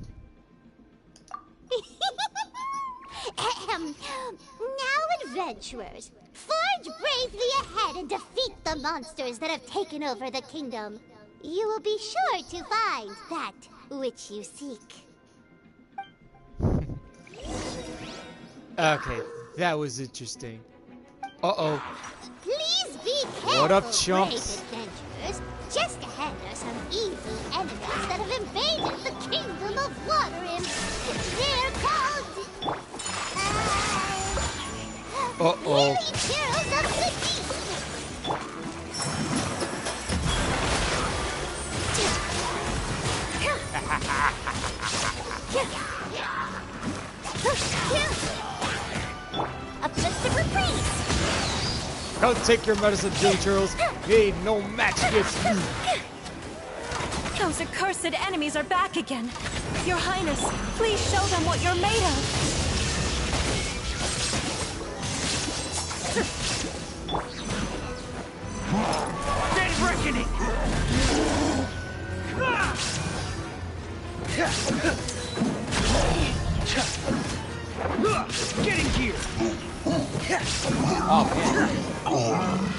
B: Now, adventurers, forge bravely ahead and defeat the monsters that have taken over the kingdom. You will be sure to find that which you seek.
A: Okay, that was interesting. Uh-oh.
B: Please be careful,
A: What up,
B: brave
A: chumps?
B: adventurers. Just ahead are some evil enemies that have invaded the kingdom of Water Imps. They're called...
A: Uh-oh.
B: Lpcruz of the Deep.
H: Uplifted reprise!
A: Don't take your medicine, Helichiro. You ain't no match against you.
K: Those accursed enemies are back again. Your Highness, please show them what you're made of.
E: Dead reckoning! Get in here!
A: Oh, man.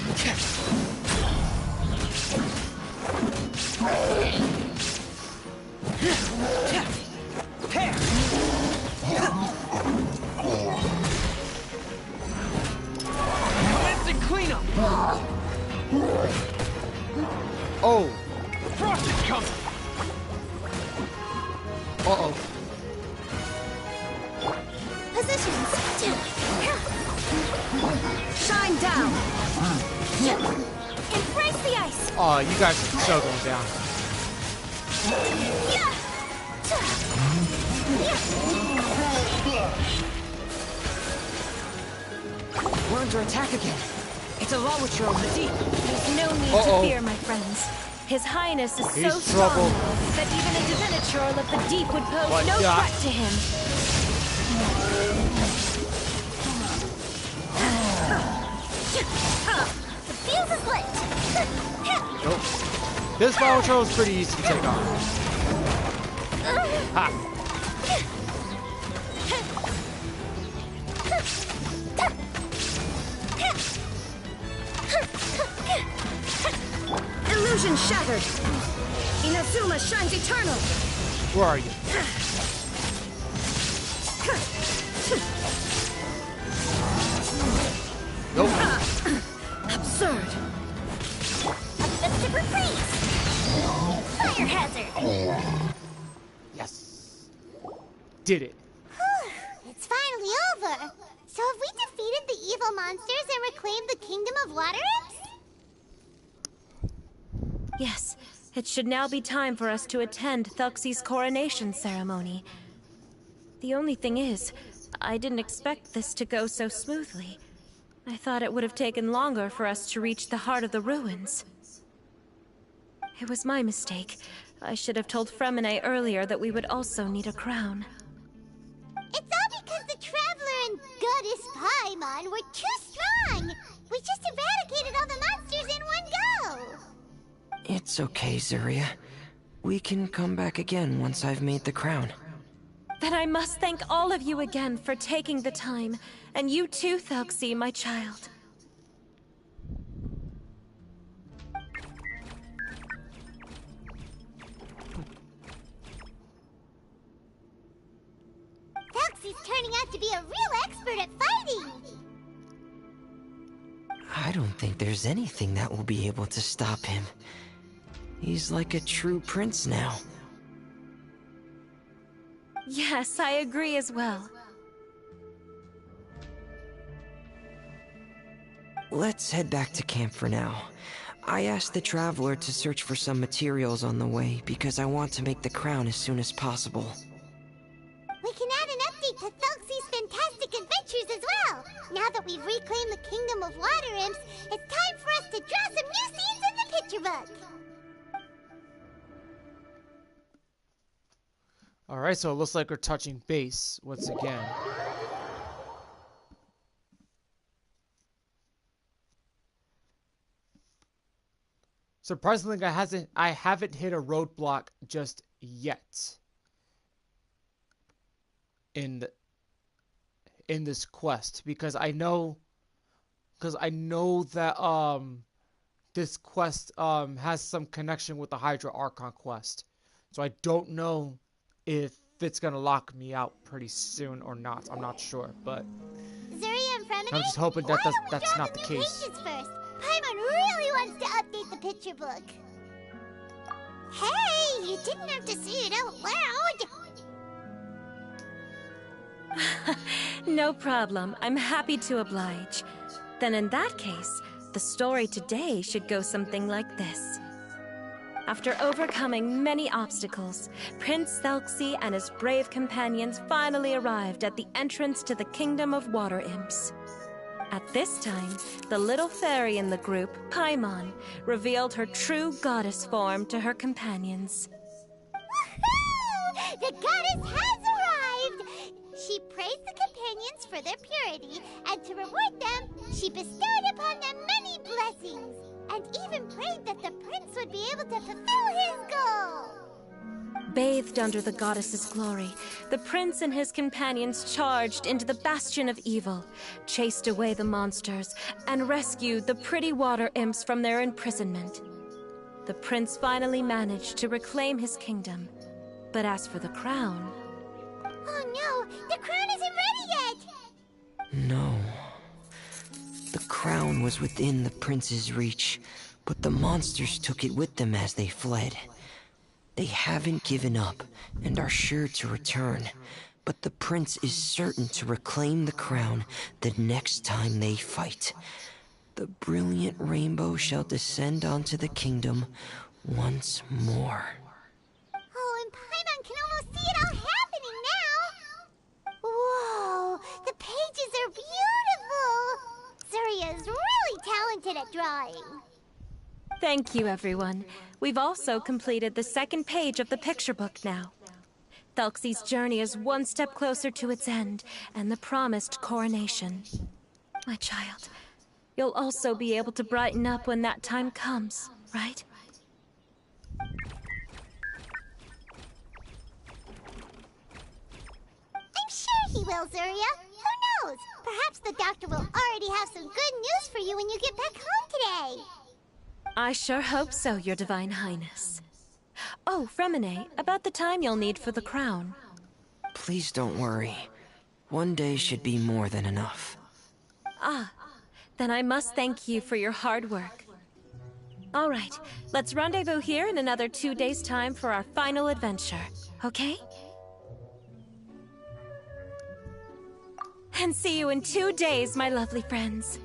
I: Instant cleanup!
A: Oh.
I: Frost is coming!
A: Uh-oh.
J: Positions. Shine down.
H: Embrace the ice.
A: Oh, you guys are so going down.
I: We're under attack again. It's a Lpcruz in the deep.
K: There's no need to fear, my friends. His Highness is
A: He's
K: so strong
A: trouble.
K: that even a diviniture of the deep would pose
A: What
K: no
A: the-
K: threat to him.
B: The fuse is lit.
A: Nope. This Lpcruz is pretty easy to take on. Ha!
J: Illusion shattered. Inazuma shines eternal.
A: Where are you? Nope.
J: Absurd.
B: Let's freeze. Fire hazard.
A: Yes. Did it.
B: It's finally over. So have we defeated the evil monsters and reclaimed the kingdom of water imps?
K: Yes, it should now be time for us to attend Thelxie's coronation ceremony. The only thing is, I didn't expect this to go so smoothly. I thought it would have taken longer for us to reach the heart of the ruins. It was my mistake. I should have told Fremine earlier that we would also need a crown.
B: It's all because the Traveler and Goddess Paimon were too strong. We just eradicated all the monsters in one go.
I: It's okay, Zuria. We can come back again once I've made the crown.
K: Then I must thank all of you again for taking the time, and you too, Thelxie, my child.
B: Thelxie's turning out to be a real expert at fighting.
I: I don't think there's anything that will be able to stop him. He's like a true prince now.
K: Yes, I agree as well.
I: Let's head back to camp for now. I asked the Traveler to search for some materials on the way because I want to make the crown as soon as possible.
B: We can add an update to Thelxie's fantastic adventures as well. Now that we've reclaimed the kingdom of water imps, it's time for us to draw some new scenes in the picture book.
A: Alright, so it looks like we're touching base once again. Surprisingly, I haven't hit a roadblock just yet in this quest because I know that this quest has some connection with the Hydra Archon quest. So I don't know if it's gonna lock me out pretty soon or not. I'm not sure, but
B: Zuria and Fremine,
A: I'm just hoping that that's not the
B: new
A: case.
B: pages first. Paimon really wants to update the picture book. Hey, you didn't have to say it out loud.
K: No problem. I'm happy to oblige. Then in that case, the story today should go something like this. After overcoming many obstacles, Prince Thelxie and his brave companions finally arrived at the entrance to the Kingdom of Water Imps. At this time, the little fairy in the group, Paimon, revealed her true goddess form to her companions.
B: Woohoo! The goddess has arrived! She praised the companions for their purity, and to reward them, she bestowed upon them many blessings, and even prayed that the prince would be able to fulfill his goal.
K: Bathed under the goddess's glory, the prince and his companions charged into the bastion of evil, chased away the monsters, and rescued the pretty water imps from their imprisonment. The prince finally managed to reclaim his kingdom. But as for the crown...
B: Oh no! The crown isn't ready yet!
I: No. The crown was within the prince's reach, but the monsters took it with them as they fled. They haven't given up, and are sure to return. But the prince is certain to reclaim the crown the next time they fight. The brilliant rainbow shall descend onto the kingdom once more.
B: Oh, and Paimon can almost see it all happening now! Whoa! The pages are beautiful! Surya is really talented at drawing.
K: Thank you, everyone. We've also completed the second page of the picture book now. Thelxie's journey is one step closer to its end, and the promised coronation. My child, you'll also be able to brighten up when that time comes, right?
B: I'm sure he will, Surya. Who knows? Perhaps the doctor will already have some good news for you when you get back home today.
K: I sure hope so, Your Divine Highness. Oh, Fremine, about the time you'll need for the crown.
I: Please don't worry. One day should be more than enough.
K: Ah, then I must thank you for your hard work. All right, let's rendezvous here in another 2 days' time for our final adventure, okay? And see you in 2 days, my lovely friends.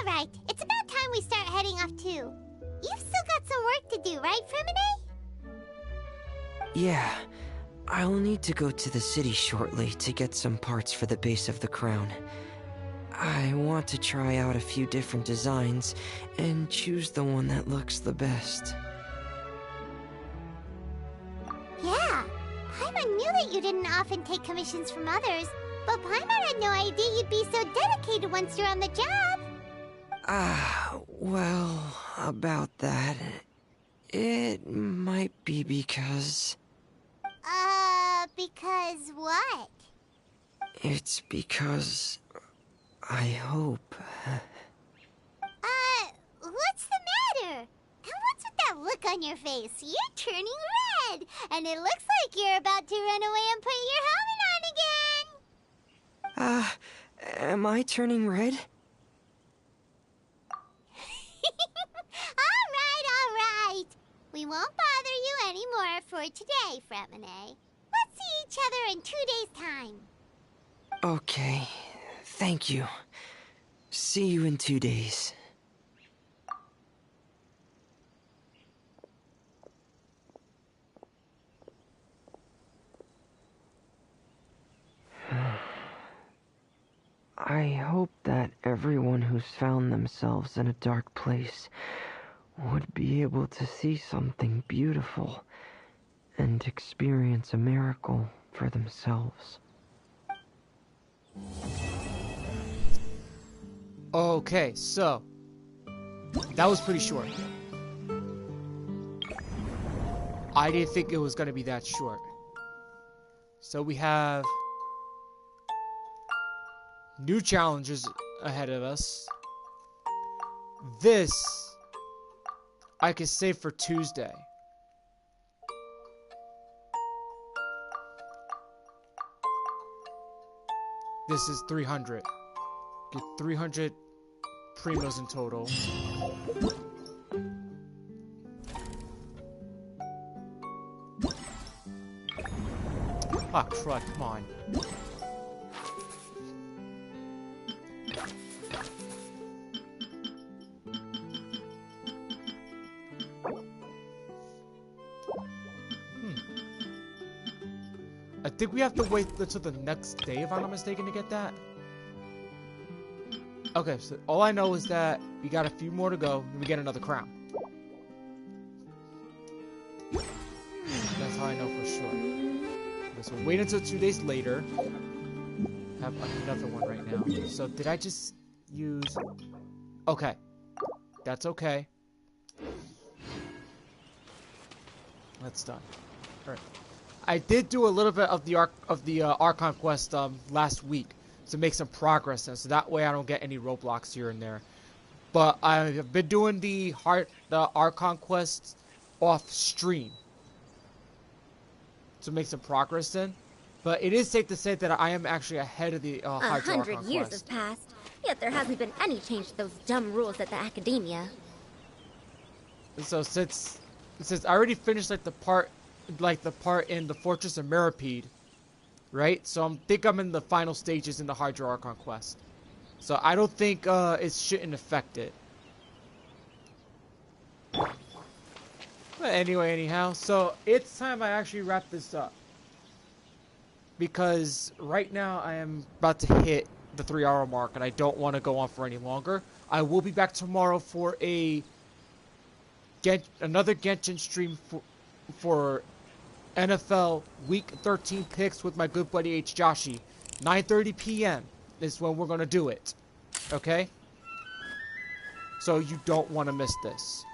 B: Alright, it's about time we start heading off too. You've still got some work to do, right, Fremine?
I: Yeah. I'll need to go to the city shortly to get some parts for the base of the crown. I want to try out a few different designs and choose the one that looks the best.
B: Yeah, Paimon knew that you didn't often take commissions from others, but Paimon had no idea you'd be so dedicated once you're on the job.
I: Well, about that, it might be because...
B: Because what?
I: It's because... I hope...
B: What's the matter? And what's with that look on your face? You're turning red, and it looks like you're about to run away and put your helmet on again.
I: Am I turning red?
B: All right. We won't bother you anymore for today, Fremine. Let's see each other in 2 days' time.
I: Okay. Thank you. See you in 2 days. I hope that everyone who's found themselves in a dark place would be able to see something beautiful and experience a miracle for themselves.
A: Okay, so that was pretty short. I didn't think it was gonna be that short. So we have new challenges ahead of us. This I can save for Tuesday. This is 300. Get 300 primos in total. Ah, crud, come on. I think we have to wait until the next day, if I'm not mistaken, to get that. Okay, so all I know is that We got a few more to go, and we get another crown. That's how I know for sure. Okay, so wait until 2 days later. Have another one right now. So did I just use... Okay. That's okay. That's done. Alright. I did do a little bit of the Archon quest last week to make some progress in, so that way I don't get any roadblocks here and there. But I've been doing the Archon quests off stream to make some progress in. But it is safe to say that I am actually ahead of the Hydro
J: 100
A: Archon
J: years
A: quest.
J: have passed, yet there hasn't been any change to those dumb rules at the Academia.
A: So since I already finished the part in the Fortress of Mirapede, right? So I think I'm in the final stages in the Hydro Archon quest. So I don't think it shouldn't affect it. But anyway, anyhow, so it's time I actually wrap this up. Because right now I am about to hit the 3-hour mark and I don't want to go on for any longer. I will be back tomorrow for another Genshin stream for NFL Week 13 picks with my good buddy H. Joshi. 9:30 p.m. is when we're going to do it. Okay? So you don't want to miss this.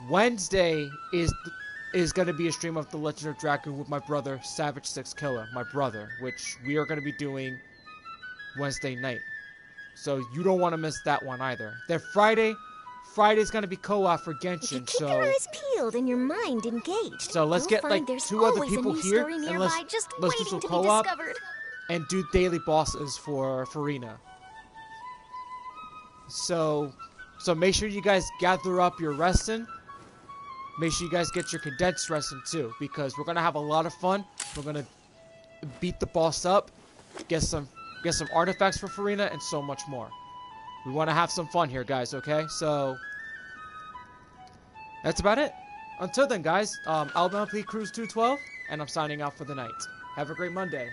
A: Wednesday is going to be a stream of The Legend of Dragon with my brother, Savage Six Killer, my brother, which we are going to be doing Wednesday night. So you don't want to miss that one either. Then Friday's going to be co-op for Genshin,
J: If you keep your eyes peeled and your mind engaged,
A: so let's get like
J: there's
A: 2 other
J: always a
A: people
J: new
A: here,
J: story
A: and
J: nearby
A: let's
J: just
A: do
J: waiting
A: some
J: to be
A: co-op
J: discovered.
A: and do daily bosses for Farina. So make sure you guys gather up your resting. Make sure you guys get your condensed resting too, because we're gonna have a lot of fun. We're gonna beat the boss up, get some artifacts for Farina, and so much more. We want to have some fun here, guys. Okay, so that's about it. Until then, guys, I'm Lpcruz212, and I'm signing out for the night. Have a great Monday.